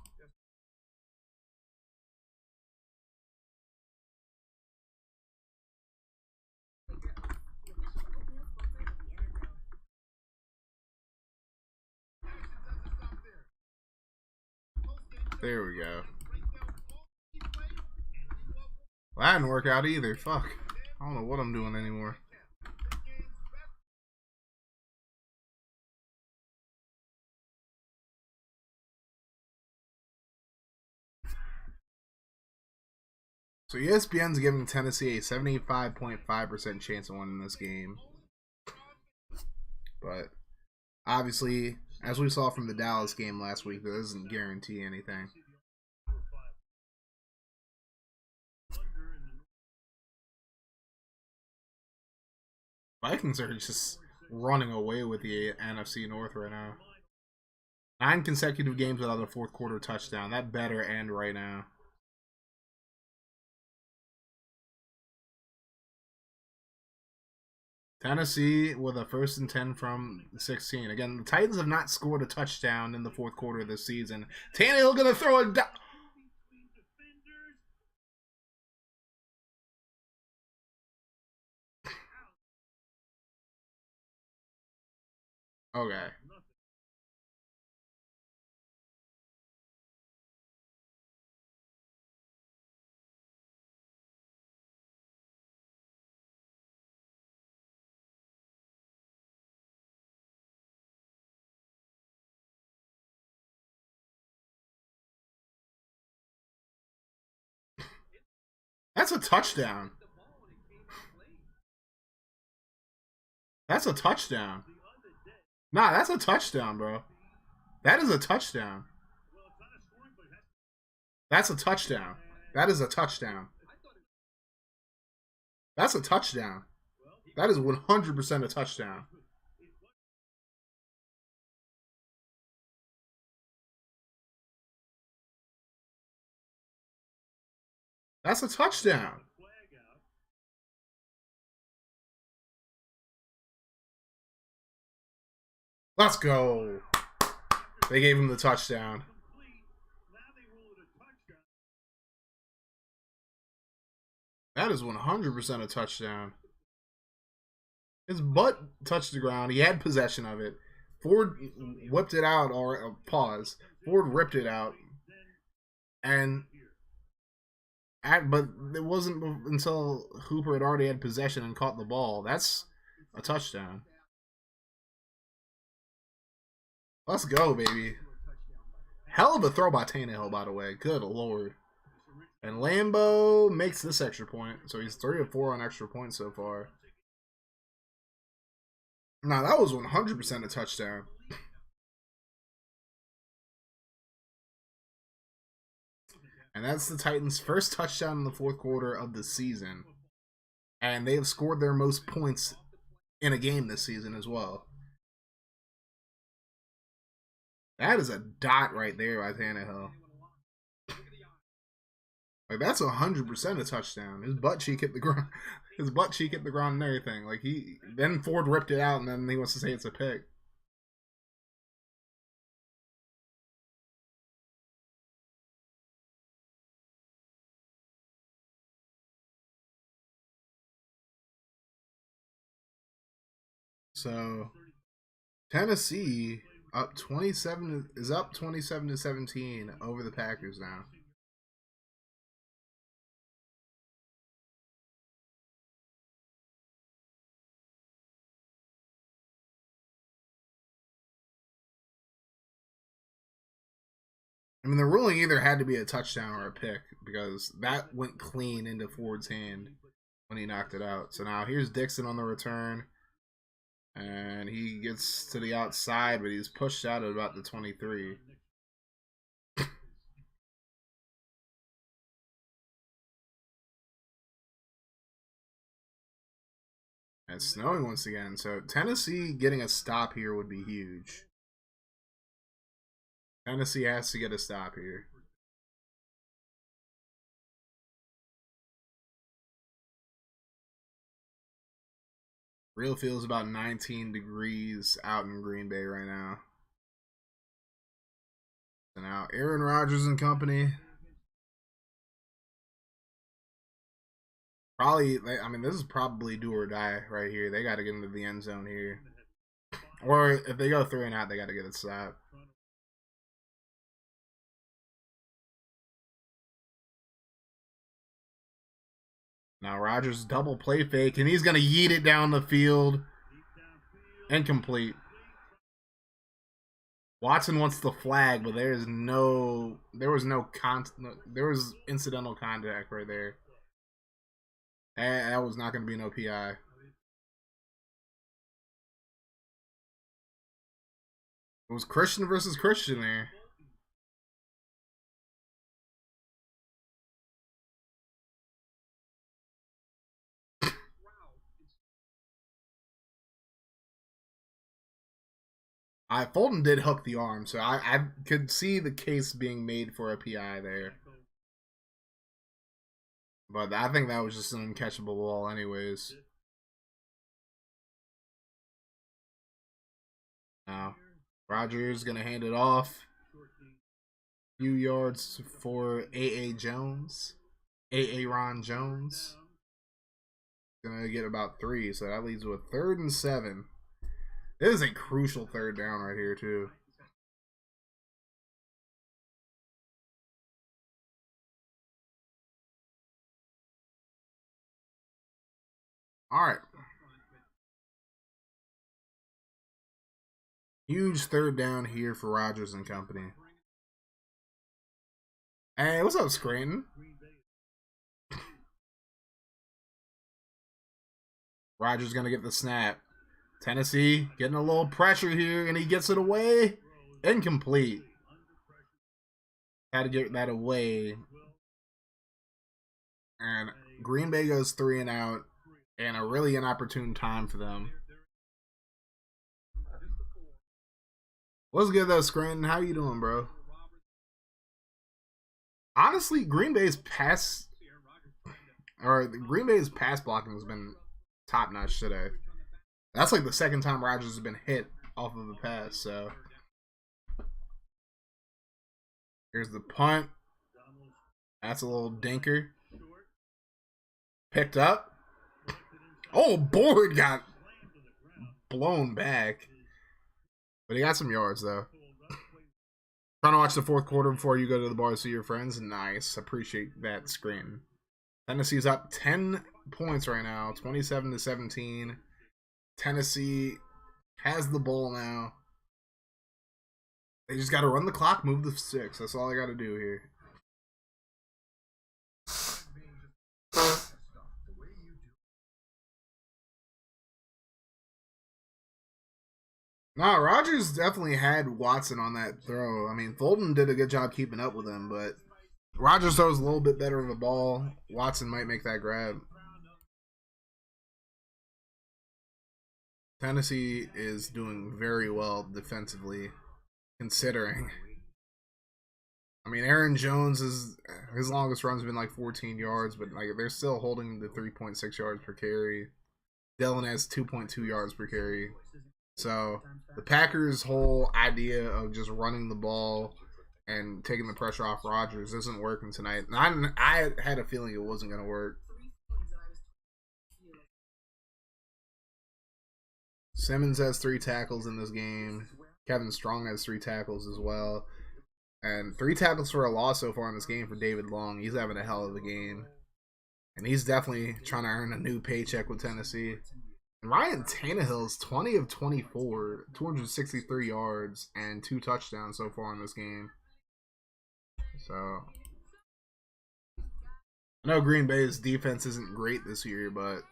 S1: There we go. Well, that didn't work out either. Fuck. I don't know what I'm doing anymore. So ESPN's giving Tennessee a 75.5% chance of winning this game. But obviously, as we saw from the Dallas game last week, that doesn't guarantee anything. Vikings are just running away with the NFC North right now. 9 consecutive games without a fourth quarter touchdown. That better end right now. Tennessee with a 1st and 10 from 16. Again, the Titans have not scored a touchdown in the fourth quarter of this season. Tannehill gonna throw it down. Okay. That's a touchdown. That's a touchdown. Nah, that's a touchdown, bro. That is a touchdown. That's a touchdown. That is a touchdown. That's a touchdown. That is 100% a touchdown. That's a touchdown. Let's go. They gave him the touchdown. That is 100% a touchdown. His butt touched the ground. He had possession of it. Ford whipped it out, or pause. Ford ripped it out. But it wasn't until Hooper had already had possession and caught the ball. That's a touchdown. Let's go, baby. Hell of a throw by Tannehill, by the way. Good lord. And Lambo makes this extra point. So he's 3 of 4 on extra points so far. Now, that was 100% a touchdown. And that's the Titans' first touchdown in the fourth quarter of the season. And they have scored their most points in a game this season as well. That is a dot right there by Tannehill. Like, that's 100% a touchdown. His butt cheek hit the ground. His butt cheek hit the ground and everything. Like, then Ford ripped it out, and then he wants to say it's a pick. So Tennessee up 27 is up 27-17 over the Packers now. I mean, the ruling either had to be a touchdown or a pick because that went clean into Ford's hand when he knocked it out. So now here's Dixon on the return. And he gets to the outside, but he's pushed out at about the 23. And it's snowing once again. So Tennessee getting a stop here would be huge. Tennessee has to get a stop here. Real feels about 19 degrees out in Green Bay right now. So now Aaron Rodgers and company. Probably, I mean, this is probably do or die right here. They got to get into the end zone here. Or if they go 3 and out, they got to get a stop. Now Rodgers double play fake, and he's going to yeet it down the field. Incomplete. Watson wants the flag, but there was no there was incidental contact right there. That was not going to be no PI. It was Christian versus Christian there. Fulton did hook the arm, so I could see the case being made for a PI there. But I think that was just an uncatchable ball anyways. Now, Rodgers going to hand it off. Few yards for A.A. Jones. A.A. Ron Jones. Going to get about 3, so that leads to a 3rd and 7. This is a crucial 3rd down right here, too. All right. Huge 3rd down here for Rodgers and company. Hey, what's up, Scranton? Rodgers going to get the snap. Tennessee getting a little pressure here, and he gets it away. Incomplete. Had to get that away. And Green Bay goes 3 and out, and a really inopportune time for them. What's good though, Scranton? How you doing, bro? Honestly, Green Bay's pass blocking has been top notch today. That's like the 2nd time Rodgers has been hit off of a pass, so. Here's the punt. That's a little dinker. Picked up. Oh, board got blown back. But he got some yards, though. Trying to watch the fourth quarter before you go to the bar to see your friends. Nice. Appreciate that screen. Tennessee's up 10 points right now. 27-17. Tennessee has the ball now. They just got to run the clock, move the sticks. That's all I got to do here. Nah, Rodgers definitely had Watson on that throw. I mean, Fulton did a good job keeping up with him, but Rodgers throws a little bit better of a ball. Watson might make that grab. Tennessee is doing very well defensively, considering. I mean, Aaron Jones is his longest run's been like 14 yards, but like they're still holding the 3.6 yards per carry. Dillon has 2.2 yards per carry. So the Packers' whole idea of just running the ball and taking the pressure off Rodgers isn't working tonight. And I had a feeling it wasn't going to work. Simmons has 3 tackles in this game. Kevin Strong has 3 tackles as well. And 3 tackles for a loss so far in this game for David Long. He's having a hell of a game. And he's definitely trying to earn a new paycheck with Tennessee. And Ryan Tannehill's 20 of 24, 263 yards, and 2 touchdowns so far in this game. So, I know Green Bay's defense isn't great this year, but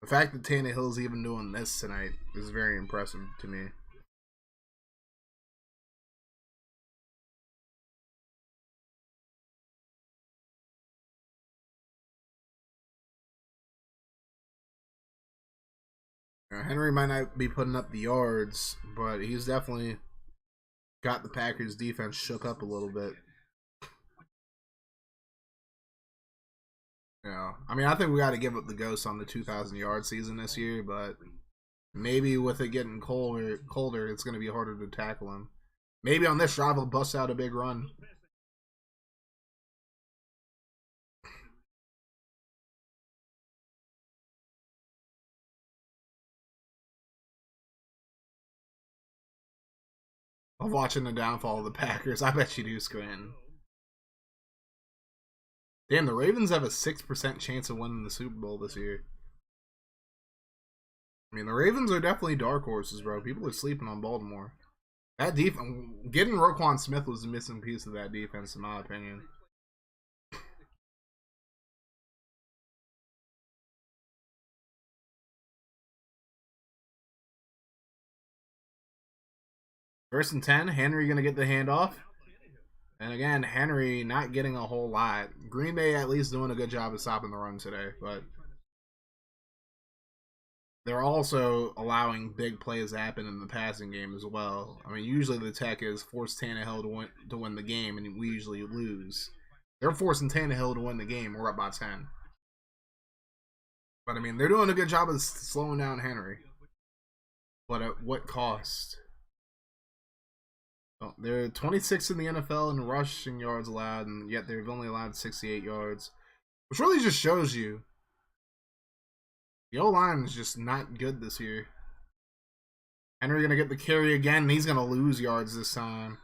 S1: the fact that Tannehill's even doing this tonight is very impressive to me. Henry might not be putting up the yards, but he's definitely got the Packers defense shook up a little bit. Yeah, I mean, I think we got to give up the ghost on the 2,000 yard season this year, but maybe with it getting colder, it's going to be harder to tackle him. Maybe on this drive, he'll bust out a big run. I'm watching the downfall of the Packers. I bet you do, Scranton. Damn, the Ravens have a 6% chance of winning the Super Bowl this year. I mean, the Ravens are definitely dark horses, bro. People are sleeping on Baltimore. That defense, getting Roquan Smith was the missing piece of that defense, in my opinion. First and 10, Henry going to get the handoff. And again, Henry not getting a whole lot. Green Bay at least doing a good job of stopping the run today, but they're also allowing big plays to happen in the passing game as well. I mean, usually the tech is force Tannehill to win the game, and we usually lose. They're forcing Tannehill to win the game. We're up by 10. But, I mean, they're doing a good job of slowing down Henry. But at what cost? Oh, they're 26th in the NFL in rushing yards allowed, and yet they've only allowed 68 yards. Which really just shows you the O-line is just not good this year. Henry going to get the carry again, and he's going to lose yards this time.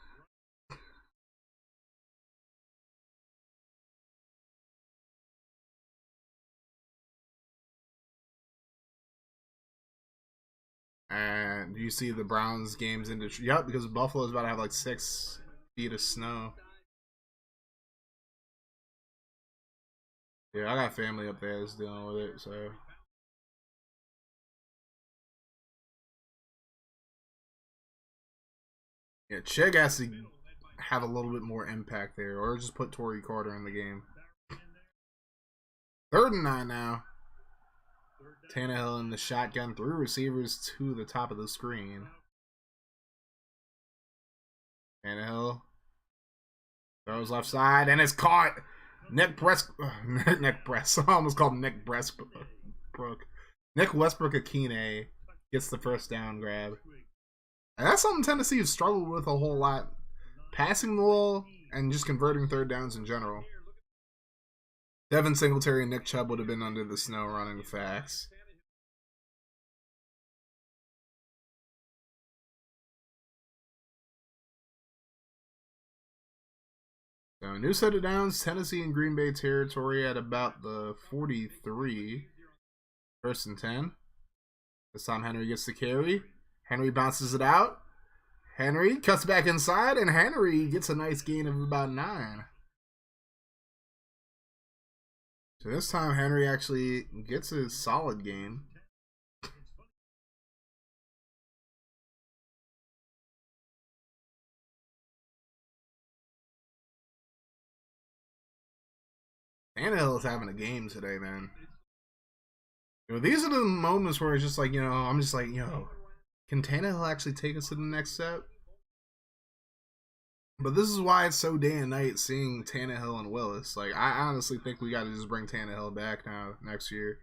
S1: And you see the Browns games into... Yep, because Buffalo's about to have like 6 feet of snow. Yeah, I got family up there that's dealing with it, so... Yeah, Chig has to have a little bit more impact there, or just put Torrey Carter in the game. 3rd and 9 now. Tannehill in the shotgun, 3 receivers to the top of the screen. Tannehill throws left side, and it's caught. Nick Westbrook. I almost called him Nick Westbrook. Nick Westbrook-Akine gets the first down grab. And that's something Tennessee has struggled with a whole lot. Passing the ball and just converting 3rd downs in general. Devin Singletary and Nick Chubb would have been under the snow running facts. So, new set of downs, Tennessee and Green Bay territory at about the 43. First and 10. This time Henry gets the carry. Henry bounces it out. Henry cuts back inside, and Henry gets a nice gain of about 9. So this time Henry actually gets a solid gain. Tannehill is having a game today, man. You know, these are the moments where it's just like, I'm just like, can Tannehill actually take us to the next step? But this is why it's so day and night seeing Tannehill and Willis. Like, I honestly think we got to just bring Tannehill back now next year.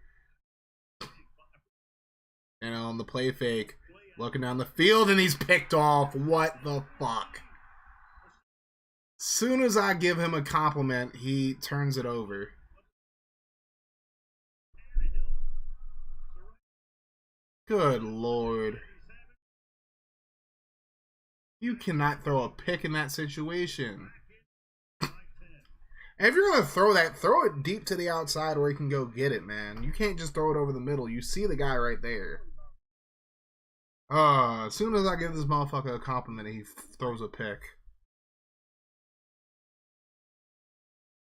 S1: On the play fake, looking down the field, and he's picked off. What the fuck? Soon as I give him a compliment, he turns it over. Good Lord. You cannot throw a pick in that situation. And if you're going to throw it deep to the outside where he can go get it, man. You can't just throw it over the middle. You see the guy right there. As soon as I give this motherfucker a compliment, he throws a pick.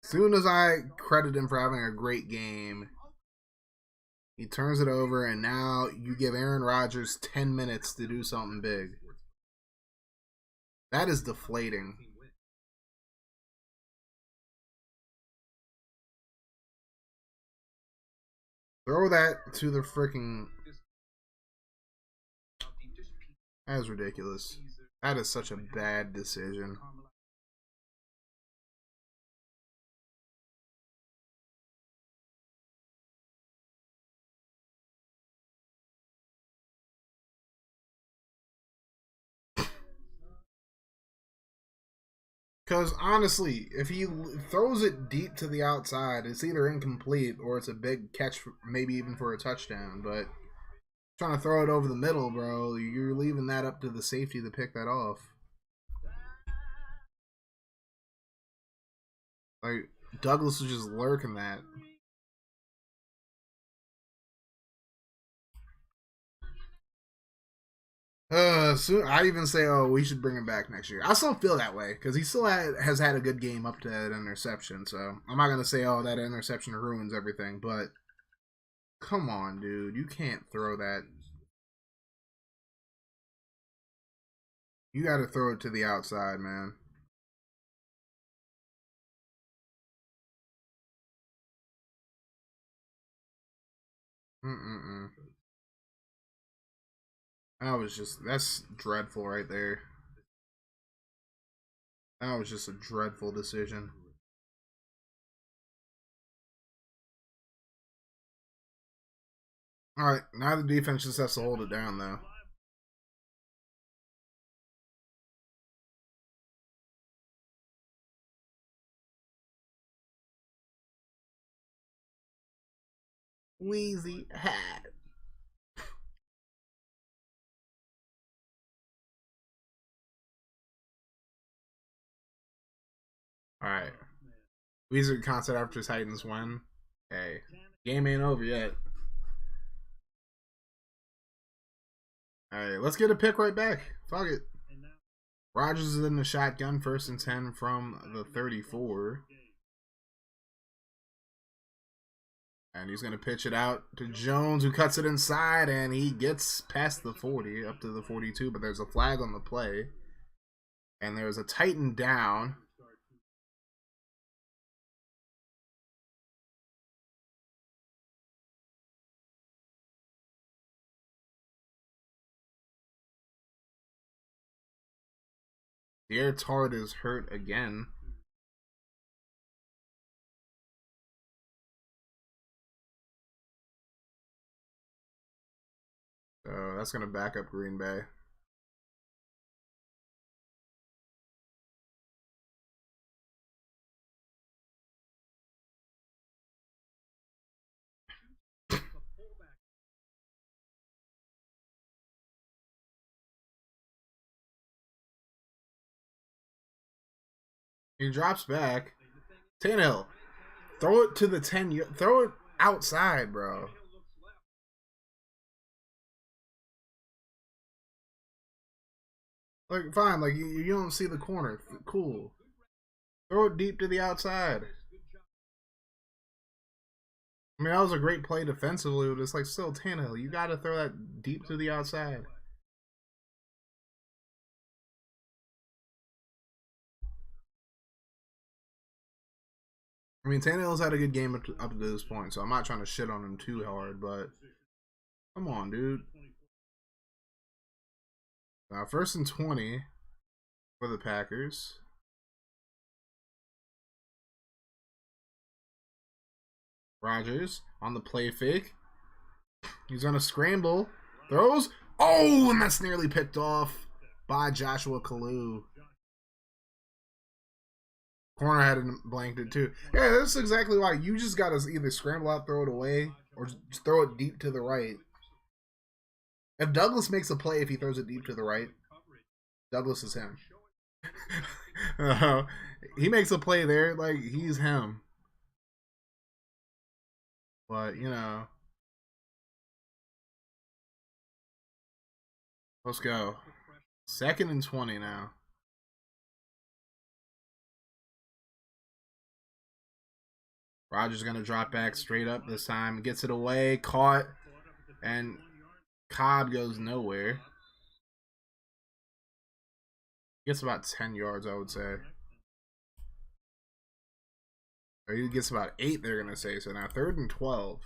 S1: As soon as I credit him for having a great game, he turns it over, and now you give Aaron Rodgers 10 minutes to do something big. That is deflating. Throw that to the freaking... That is ridiculous. That is such a bad decision. Because honestly, if he throws it deep to the outside, it's either incomplete or it's a big catch, maybe even for a touchdown. But trying to throw it over the middle, bro, you're leaving that up to the safety to pick that off. Like, Douglas was just lurking that. Soon I even say, we should bring him back next year. I still feel that way because he still has had a good game up to that interception. So I'm not gonna say, that interception ruins everything. But come on, dude, you can't throw that. You got to throw it to the outside, man. That's dreadful right there. That was just a dreadful decision. Alright, now the defense just has to hold it down, though. Wheezy hat. Alright. Weezer concert after Titans win. Hey, game ain't over yet. Alright, let's get a pick right back. Fuck it. Rodgers is in the shotgun, 1st and 10 from the 34. And he's going to pitch it out to Jones, who cuts it inside, and he gets past the 40, up to the 42, but there's a flag on the play. And there's a Titan down. Pierre Tard is hurt again. So that's going to back up Green Bay. He drops back. Tannehill. Throw it to the 10. Throw it outside, bro. Like, fine. Like, you don't see the corner. Cool. Throw it deep to the outside. I mean, that was a great play defensively, but it's like still Tannehill. You got to throw that deep to the outside. I mean, Tannehill's had a good game up to this point, so I'm not trying to shit on him too hard, but come on, dude. Now, 1st and 20 for the Packers. Rodgers on the play fake. He's going to scramble. Throws. Oh, and that's nearly picked off by Joshua Kalu. Corner had him blanketed too. Yeah, that's exactly why. You just got to either scramble out, throw it away, or just throw it deep to the right. If Douglas makes a play, if he throws it deep to the right, Douglas is him. He makes a play there, like he's him. But, you know. Let's go. 2nd and 20 now. Rodgers going to drop back straight up this time. Gets it away. Caught. And Cobb goes nowhere. Gets about 10 yards, I would say. Or he gets about 8, they're going to say. So now 3rd and 12.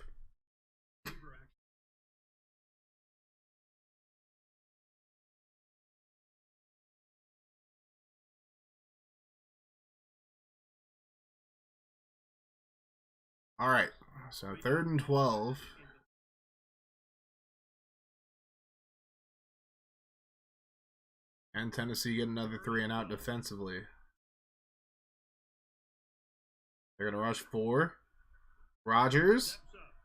S1: All right. So 3rd and 12. And Tennessee get another 3 and out defensively. They're going to rush 4. Rodgers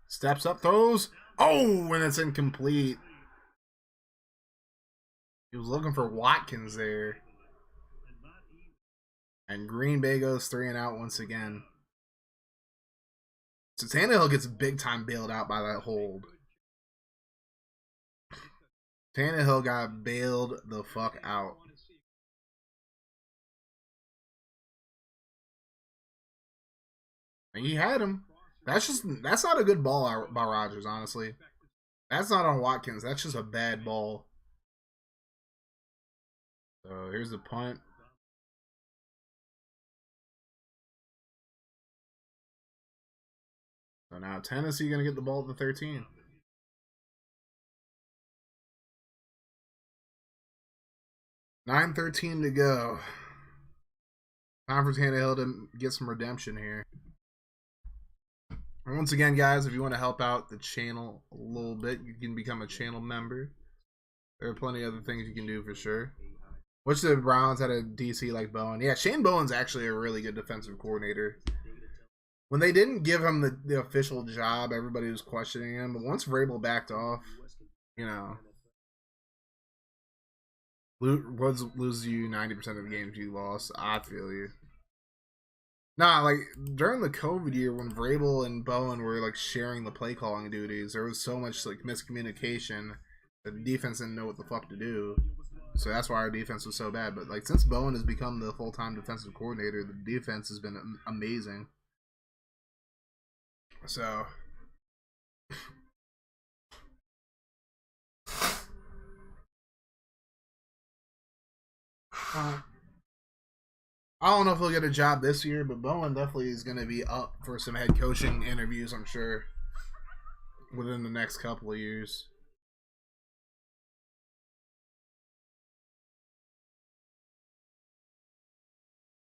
S1: steps up, throws. Oh, and it's incomplete. He was looking for Watkins there. And Green Bay goes 3 and out once again. So Tannehill gets big time bailed out by that hold. Tannehill got bailed the fuck out. And he had him. That's not a good ball by Rodgers, honestly. That's not on Watkins. That's just a bad ball. So here's the punt. So now Tennessee going to get the ball at the 13. $9:13 to go. Time for Tannehill to get some redemption here. And once again, guys, if you want to help out the channel a little bit, you can become a channel member. There are plenty of other things you can do for sure. Wish the Browns had a DC like Bowen. Yeah, Shane Bowen's actually a really good defensive coordinator. When they didn't give him the official job, everybody was questioning him. But once Vrabel backed off, you know, lose you 90% of the games you lost. I feel you. Nah, like during the COVID year when Vrabel and Bowen were like sharing the play calling duties, there was so much like miscommunication that the defense didn't know what the fuck to do. So that's why our defense was so bad. But like since Bowen has become the full-time defensive coordinator, the defense has been amazing. So I don't know if he'll get a job this year, but Bowen definitely is going to be up for some head coaching interviews, I'm sure, within the next couple of years.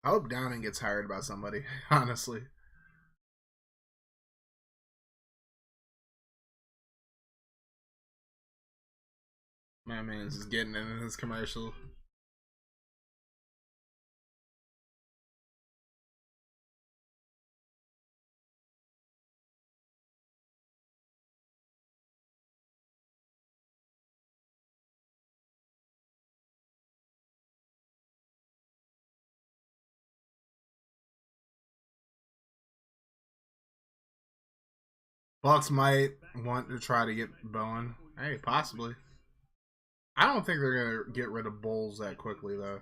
S1: I hope Downing gets hired by somebody, honestly. My man's just getting in his commercial. Bucks might want to try to get Bowen. Hey, possibly. I don't think they're going to get rid of Bulls that quickly, though.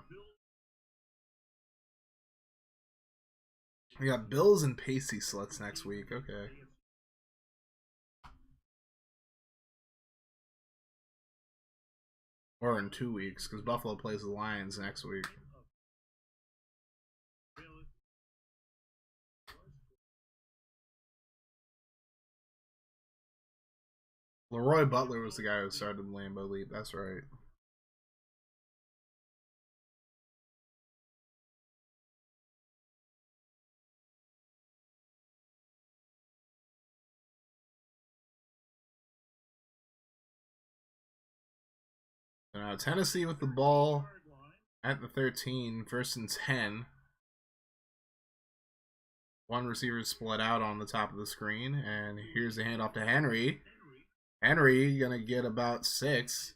S1: We got Bills and Pacey sluts next week. Okay. Or in 2 weeks, because Buffalo plays the Lions next week. Leroy Butler was the guy who started the Lambeau Leap. That's right. Tennessee with the ball at the 13, 1st and 10. One receiver split out on the top of the screen, and here's the handoff to Henry. Henry gonna get about 6.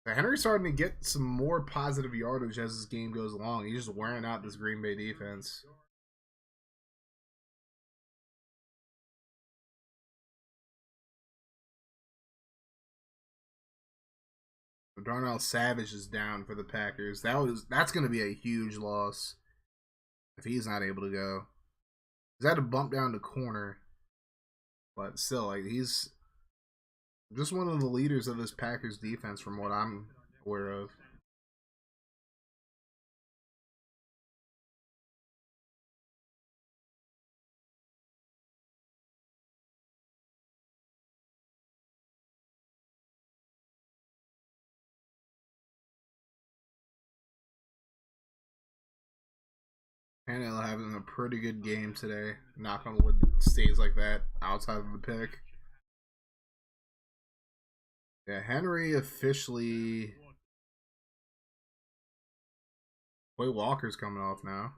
S1: Henry's starting to get some more positive yardage as this game goes along. He's just wearing out this Green Bay defense. Darnell Savage is down for the Packers. That's going to be a huge loss if he's not able to go. He's had to bump down to corner, but still, like, he's just one of the leaders of this Packers defense from what I'm aware of. Tannehill having a pretty good game today. Knock on wood, stays like that outside of the pick. Yeah, Henry officially. Quay Walker's coming off now.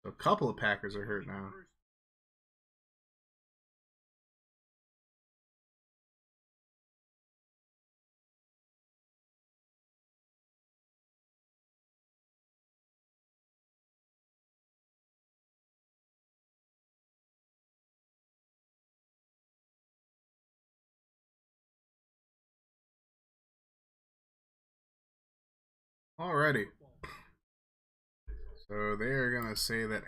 S1: So a couple of Packers are hurt now. Alrighty. So they're going to say that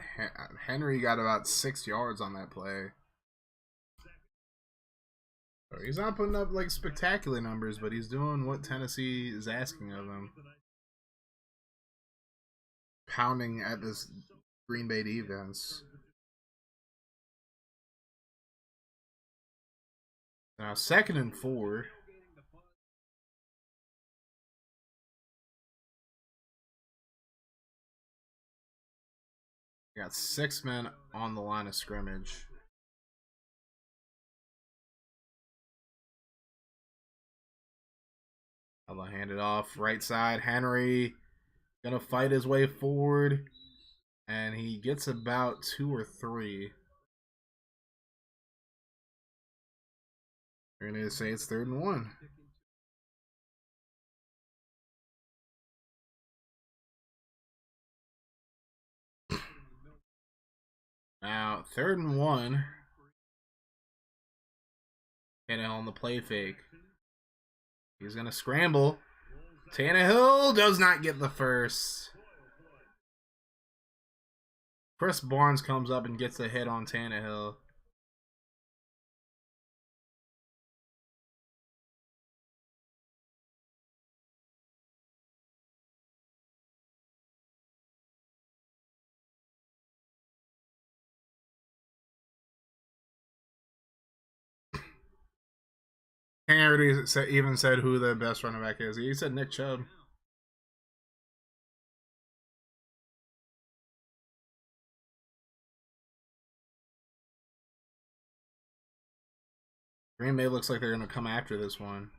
S1: Henry got about 6 yards on that play. So he's not putting up like spectacular numbers, but he's doing what Tennessee is asking of him. Pounding at this Green Bay defense. Now 2nd and 4. Got 6 men on the line of scrimmage. I'll hand it off right side. Henry gonna fight his way forward, and he gets about 2 or 3. We're gonna say it's 3rd and 1. Now, 3rd and 1. Tannehill on the play fake. He's going to scramble. Tannehill does not get the first. Chris Barnes comes up and gets a hit on Tannehill. Henry even said who the best running back is. He said Nick Chubb. Green Bay looks like they're going to come after this one.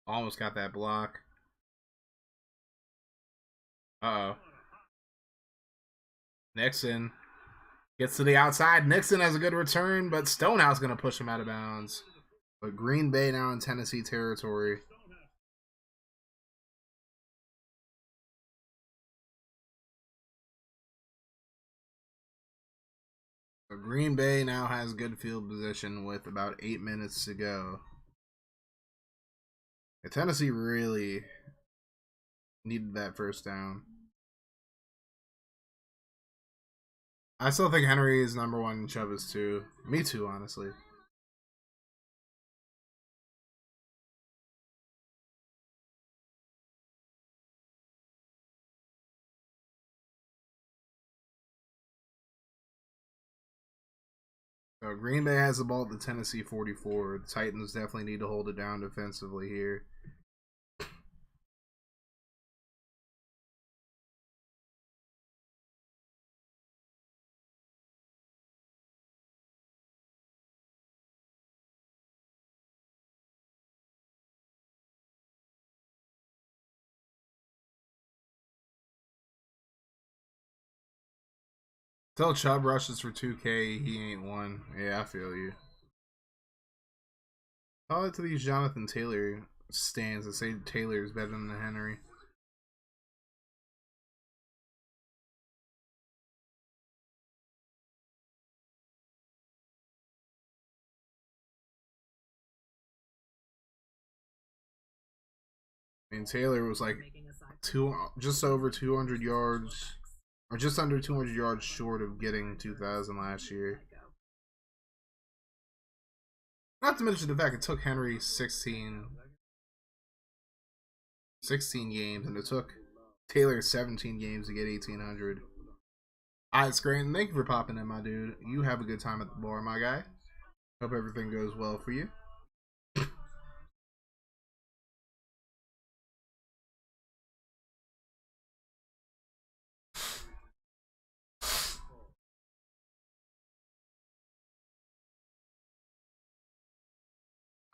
S1: Almost got that block. Uh-oh. Nixon gets to the outside. Nixon has a good return, but Stonehouse going to push him out of bounds. But Green Bay now in Tennessee territory. So Green Bay now has good field position with about 8 minutes to go. Tennessee really needed that first down. I still think Henry is number one and Chubb is two. Me too, honestly. So Green Bay has the ball at the Tennessee 44. The Titans definitely need to hold it down defensively here. Till Chubb rushes for 2K, he ain't one. Yeah, I feel you. Call it to these Jonathan Taylor stands that say Taylor is better than Henry. I mean, Taylor was like just over 200 yards, or just under 200 yards short of getting 2,000 last year. Not to mention the fact it took Henry 16 games, and it took Taylor 17 games to get 1,800. Alright, Scranton, thank you for popping in, my dude. You have a good time at the bar, my guy. Hope everything goes well for you.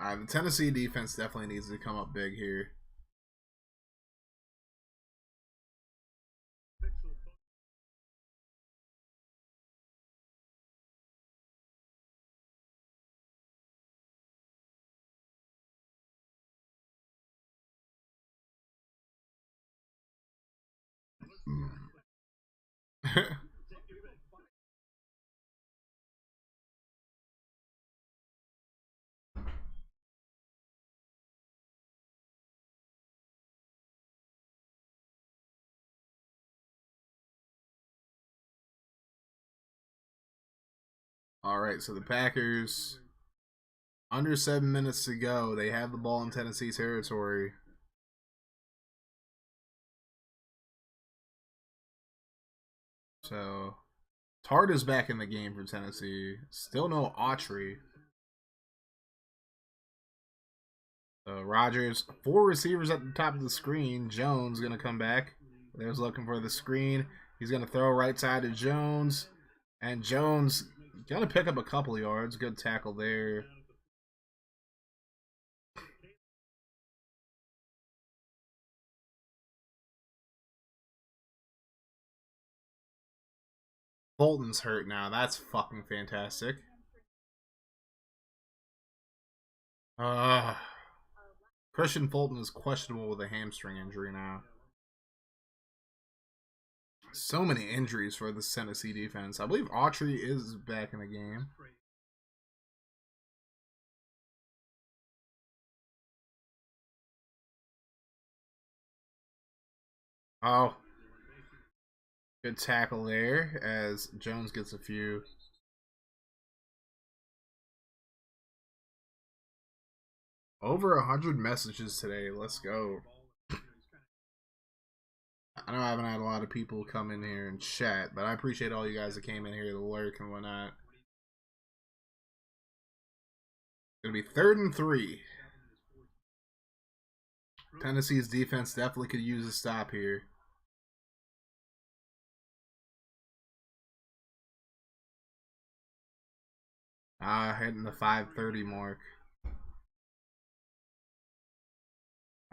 S1: The Tennessee defense definitely needs to come up big here. Alright, so the Packers, under 7 minutes to go. They have the ball in Tennessee territory. So, Tart is back in the game for Tennessee. Still no Autry. So, Rodgers, 4 receivers at the top of the screen. Jones going to come back. There's looking for the screen. He's going to throw right side to Jones. And Jones going to pick up a couple of yards. Good tackle there. Bolton's hurt now. That's fucking fantastic. Christian Fulton is questionable with a hamstring injury now. So many injuries for the Tennessee defense. I believe Autry is back in the game. Oh. Good tackle there as Jones gets a few. Over 100 messages today. Let's go. I know I haven't had a lot of people come in here and chat, but I appreciate all you guys that came in here to lurk and whatnot. It's going to be 3rd and 3. Tennessee's defense definitely could use a stop here. Hitting the 5:30 mark.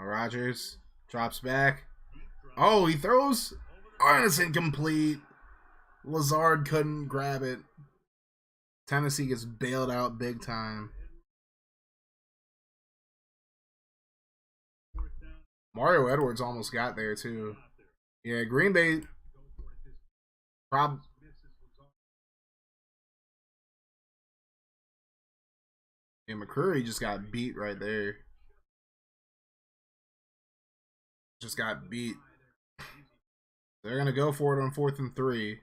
S1: Rodgers drops back. Oh, he throws. Oh, it's incomplete. Lazard couldn't grab it. Tennessee gets bailed out big time. Mario Edwards almost got there too. Yeah, Green Bay And McCurry just got beat right there. Just got beat. They're going to go for it on 4th and 3.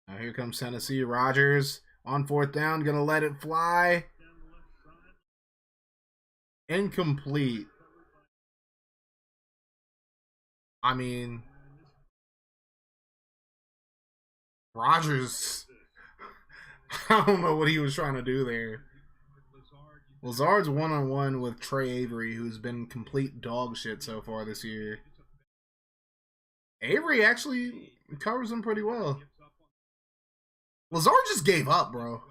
S1: Now here comes Tennessee. Rogers on 4th down. Going to let it fly. Incomplete. I mean, Rogers, I don't know what he was trying to do there. Lazard's one-on-one with Trey Avery, who's been complete dog shit so far this year. Avery actually covers him pretty well. Lazard just gave up, bro.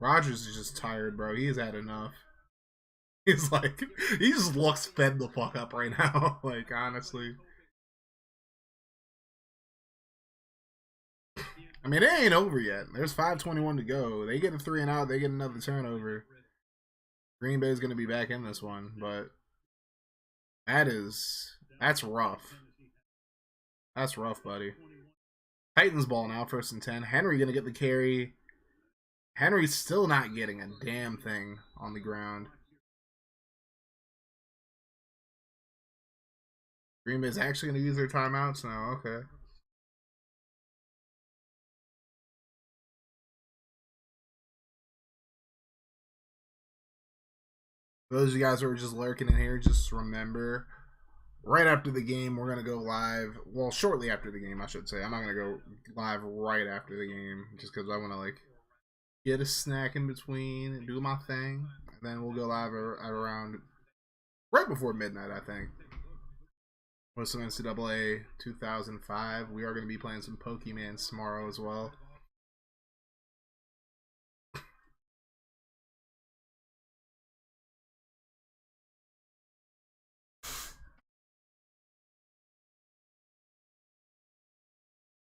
S1: Rogers is just tired, bro. He's had enough. He's like, he just looks fed the fuck up right now. Like, honestly. I mean, it ain't over yet. There's 5:21 to go. They get a 3 and out. They get another turnover. Green Bay's going to be back in this one, but that's rough. That's rough, buddy. Titans ball now, 1st and 10. Henry going to get the carry. Henry's still not getting a damn thing on the ground. Green Bay's actually going to use their timeouts now. Okay. For those of you guys who are just lurking in here, just remember, right after the game, we're going to go live. Well, shortly after the game, I should say. I'm not going to go live right after the game, just because I want to, like, get a snack in between and do my thing. And then we'll go live at around right before midnight, I think. With some NCAA 2005. We are going to be playing some Pokemon tomorrow as well.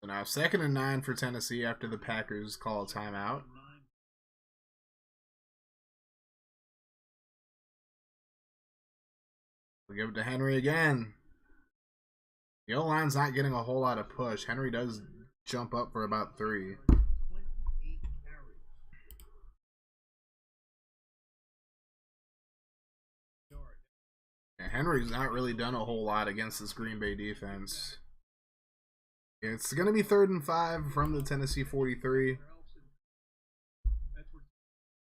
S1: So now 2nd and 9 for Tennessee after the Packers call a timeout. We'll give it to Henry again. The O-line's not getting a whole lot of push. Henry does jump up for about 3. And Henry's not really done a whole lot against this Green Bay defense. It's going to be 3rd and 5 from the Tennessee 43.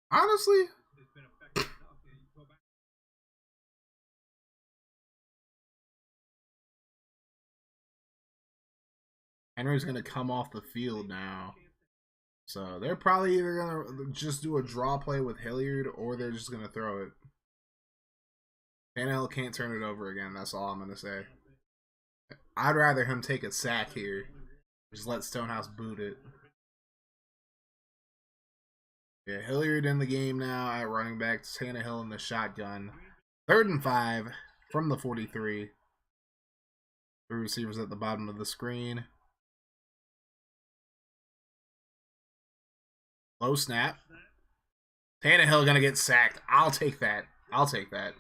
S1: Honestly, Henry's going to come off the field now. So they're probably either going to just do a draw play with Hilliard or they're just going to throw it. Tannehill can't turn it over again. That's all I'm going to say. I'd rather him take a sack here. Just let Stonehouse boot it. Yeah, Hilliard in the game now at running back. Tannehill in the shotgun. 3rd and 5 from the 43. 3 receivers at the bottom of the screen. Low snap. Tannehill gonna get sacked. I'll take that. I'll take that.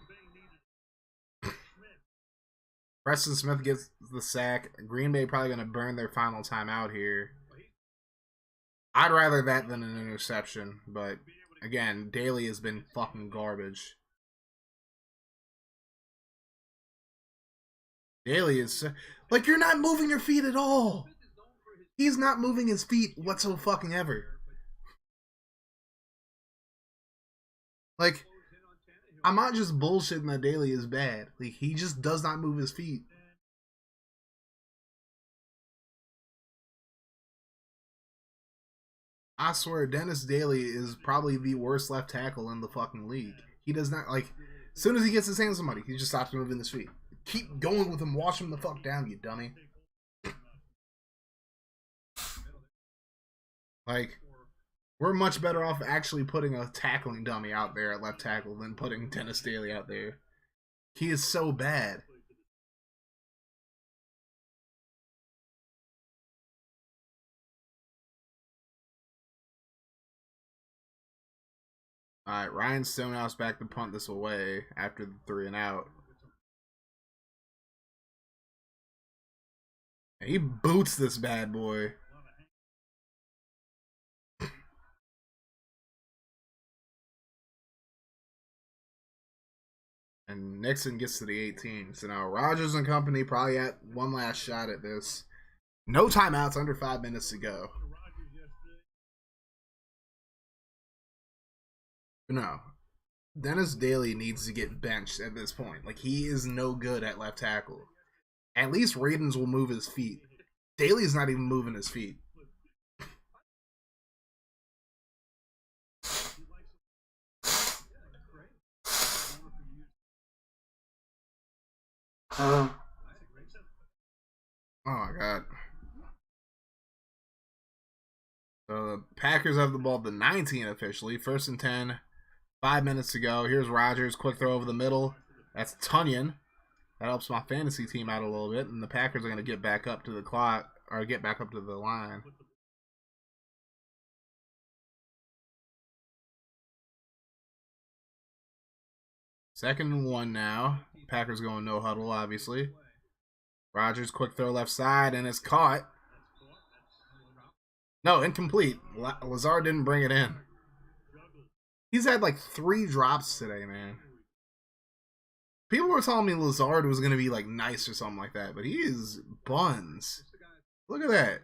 S1: Preston Smith gets the sack. Green Bay probably gonna burn their final timeout here. I'd rather that than an interception, but again, Daly has been fucking garbage. Daly is like, you're not moving your feet at all. He's not moving his feet whatsoever fucking ever. Like, I'm not just bullshitting that Daly is bad. Like, he just does not move his feet. I swear, Dennis Daly is probably the worst left tackle in the fucking league. He does not, like, as soon as he gets his hands on somebody, he just stops moving his feet. Keep going with him. Wash him the fuck down, you dummy. Like, we're much better off actually putting a tackling dummy out there at left tackle than putting Dennis Daly out there. He is so bad. All right, Ryan Stonehouse back to punt this away after the 3 and out. And he boots this bad boy. And Nixon gets to the 18. So now Rogers and company probably at one last shot at this. No timeouts, under 5 minutes to go. No. Dennis Daly needs to get benched at this point. Like, he is no good at left tackle. At least Radens will move his feet. Daly's not even moving his feet. Oh my god. So the Packers have the ball at the 19 officially. 1st and 10. 5 minutes to go. Here's Rodgers. Quick throw over the middle. That's Tunyon. That helps my fantasy team out a little bit. And the Packers are going to get back up to the clock. Or get back up to the line. Second and 1 now. Packers going no huddle, obviously. Rodgers, quick throw left side, and it's caught. No, incomplete. Lazard didn't bring it in. He's had like 3 drops today, man. People were telling me Lazard was going to be like nice or something like that, but he is buns. Look at that.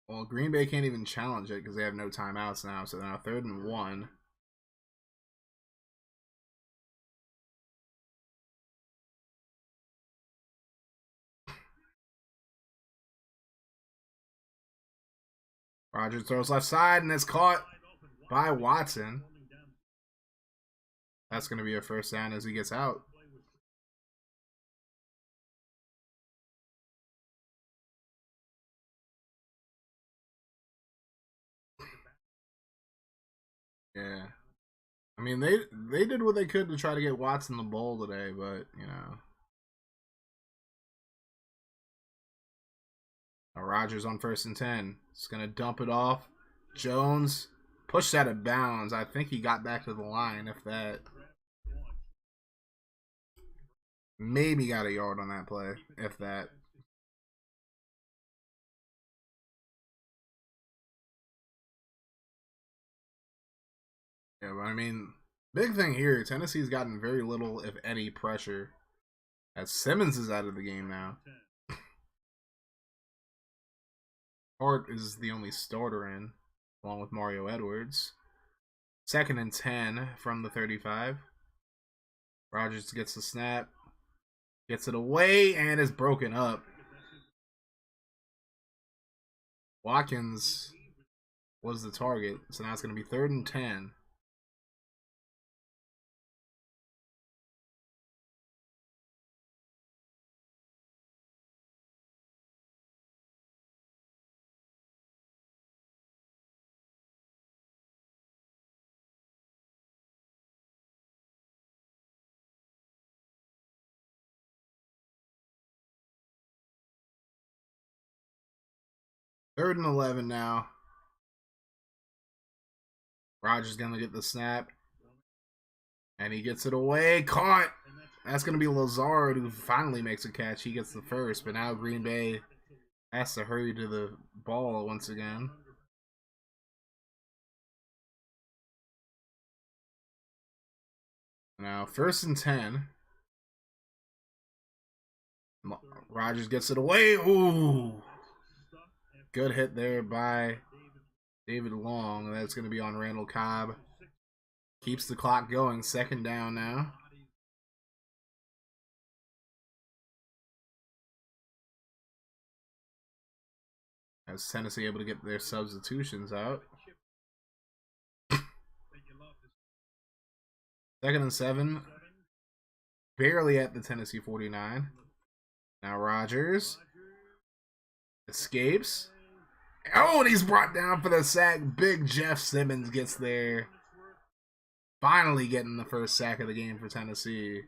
S1: Well, Green Bay can't even challenge it because they have no timeouts now. So now 3rd and 1. Rodgers throws left side, and it's caught by Watson. That's going to be a first down as he gets out. Yeah. I mean, they did what they could to try to get Watson the ball today, but, you know. Now Rodgers on 1st and 10. It's going to dump it off. Jones pushed out of bounds. I think he got back to the line, if that. Maybe got a yard on that play, if that. Yeah, but I mean, big thing here, Tennessee's gotten very little, if any, pressure. As Simmons is out of the game now. Hart is the only starter in, along with Mario Edwards. 2nd and 10 from the 35. Rodgers gets the snap. Gets it away and is broken up. Watkins was the target, so now it's going to be 3rd and 10. Third and 11 now. Rodgers going to get the snap. And he gets it away. Caught. That's going to be Lazard who finally makes a catch. He gets the first. But now Green Bay has to hurry to the ball once again. Now 1st and 10. Rodgers gets it away. Ooh. Good hit there by David Long. That's going to be on Randall Cobb. Keeps the clock going. 2nd down now. As Tennessee able to get their substitutions out. 2nd and 7. Barely at the Tennessee 49. Now Rodgers escapes. Oh, and he's brought down for the sack. Big Jeff Simmons gets there. finally getting the first sack of the game for Tennessee.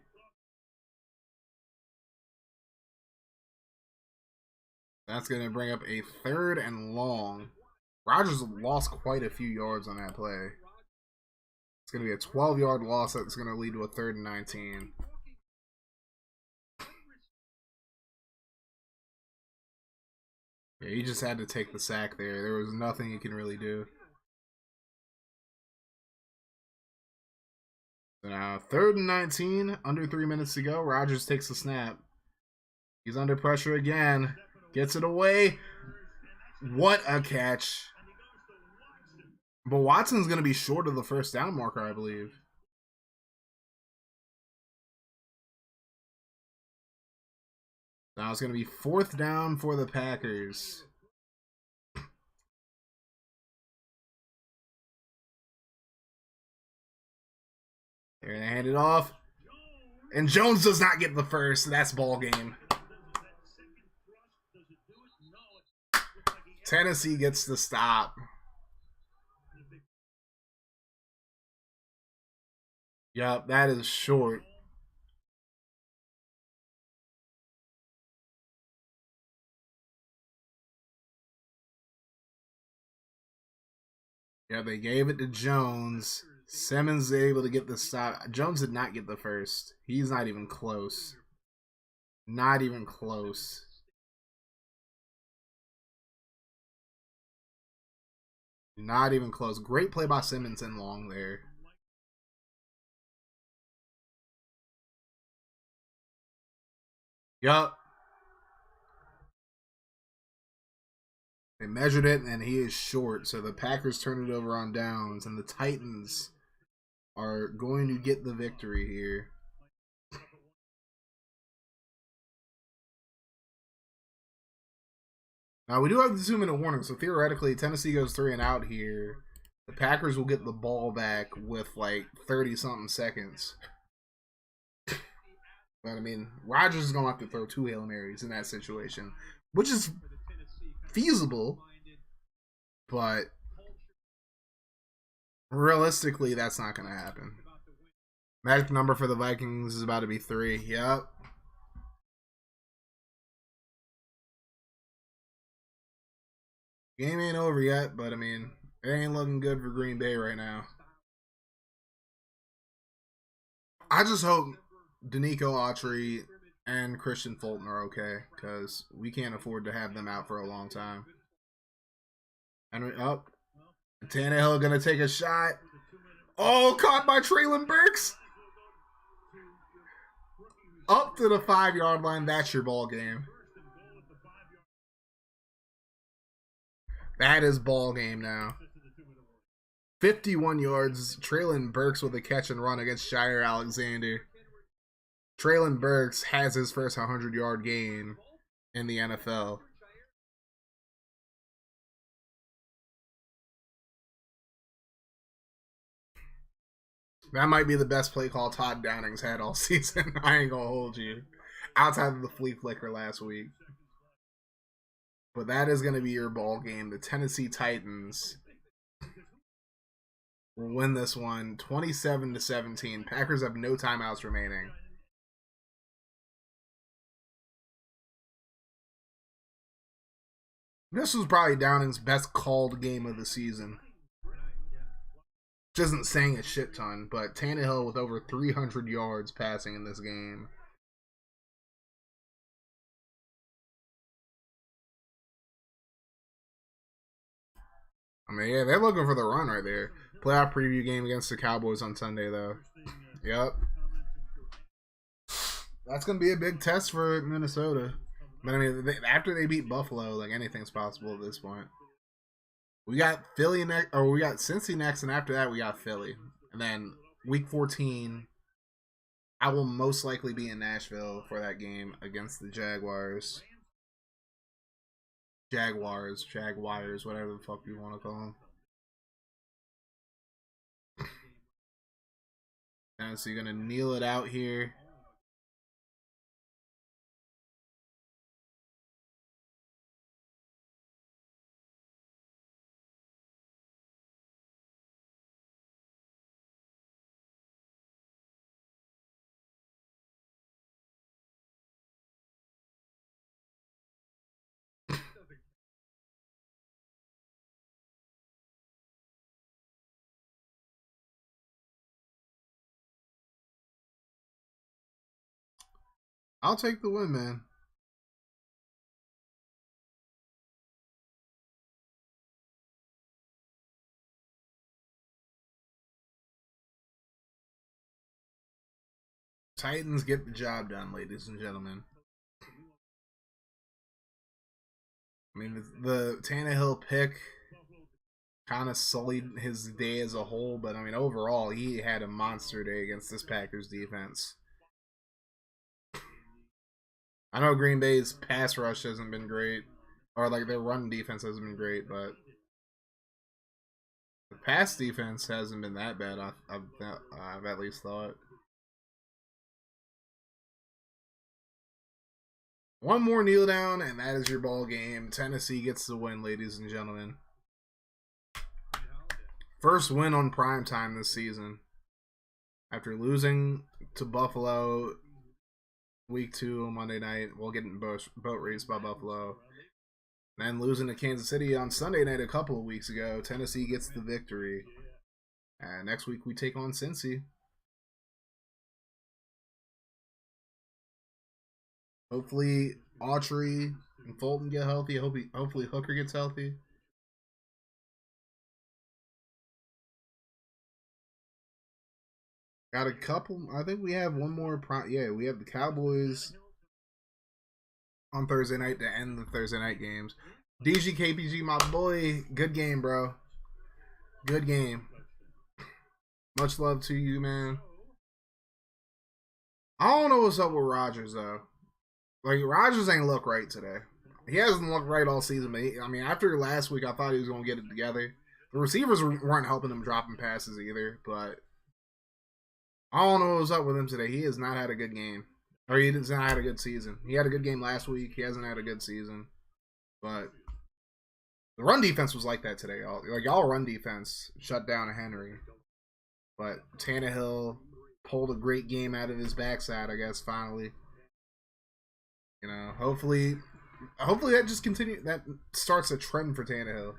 S1: That's going to bring up a 3rd and long. Rodgers lost quite a few yards on that play. It's going to be a 12-yard loss that's going to lead to a 3rd and 19. Yeah, he just had to take the sack there. There was nothing he can really do. So now, 3rd and 19, under 3 minutes to go. Rodgers takes the snap. He's under pressure again. Gets it away. What a catch. But Watson's going to be short of the first down marker, I believe. Now it's going to be 4th down for the Packers. They're going to hand it off. And Jones does not get the first. That's ball game. Tennessee gets the stop. Yup, that is short. Yeah, they gave it to Jones. Simmons is able to get the stop. Jones did not get the first. He's not even close. Not even close. Not even close. Great play by Simmons and long there. Yup. They measured it, and he is short. So the Packers turn it over on downs, and the Titans are going to get the victory here. Now, we do have the 2-minute warning, so theoretically, Tennessee goes 3 and out here. The Packers will get the ball back with like 30-something seconds. But, I mean, Rodgers is going to have to throw 2 Hail Marys in that situation, which is feasible, but realistically, that's not going to happen. Magic number for the Vikings is about to be 3. Yep. Game ain't over yet, but I mean, it ain't looking good for Green Bay right now. I just hope Danico Autry and Christian Fulton are okay, because we can't afford to have them out for a long time. And Tannehill gonna take a shot. Oh, caught by Treylon Burks. Up to the 5-yard line. That's your ball game. That is ball game now. 51 yards. Treylon Burks with a catch and run against Shire Alexander. Treylon Burks has his first 100-yard game in the NFL. That might be the best play call Todd Downing's had all season. I ain't gonna hold you. Outside of the flea flicker last week. But that is going to be your ball game. The Tennessee Titans will win this one 27-17. Packers have no timeouts remaining. This was probably Downing's best called game of the season. Which isn't saying a shit ton, but Tannehill with over 300 yards passing in this game. I mean, yeah, they're looking for the run right there. Playoff preview game against the Cowboys on Sunday, though. Yep. That's going to be a big test for Minnesota. But, I mean, after they beat Buffalo, like, anything's possible at this point. We got Philly next, or we got Cincy next, and after that, we got Philly. And then, week 14, I will most likely be in Nashville for that game against the Jaguars. Jaguars, whatever the fuck you want to call them. And so you're going to kneel it out here. I'll take the win, man. Titans get the job done, ladies and gentlemen. I mean, the Tannehill pick kind of sullied his day as a whole, but I mean, overall, he had a monster day against this Packers defense. I know Green Bay's pass rush hasn't been great, or like their run defense hasn't been great, but the pass defense hasn't been that bad. I've at least thought. One more kneel down, and that is your ball game. Tennessee gets the win, ladies and gentlemen. First win on primetime this season. After losing to Buffalo week 2 on Monday night, we'll get in boat race by Buffalo. Then losing to Kansas City on Sunday night a couple of weeks ago, Tennessee gets the victory. And next week we take on Cincy. Hopefully Autry and Fulton get healthy. Hopefully Hooker gets healthy. Got a couple. I think we have one more. Yeah, we have the Cowboys on Thursday night to end the Thursday night games. DGKPG, my boy. Good game, bro. Good game. Much love to you, man. I don't know what's up with Rodgers, though. Like, Rodgers ain't look right today. He hasn't looked right all season, but I mean, after last week, I thought he was going to get it together. The receivers weren't helping him dropping passes either, but I don't know what's up with him today. He has not had a good game. Or he has not had a good season. He had a good game last week. He hasn't had a good season. But the run defense was like that today. Y'all run defense shut down a Henry. But Tannehill pulled a great game out of his backside, I guess, finally. You know, hopefully that just continues. That starts a trend for Tannehill.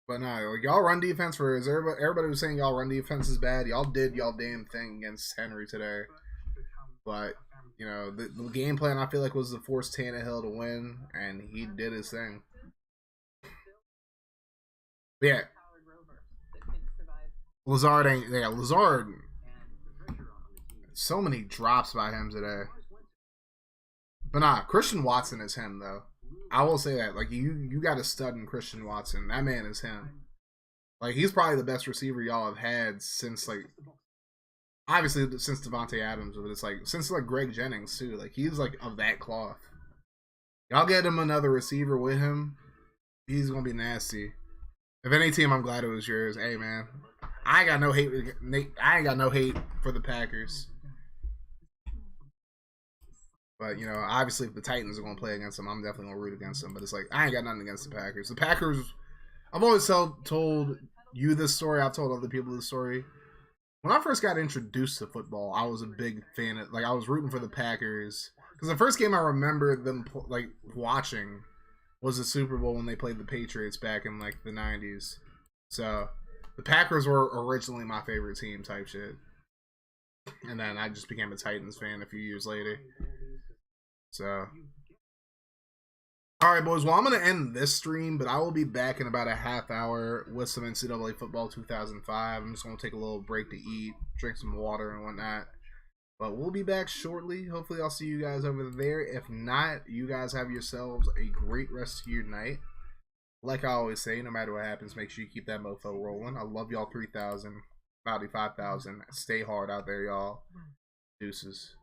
S1: But no, like, y'all run defense everybody was saying y'all run defense is bad. Y'all did y'all damn thing against Henry today. But, you know, the game plan I feel like was to force Tannehill to win, and he did his thing. But yeah. Lazard. So many drops by him today. But nah, Christian Watson is him, though. I will say that. Like, you got a stud in Christian Watson. That man is him. Like, he's probably the best receiver y'all have had since, like, obviously since Devontae Adams, but it's like, since, like, Greg Jennings, too. Like, he's, like, of that cloth. Y'all get him another receiver with him, he's going to be nasty. If any team, I'm glad it was yours. Hey, man. I ain't got no hate for the Packers. But, you know, obviously if the Titans are going to play against them, I'm definitely going to root against them. But it's like, I ain't got nothing against the Packers. The Packers, I've always told you this story. I've told other people this story. When I first got introduced to football, I was a big fan of, like, I was rooting for the Packers. Because the first game I remember them, like, watching was the Super Bowl when they played the Patriots back in, like, the 90s. So, the Packers were originally my favorite team type shit. And then I just became a Titans fan a few years later. So, alright, boys. Well, I'm going to end this stream, but I will be back in about a half hour with some NCAA Football 2005. I'm just going to take a little break to eat, drink some water, and whatnot. But we'll be back shortly. Hopefully, I'll see you guys over there. If not, you guys have yourselves a great rest of your night. Like I always say, no matter what happens, make sure you keep that mofo rolling. I love y'all 3,000, about 5,000. Stay hard out there, y'all. Deuces.